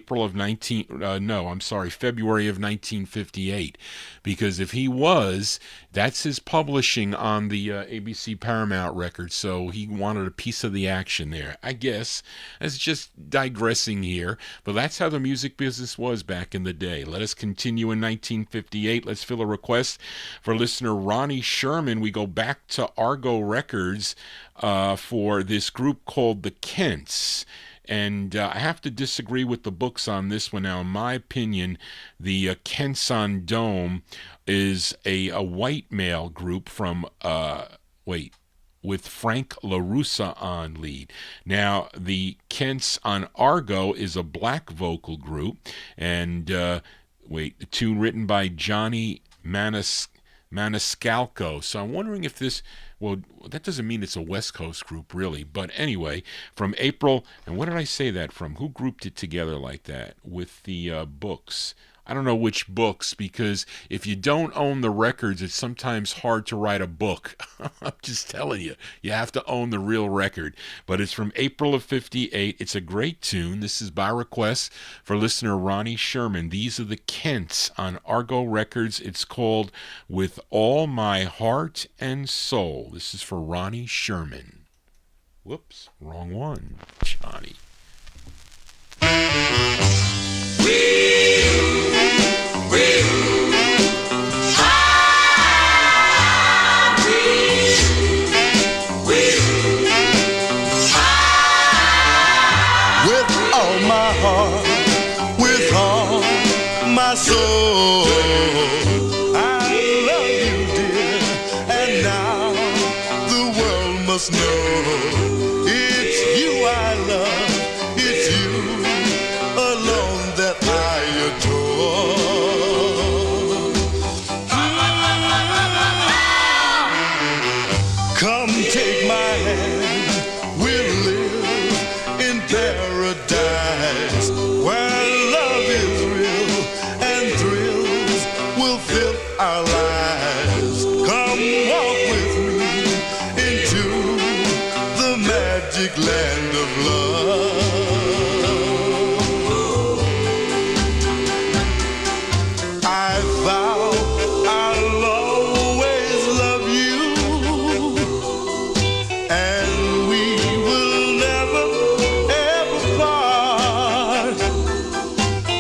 of 1958. Because if he was, That's his publishing on the ABC Paramount record, so he wanted a piece of the action there. I guess that's just digressing here, but that's how the music business was back in the day. Let us continue in 1958. Let's fill a request for listener Ronnie Sherman. We go back to Argo Records for this group called the Kents. And I have to disagree with the books on this one now. In my opinion, the Kents on Dome is a white male group from, with Frank LaRussa on lead. Now, the Kents on Argo is a black vocal group. And, the tune written by Johnny Maniscalco. So I'm wondering if this... Well, that doesn't mean it's a West Coast group, really. But anyway, from April, and what did I say that from? Who grouped it together like that? With the books. I don't know which books, because if you don't own the records, it's sometimes hard to write a book. I'm just telling you. You have to own the real record. But it's from April of 58. It's a great tune. This is by request for listener Ronnie Sherman. These are the Kents on Argo Records. It's called With All My Heart and Soul. This is for Ronnie Sherman. Whoops, wrong one, Johnny. With all my heart, with all my soul, I love you, dear, and now the world must know it's you I love, it's you alone that I adore. Come take my hand, we'll live in paradise where love is real and thrills will fill our lives. Come walk with me into the magic land of love. I vow I'll always love you, and we will never ever part.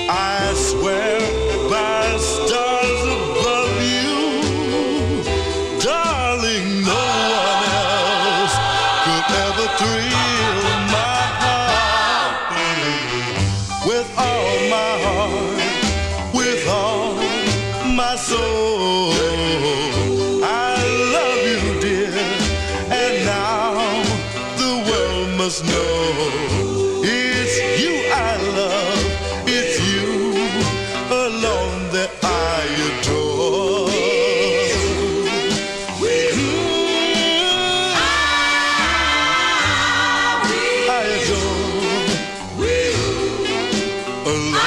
I swear by stars above you, darling, no one else could ever thrill my heart. With all my heart, with all my soul, I love you, dear, and now the world must know it's you I love, it's you alone that I adore. I adore alone.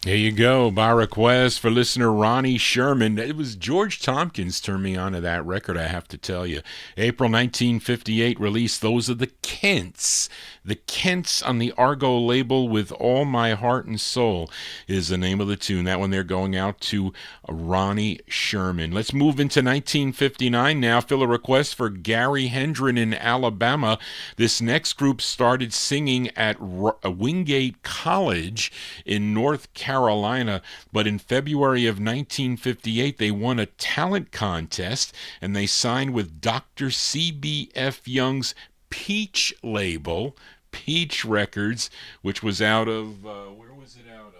There you go, by request for listener Ronnie Sherman. It was George Tompkins turned me on to that record, I have to tell you. April 1958 release, those are the Kents. The Kents on the Argo label, With All My Heart and Soul is the name of the tune. That one they're going out to Ronnie Sherman. Let's move into 1959 now. Fill a request for Gary Hendren in Alabama. This next group started singing at Wingate College in North Carolina, but in February of 1958 they won a talent contest and they signed with Dr. C.B.F. Young's Peach label, Peach Records, which was out of, where was it out of?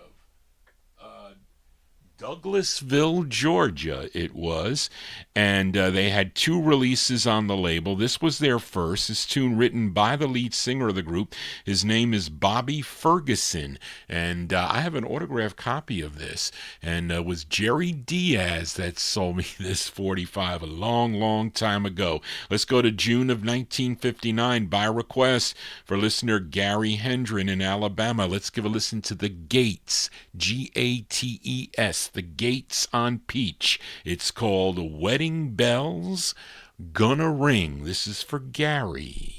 Douglasville, Georgia, it was. And they had 2 releases on the label. This was their first. This tune written by the lead singer of the group. His name is Bobby Ferguson. And I have an autographed copy of this. And it was Jerry Diaz that sold me this 45 a long, long time ago. Let's go to June of 1959 by request for listener Gary Hendren in Alabama. Let's give a listen to The Gates, Gates. The Gates on Peach. It's called Wedding Bells Gonna Ring. This is for Gary.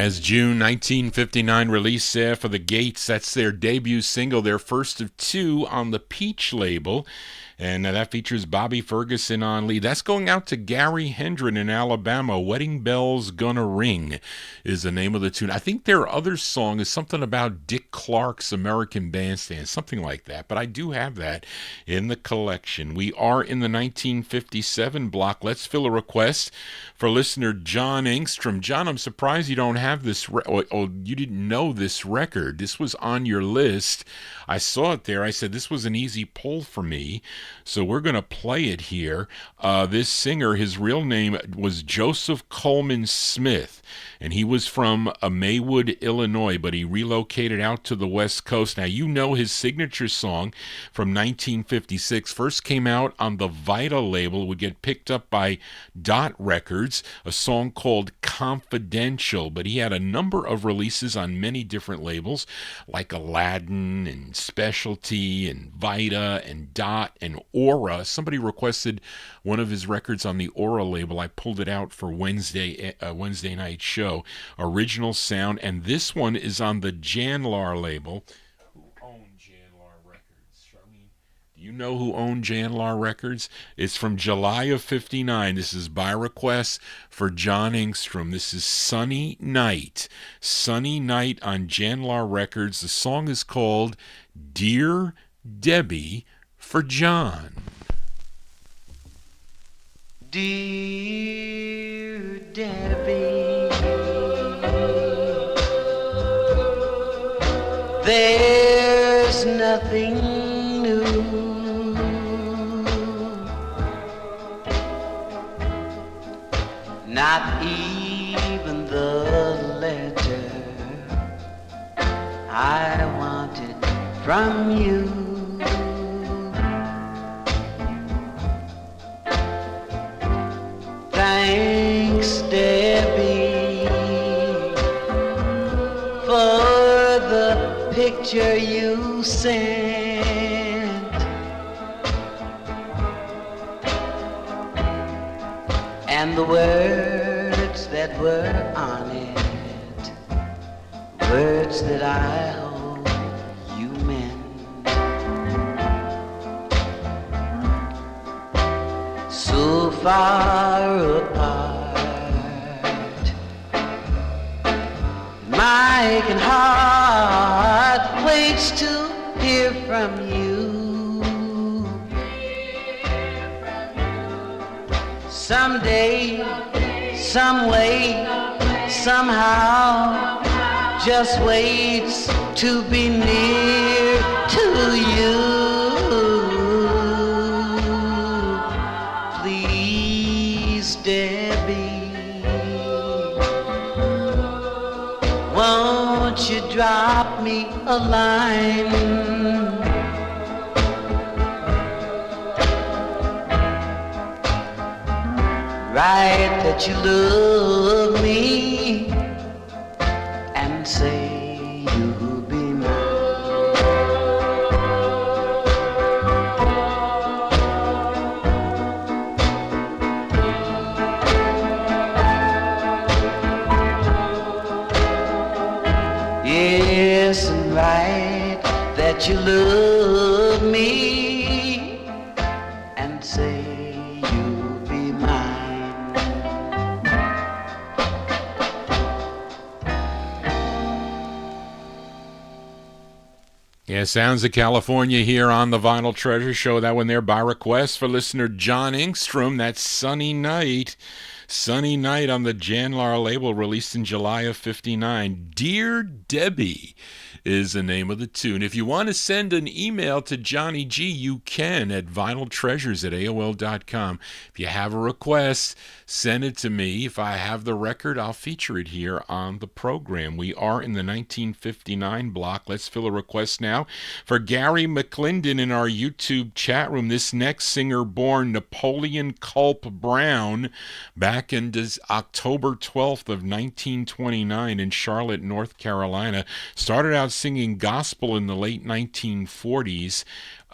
As June 1959 release for the Gates, that's their debut single, their first of two on the Peach label. And that features Bobby Ferguson on lead. That's going out to Gary Hendren in Alabama. Wedding Bells Gonna Ring is the name of the tune. I think their other song is something about Dick Clark's American Bandstand, something like that. But I do have that in the collection. We are in the 1957 block. Let's fill a request for listener John Engstrom. John, I'm surprised you don't have this. You didn't know this record. This was on your list. I saw it there. I said this was an easy pull for me. So we're going to play it here. This singer, his real name was Joseph Coleman Smith, and he was from Maywood, Illinois, but he relocated out to the West Coast. Now, you know his signature song from 1956 first came out on the Vital label. It would get picked up by Dot Records, a song called Confidential, but he had a number of releases on many different labels, like Aladdin and Specialty and Vita and Dot and Aura. Somebody requested one of his records on the Aura label. I pulled it out for Wednesday night show. Original Sound, and this one is on the Janlar label. Who owned Janlar Records? Charlene, do you know who owned Janlar Records? It's from July of 59. This is by request for John Engstrom. This is Sunny Night. Sunny Night on Janlar Records. The song is called Dear Debbie for John. Dear Debbie, there's nothing new. Not even the letter I wanted from you. Thanks, Debbie, for the picture you sent, and the words that were on it, words that I hope you meant. So far apart, my aching heart waits to hear from you. Someday, some way, somehow, just waits to be near to you. Please, Debbie, won't you drop me a line? Write that you love me and say you'll be mine. Yes, and write that you love me and say yeah, Sounds of California here on the Vinyl Treasure Show. That one there by request for listener John Engstrom. That's Sunny Night. Sunny Night on the Janlar label, released in July of 59. Dear Debbie is the name of the tune. If you want to send an email to Johnny G, you can at vinyltreasures@aol.com. If you have a request, send it to me. If I have the record, I'll feature it here on the program. We are in the 1959 block. Let's fill a request now for Gary McClendon in our YouTube chat room. This next singer, born Napoleon Culp Brown, back in October 12th of 1929 in Charlotte, North Carolina, started out singing gospel in the late 1940s.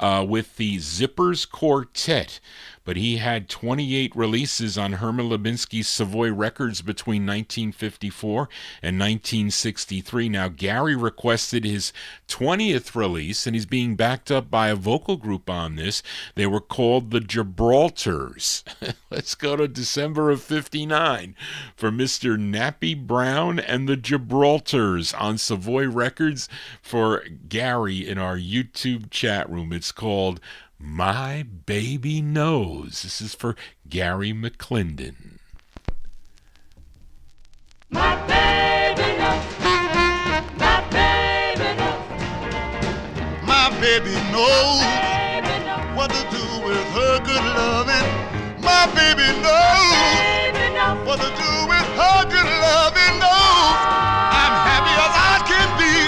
with the Zippers Quartet. But he had 28 releases on Herman Lubinsky's Savoy Records between 1954 and 1963. Now, Gary requested his 20th release, and he's being backed up by a vocal group on this. They were called the Gibraltars. Let's go to December of 59 for Mr. Nappy Brown and the Gibraltars on Savoy Records for Gary in our YouTube chat room. It's called My Baby Knows. This is for Gary McClendon. My baby knows. My baby knows. My baby knows what to do with her good loving. My baby knows what to do with her good loving. Knows I'm happy as I can be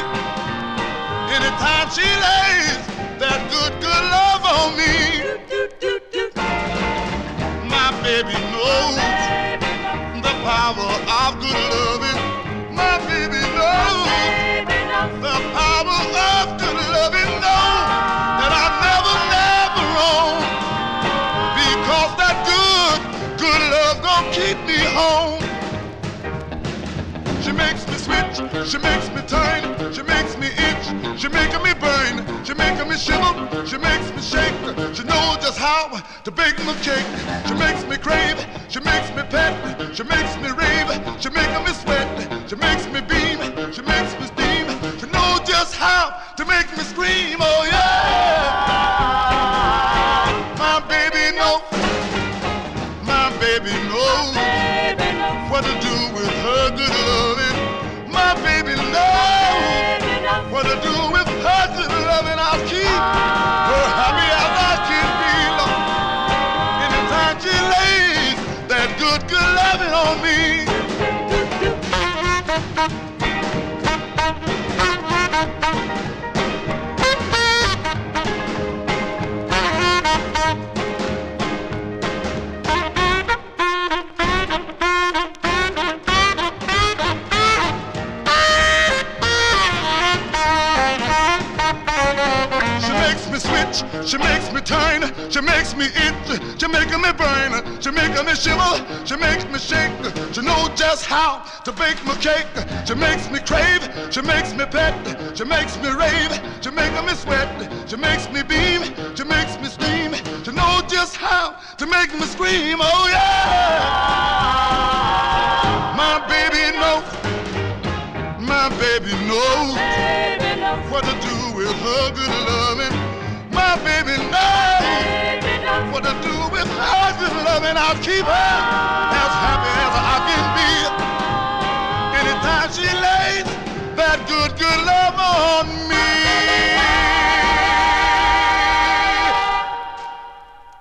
anytime she lays that good love on me. My baby knows the power of good loving. My baby knows the power of good loving. Knows that I never wrong, because that good love gon' keep me home. She makes me switch, she makes me turn, she makes me itch, she making me burn, she making me shiver, she makes me shake. She knows just how to bake my cake. She makes me crave, she makes me pet, she makes me rave, she making me sweat, she makes me beam, she makes me steam. She knows just how to make me scream. Oh yeah, my baby knows, my baby knows what to do with her good loving. My baby knows what to do with her good loving. I'll keep her happy as I can be, Lord. Anytime she lays that good loving on me. She makes me turn, she makes me itch, she making me burn, she making me shiver, she makes me shake. She knows just how to bake my cake. She makes me crave, she makes me pet, she makes me rave, she making me sweat, she makes me beam, she makes me steam. She knows just how to make me scream. Oh yeah, my baby knows, my baby knows what to do with her good loving. My baby knows what to do with her good loving. I'll keep her as happy as I can be anytime she lays that good love on me.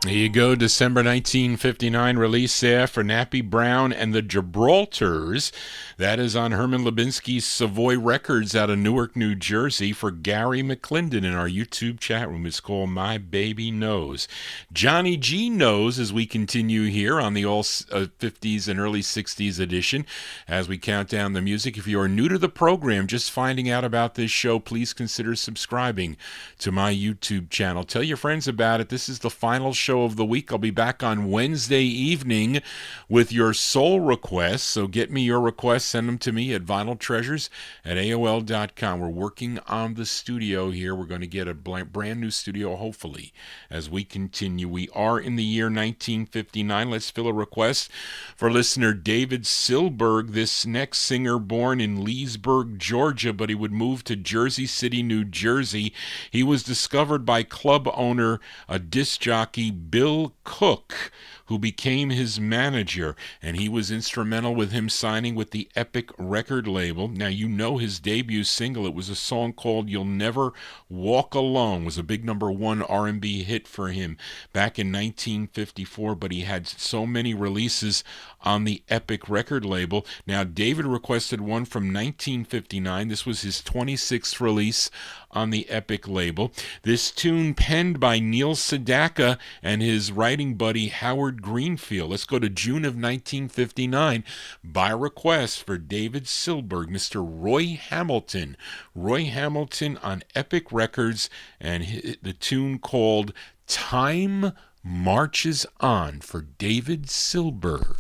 There you go, December 1959 release there for Nappy Brown and the Gibraltars. That is on Herman Lubinsky's Savoy Records out of Newark, New Jersey for Gary McClendon in our YouTube chat room. It's called My Baby Knows. Johnny G knows as we continue here on the all 50s and early 60s edition as we count down the music. If you are new to the program, just finding out about this show, please consider subscribing to my YouTube channel. Tell your friends about it. This is the final show of the week. I'll be back on Wednesday evening with your soul requests, so get me your requests. Send them to me at vinyltreasures@aol.com. We're working on the studio here. We're going to get a brand new studio, hopefully, as we continue. We are in the year 1959. Let's fill a request for listener David Silberg. This next singer, born in Leesburg, Georgia, but he would move to Jersey City, New Jersey. He was discovered by club owner, a disc jockey, Bill Cook, who became his manager, and he was instrumental with him signing with the Epic record label. Now, you know his debut single. It was a song called You'll Never Walk Alone. It was a big #1 R&B hit for him back in 1954, but he had so many releases on the Epic record label. Now, David requested one from 1959. This was his 26th release on the Epic label. This tune penned by Neil Sedaka and his writing buddy Howard Edward Greenfield. Let's go to June of 1959 by request for David Silberg, Mr. Roy Hamilton. Roy Hamilton on Epic Records, and the tune called Time Marches On for David Silberg.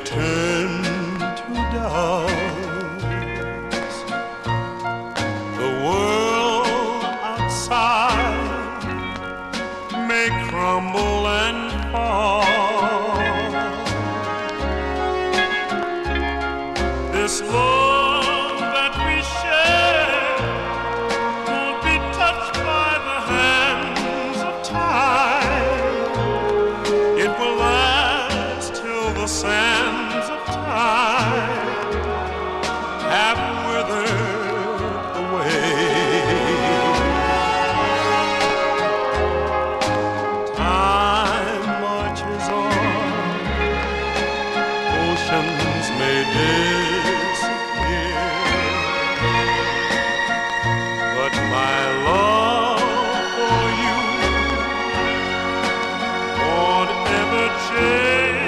Turn to dust. The world outside may crumble and fall. This love that we share won't be touched by the hands of time. It will last till the sand have withered away. Time marches on, oceans may disappear, but my love for you won't ever change.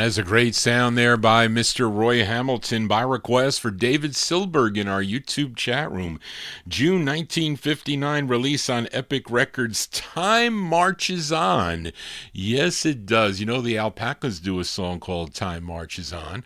That's a great sound there by Mr. Roy Hamilton by request for David Silberg in our YouTube chat room. June 1959 release on Epic Records, Time Marches On. Yes, it does. You know, the Alpacas do a song called Time Marches On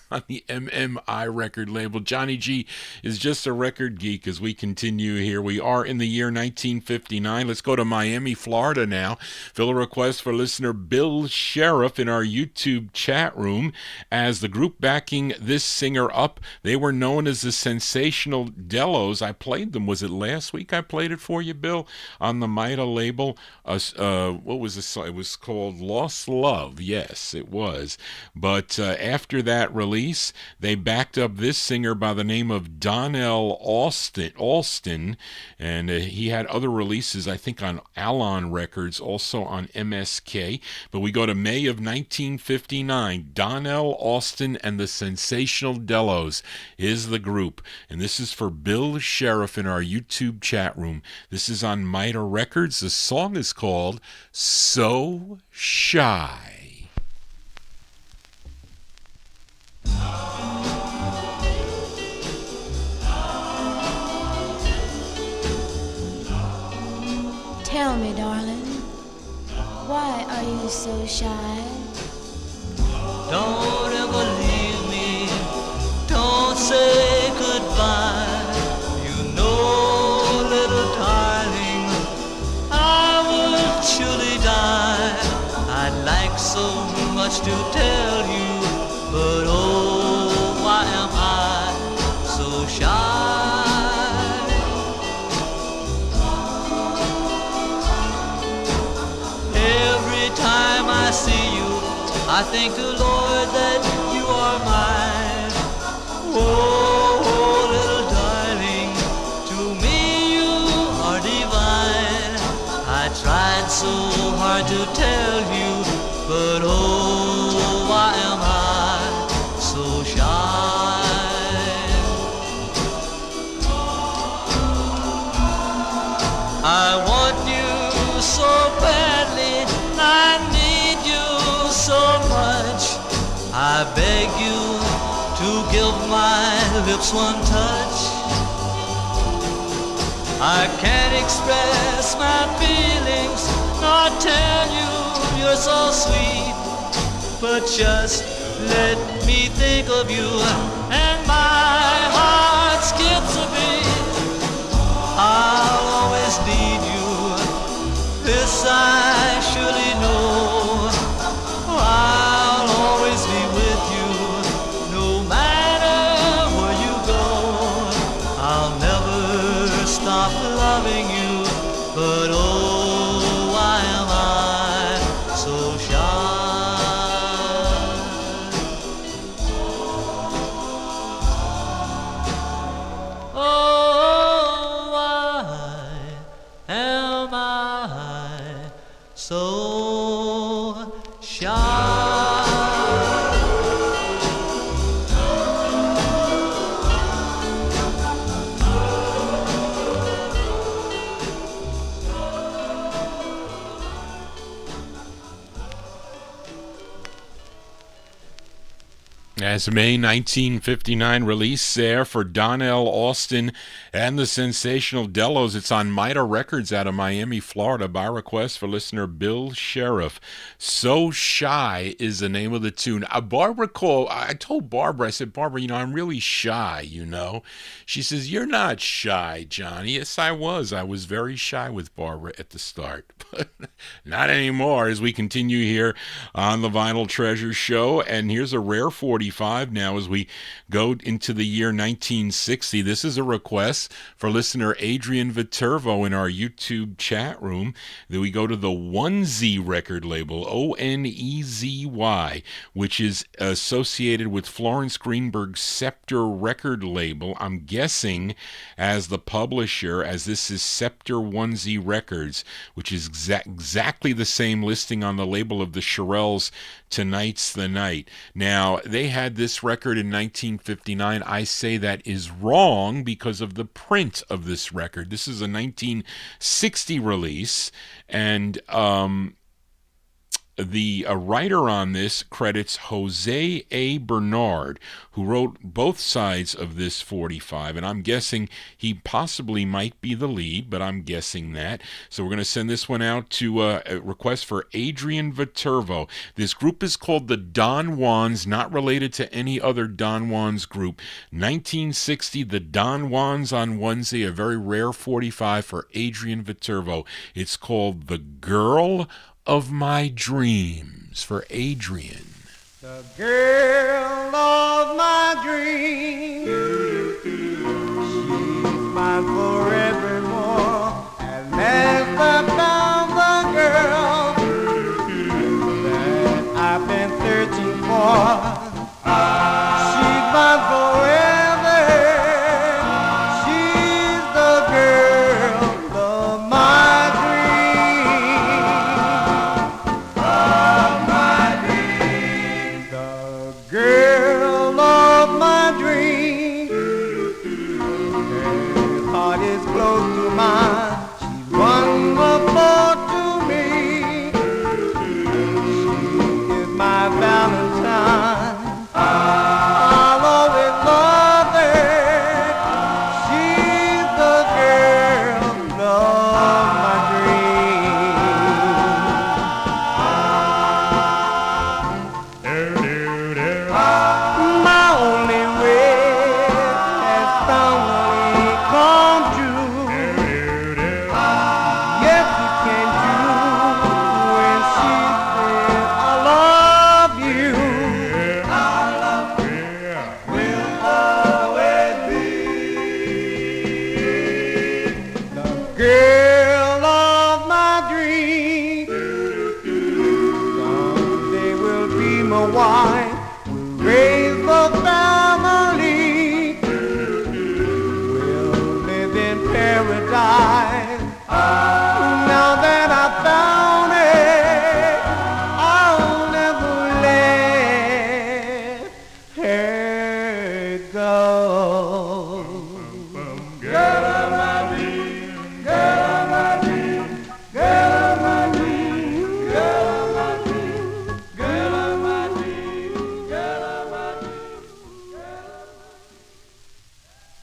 on the MMI record label. Johnny G is just a record geek as we continue here. We are in the year 1959. Let's go to Miami, Florida now. Fill a request for listener Bill Sheriff in our YouTube chat room. As the group backing this singer up, they were known as the Sensational Delos. I played them. Was it last week I played it for you, Bill? On the Mida label. What was this? It was called Lost Love. Yes, it was. But after that release, they backed up this singer by the name of Donell Alston, and he had other releases, I think, on Alon Records, also on MSK. But we go to May of 1959. Donell Alston and the Sensational Delos is the group, and this is for Bill Sheriff in our YouTube chat room. This is on Mida Records. The song is called So Shy. Tell me, darling, why are you so shy? Don't ever leave me, don't say goodbye. You know, little darling, I would surely die. I'd like so much to tell you, but oh, why am I so shy? Every time I see you, I thank the Lord that you are mine. Oh, little darling, to me you are divine. I tried so hard to tell you, but oh, why am I so shy? I want you so badly, I need you so much. I beg you to give my lips one touch. I can't express my feelings, nor tell you you're so sweet, but just let me think of you and my heart skips a beat. I'll always need you, this I surely know. I'll always be with you, no matter where you go. I'll never stop loving you, but oh, why am I so shy? Oh, why am I so shy? As May 1959 release there for Donell, Austin, and the sensational Delos. It's on Mida Records out of Miami, Florida, by request for listener Bill Sheriff. So Shy is the name of the tune. Barbara called. I told Barbara, I said, Barbara, I'm really shy, She says, you're not shy, Johnny. Yes, I was. I was very shy with Barbara at the start, but not anymore as we continue here on the Vinyl Treasure Show. And here's a rare 45 now as we go into the year 1960. This is a request for listener Adrian Viterbo in our YouTube chat room. Then we go to the Onezi record label, Onezi, which is associated with Florence Greenberg's Scepter record label. I'm guessing as the publisher, as this is Scepter Onezi Records, which is exactly the same listing on the label of the Shirelles, Tonight's the Night. Now, they had this record in 1959. I say that is wrong because of the print of this record. This is a 1960 release, and the writer on this credits Jose A. Bernard, who wrote both sides of this 45, and I'm guessing he possibly might be the lead, but I'm guessing that. So we're going to send this one out to a request for Adrian Viterbo. This group is called the Don Juans, not related to any other Don Juans group. 1960, the Don Juans on Onezi, a very rare 45 for Adrian Viterbo. It's called The Girl of My Dreams for Adrian. The girl of my dreams, she's mine forevermore. At last I found the girl that I've been searching for. She's mine forever. She's the girl of my girl of my dreams. Her heart is close to mine. She's wonderful to me. She is my Valentine. I'll always love her. She's the girl of my my only wish has finally come true. girl of my dreams. Someday will be my wife, raise the family, we'll live in paradise. Now that I found it, I'll never let her go. Girl of my dreams, girl of my dreams, girl of my dreams, girl of my dreams, girl of my dreams, girl of my dreams.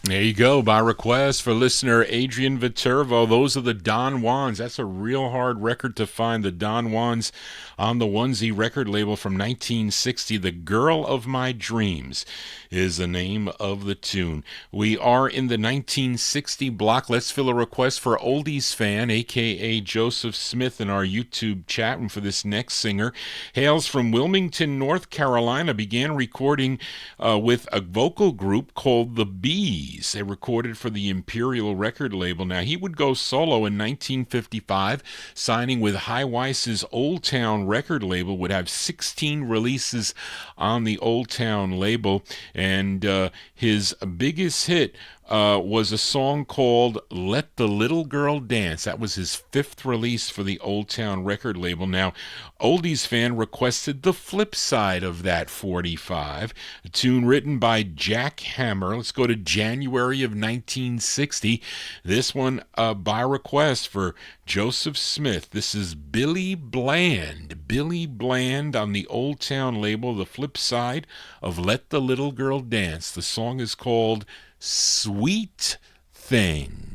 There you go, by request for listener Adrian Viterbo. Those are the Don Juans. That's a real hard record to find, the Don Juans on the Onesie record label from 1960. The Girl of My Dreams is the name of the tune. We are in the 1960 block. Let's fill a request for Oldies Fan, a.k.a. Joseph Smith, in our YouTube chat room for this next singer. Hails from Wilmington, North Carolina. Began recording with a vocal group called the Bees. They recorded for the Imperial record label. Now, he would go solo in 1955, signing with High Weiss's Old Town record label, would have 16 releases on the Old Town label, and his biggest hit was a song called Let the Little Girl Dance. That was his fifth release for the Old Town record label. Now, Oldies Fan requested the flip side of that 45, a tune written by Jack Hammer. Let's go to January of 1960. This one by request for Joseph Smith. This is Billy Bland. Billy Bland on the Old Town label, the flip side of Let the Little Girl Dance. The song is called Sweet Thing.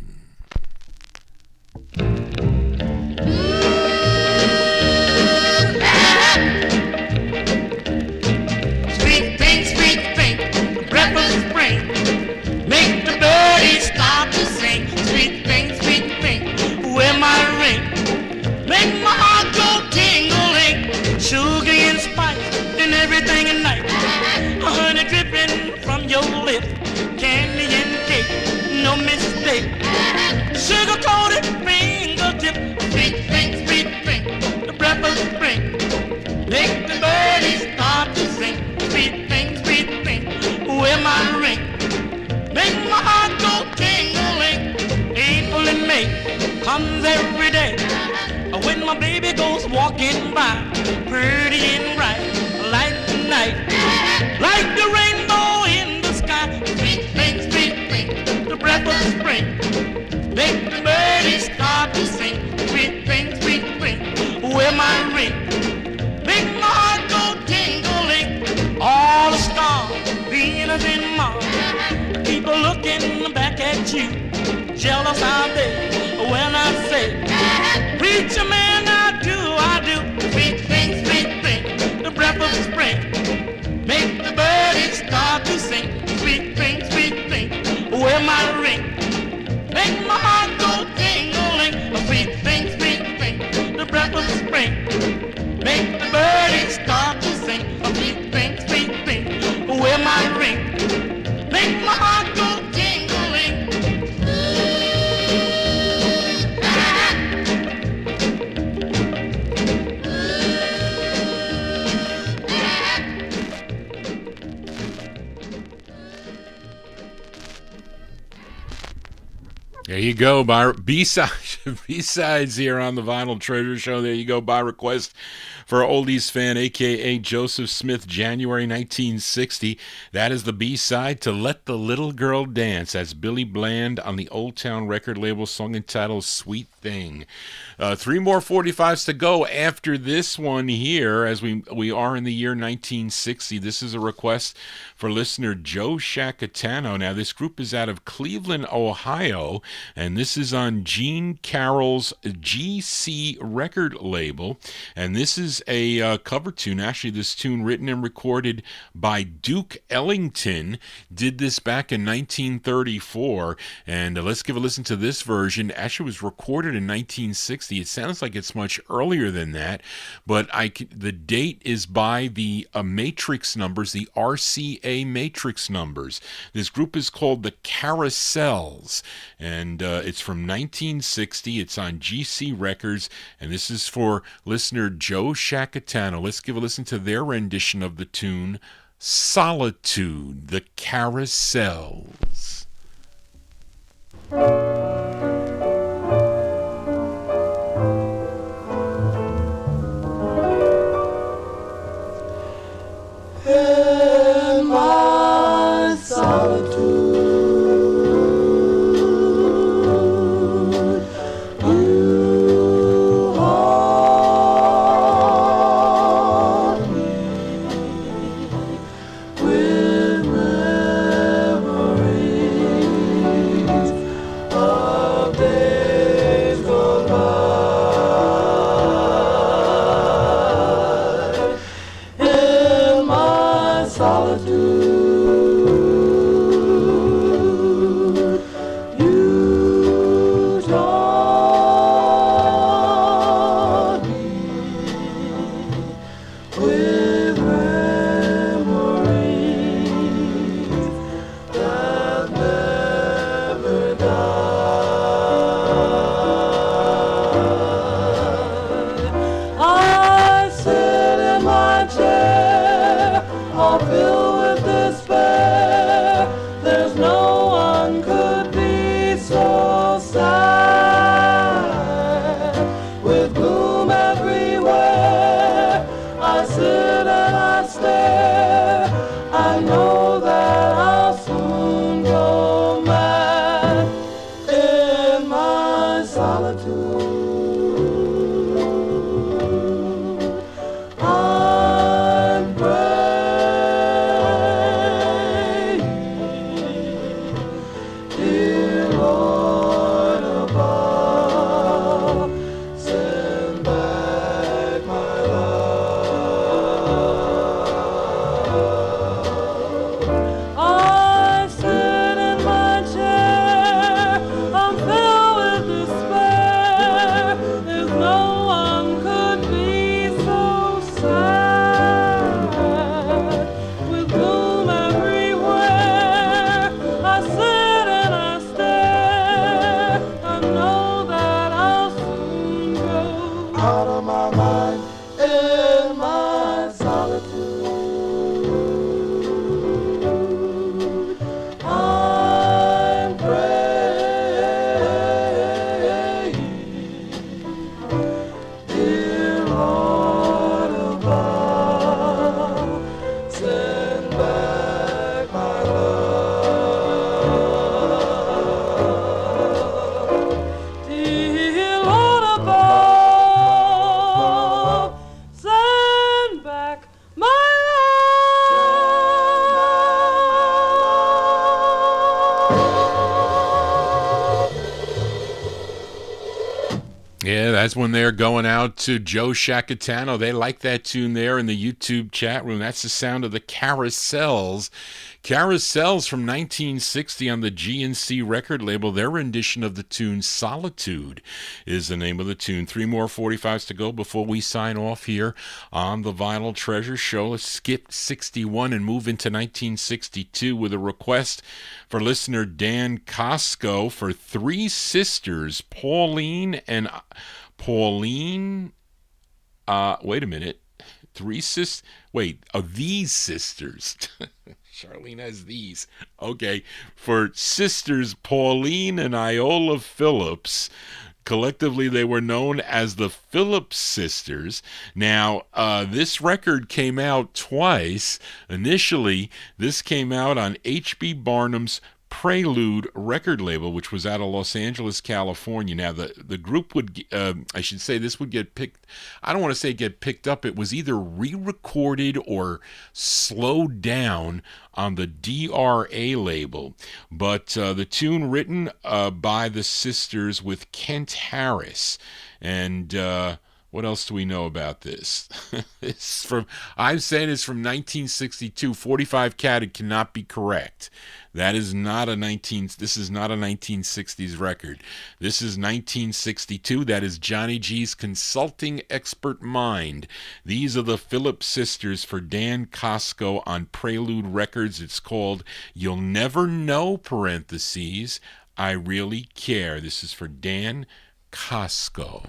Sweet thing, the breath of spring, make the birdies start to sing. Sweet thing, wear my ring, make my heart go tingling. Sugar and spice and everything at night, honey dripping from your lip, candy and cake, no mistake. Sugar-coated fingertip, sweet thing, the breath of spring, make the birdies start to sing. Sweet thing, wear my ring, make my heart go tingling. April and May comes every day, when my baby goes walking by, pretty and bright, like the night, like the rainbow in the sky. Sweet thing, the breath of spring, make the birdies start to sing. Sweet thing, wear my ring, make my heart go tingling. All the stars, Venus and Mars, people looking back at you, jealous are they when I say, preacher man, I do. Sweet thing, the breath of spring, make the birdies start to sing. Sweet thing, wear my ring, make my heart go tingling. Sweet thing, the breath of spring, make the birdies start to sing. Sweet thing, wear my ring, make my heart go tingling. There you go, by B-sides here on the Vinyl Treasure Show. There you go, by request for Oldies Fan, a.k.a. Joseph Smith, January 1960. That is the B-side to Let the Little Girl Dance. That's Billy Bland on the Old Town record label, song entitled Sweet Thing. Three more 45s to go after this one here, as we are in the year 1960. This is a request for listener Joe Shacatano. Now, this group is out of Cleveland, Ohio, and this is on Gene Carroll's GC record label. And this is a cover tune. Actually, this tune written and recorded by Duke Ellington. Did this back in 1934. And let's give a listen to this version. Actually, it was recorded in 1960. It sounds like it's much earlier than that, but the date is by the matrix numbers, the RCA matrix numbers. This group is called the Carousels, and and it's from 1960. It's on GC Records, and this is for listener Joe Shacatano. Let's give a listen to their rendition of the tune Solitude, the Carousels. In my solitude, you haunt me with memories of days gone by. In my solitude, you taught me with memories that never die. I sit in my chair, all filled with despair. There's no one could be so sad. With gloom everywhere, I sit and I stare. I know that I'll soon go mad in my solitude. I'm praying, dear Lord above, send back my love. I sit in my chair, I'm filled with despair. There's no one could be so sad. With gloom everywhere, I sit and I stare. I know that I'll soon go out of my mind in my solitude. I'm praying, dear Lord above, send back my love. Dear Lord above, send back my love. Yeah, that's when they're going out to Joe Shacatano. They like that tune there in the YouTube chat room. That's the sound of the Carousels. Carousels from 1960 on the G&C record label. Their rendition of the tune Solitude is the name of the tune. 3 more 45s to go before we sign off here on the Vinyl Treasure Show. Let's skip 61 and move into 1962 with a request for listener Dan Costco for 3 sisters, Pauline, wait a minute. These sisters. Charlene has these. Okay. For sisters Pauline and Iola Phillips. Collectively, they were known as the Phillips Sisters. Now, this record came out twice. Initially, this came out on H.B. Barnum's Prelude record label, which was out of Los Angeles, California. Now, the group would, I should say, this would get picked, I don't want to say get picked up, it was either re-recorded or slowed down on the DRA label. But the tune written by the sisters with Kent Harris. And what else do we know about this? I'm saying it's from 1962. 45 cat, it cannot be correct. This is not a 1960s record. This is 1962. That is Johnny G's Consulting Expert Mind. These are the Phillips Sisters for Dan Costco on Prelude Records. It's called You'll Never Know, parentheses, I Really Care. This is for Dan Costco.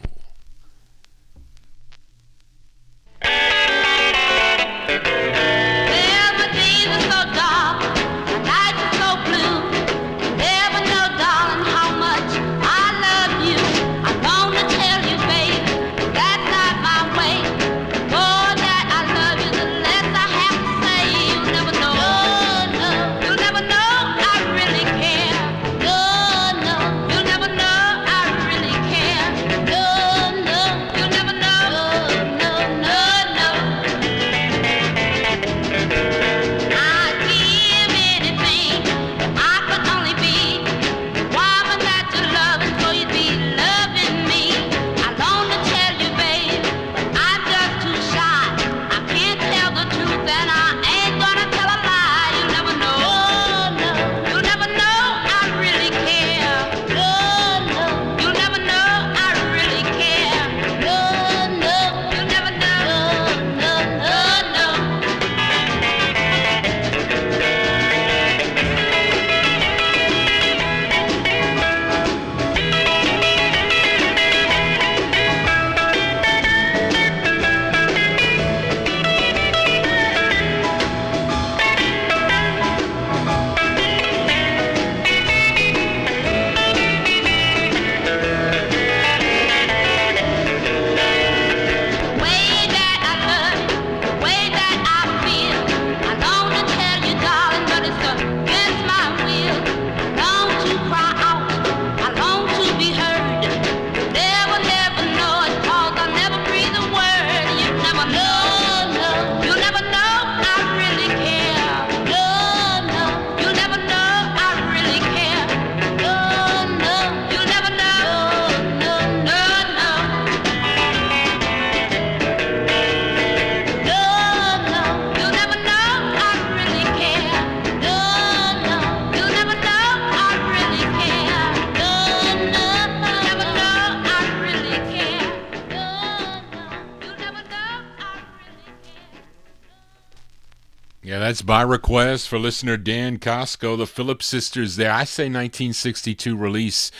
That's by request for listener Dan Costco, the Phillips Sisters there. I say 1962 release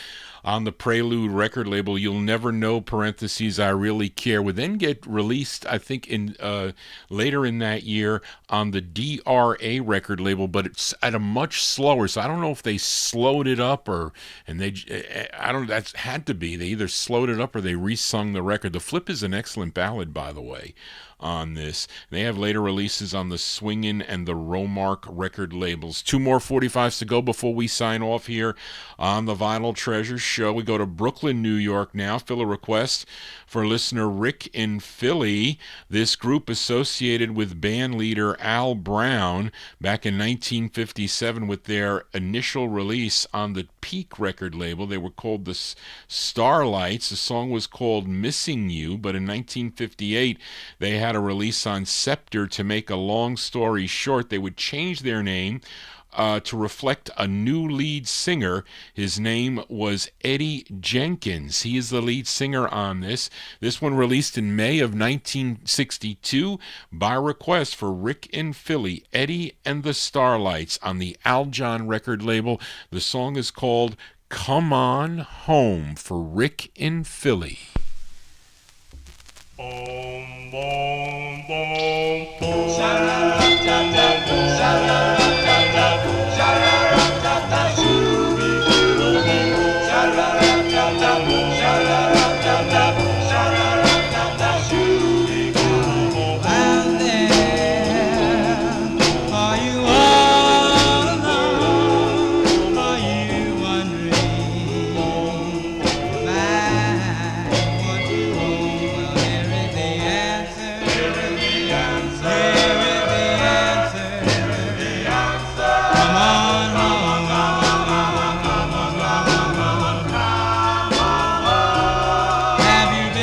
on the Prelude record label. You'll Never Know, parentheses, I Really Care, would then get released, I think, in later in that year on the DRA record label, but it's at a much slower, so I don't know if they slowed it up that's had to be. They either slowed it up or they resung the record. The Flip is an excellent ballad, by the way, on this. They have later releases on the Swingin' and the Romark record labels. 2 more 45s to go before we sign off here on the Vinyltreasures show. We go to Brooklyn, New York now. Fill a request for listener Rick in Philly. This group associated with band leader Al Brown back in 1957 with their initial release on the Peak record label. They were called the Starlights. The song was called Missing You, but in 1958 they had a release on Scepter. To make a long story short, they would change their name to reflect a new lead singer. His name was Eddie Jenkins. He is the lead singer on this. This one released in May of 1962 by request for Rick in Philly, Eddie and the Starlights on the Aljon record label. The song is called Come On Home for Rick in Philly. Boom, boom, boom, boom. Have you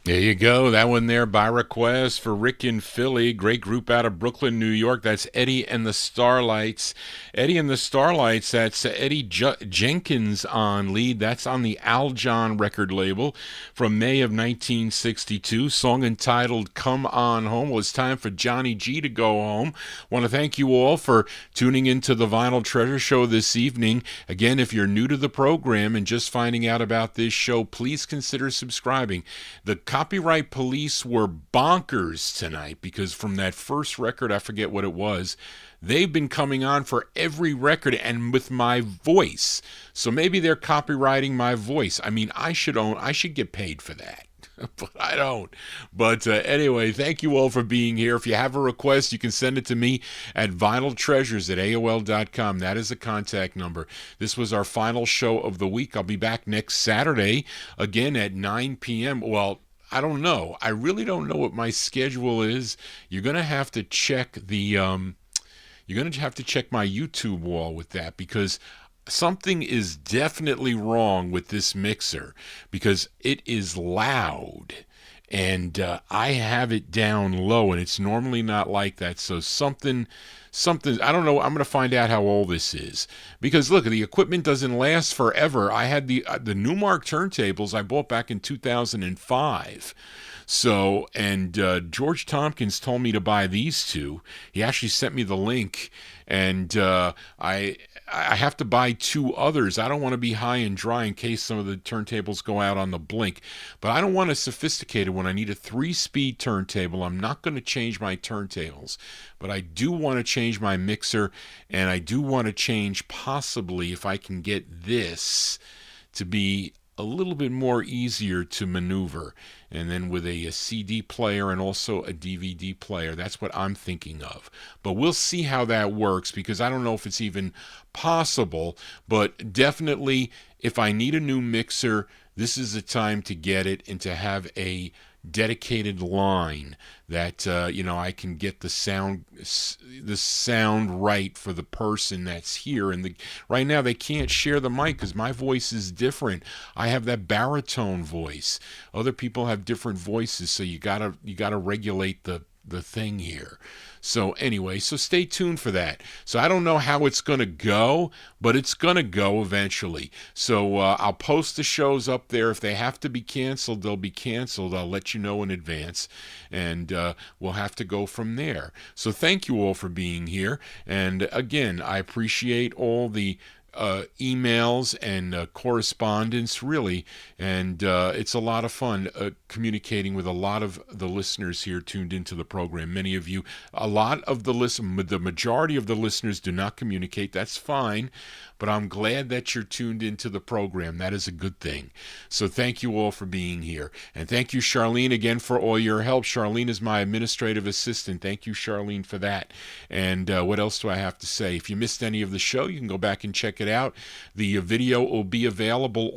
There you go. That one there by request for Rick and Philly. Great group out of Brooklyn, New York. That's Eddie and the Starlights. Eddie and the Starlights, that's Eddie Jenkins on lead. That's on the Aljon record label from May of 1962. Song entitled Come On Home. Well, it's time for Johnny G to go home. Want to thank you all for tuning into the Vinyl Treasure Show this evening. Again, if you're new to the program and just finding out about this show, please consider subscribing. The Copyright Police were bonkers tonight because from that first record, I forget what it was, they've been coming on for every record and with my voice. So maybe they're copywriting my voice. I mean, I should get paid for that. But I don't. But anyway, thank you all for being here. If you have a request, you can send it to me at vinyltreasures@aol.com. That is the contact number. This was our final show of the week. I'll be back next Saturday again at 9 p.m. Well, I don't know. I really don't know what my schedule is. You're going to have to check the you're going to have to check my YouTube wall with that, because something is definitely wrong with this mixer, because it is loud and I have it down low and it's normally not like that. So something, I don't know. I'm going to find out how old this is, because look, the equipment doesn't last forever. I had the Newmark turntables I bought back in 2005. So, and George Tompkins told me to buy these two. He actually sent me the link, and I have to buy two others. I don't want to be high and dry in case some of the turntables go out on the blink. But I don't want a sophisticated one. I need a 3-speed turntable. I'm not going to change my turntables, but I do want to change my mixer, and I do want to change, possibly, if I can get this to be a little bit more easier to maneuver, and then with a CD player and also a DVD player. That's what I'm thinking of, but we'll see how that works, because I don't know if it's even possible. But definitely, if I need a new mixer, this is the time to get it, and to have a dedicated line that I can get the sound right for the person that's here. And right now they can't share the mic because my voice is different. I have that baritone voice. Other people have different voices, so you gotta regulate the thing here. So anyway, so stay tuned for that. So I don't know how it's going to go, but it's going to go eventually. So I'll post the shows up there. If they have to be canceled, they'll be canceled. I'll let you know in advance, and we'll have to go from there. So thank you all for being here. And again, I appreciate all the emails and correspondence, really, and it's a lot of fun communicating with a lot of the listeners here tuned into the program. Many of you, the majority of the listeners do not communicate. That's fine, but I'm glad that you're tuned into the program. That is a good thing. So thank you all for being here, and thank you, Charlene, again for all your help. Charlene is my administrative assistant. Thank you, Charlene, for that. And what else do I have to say? If you missed any of the show, you can go back and check it out. The video will be available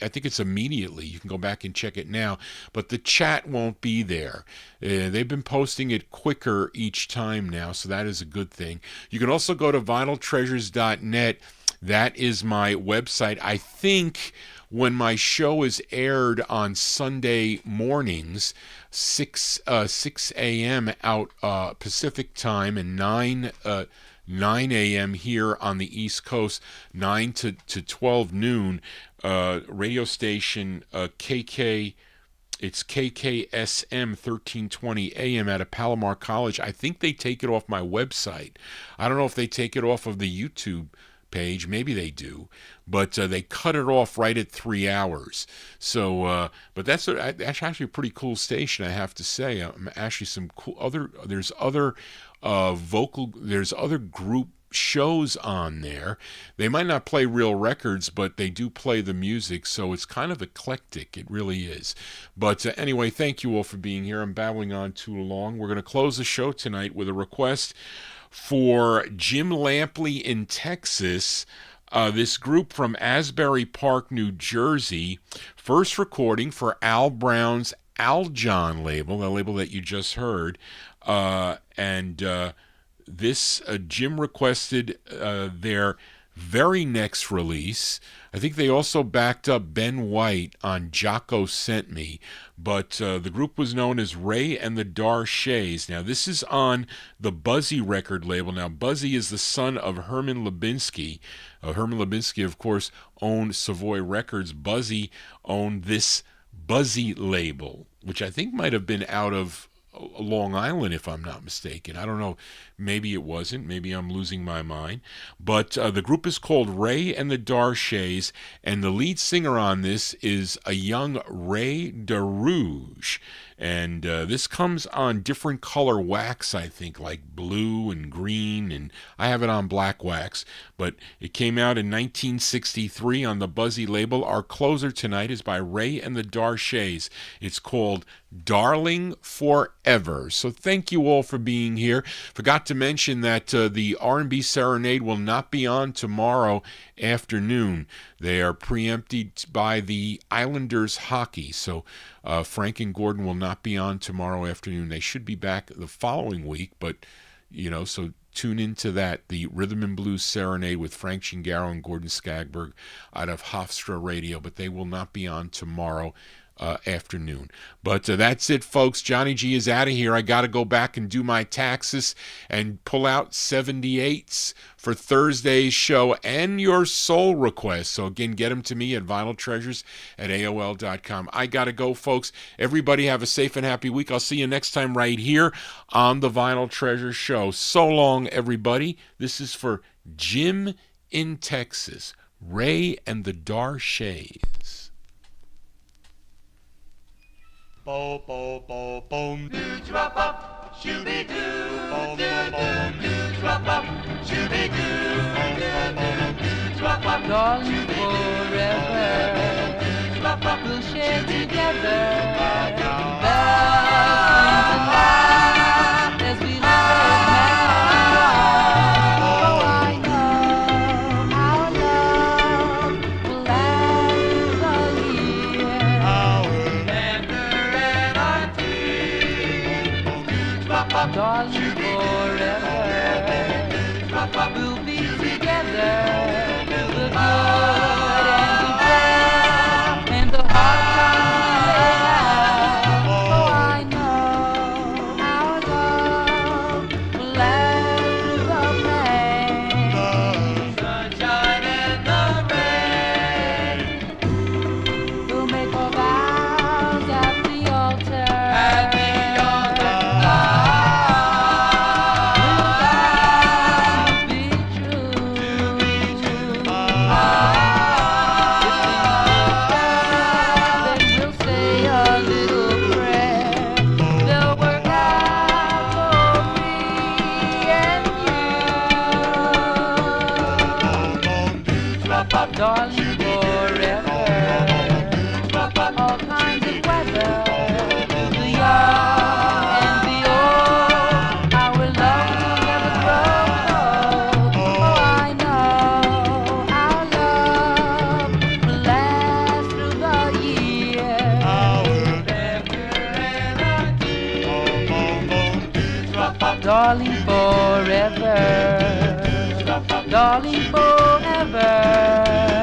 I think it's immediately. You can go back and check it now, but the chat won't be there. They've been posting it quicker each time now, so that is a good thing. You can also go to vinyltreasures.net. That is my website. I think when my show is aired on Sunday mornings, 6 a.m. out Pacific time, and 9 a.m. here on the East Coast, 9 to 12 noon, radio station KK, it's KKSM 1320 AM out of Palomar College. I think they take it off my website. I don't know if they take it off of the YouTube page. Maybe they do, but they cut it off right at 3 hours. So, but that's actually a pretty cool station, I have to say. Actually, some cool there's other group shows on there. They might not play real records, but they do play the music, so it's kind of eclectic. It really is. But anyway, thank you all for being here. I'm babbling on too long. We're going to close the show tonight with a request for Jim Lampley in Texas. This group from Asbury Park, New Jersey. First recording for Al Brown's Aljon label, the label that you just heard. This Jim requested their very next release. I think they also backed up Ben White on Jocko Sent Me, but the group was known as Ray and the Darshays. Now, this is on the Buzzy record label. Now, Buzzy is the son of Herman Lubinsky. Herman Lubinsky, of course, owned Savoy Records. Buzzy owned this Buzzy label, which I think might have been out of Long Island, if I'm not mistaken. I don't know. Maybe it wasn't. Maybe I'm losing my mind. But the group is called Ray and the Darshays, and the lead singer on this is a young Ray DeRouge. And this comes on different color wax, I think, like blue and green, and I have it on black wax. But it came out in 1963 on the Buzzy label. Our closer tonight is by Ray and the Darshays. It's called Darling Forever. So thank you all for being here. Forgot to mention that the R&B Serenade will not be on tomorrow afternoon. They are preempted by the Islanders hockey, so Frank and Gordon will not be on tomorrow afternoon. They should be back the following week, but, so tune into that, the Rhythm and Blues Serenade with Frank Shingaro and Gordon Skagberg out of Hofstra Radio, but they will not be on tomorrow afternoon. But that's it, folks. Johnny G is out of here. I got to go back and do my taxes and pull out 78s for Thursday's show and your soul requests. So again, get them to me at vinyltreasures@aol.com. I got to go, folks. Everybody have a safe and happy week. I'll see you next time right here on the Vinyl Treasure Show. So long, everybody. This is for Jim in Texas, Ray and the Darshays. Bo bo bo boom. Doo-drop up, shooby-doo. Boom boom boom. Doo-drop up, shooby-doo. Doo-drop up, Darling, forever we'll share together best things in life as we live now. Oh, I know our love will last through the years. Darling, forever we'll be together through the good and the bad and the hard times. Oh, I know our love will last through the pain, sunshine and the rain. We'll make our vows at the altar. Darling, forever, all kinds of weather, the young and the old, our love will never grow cold. Oh, I know our love will last through the years. Darling, forever, darling, forever.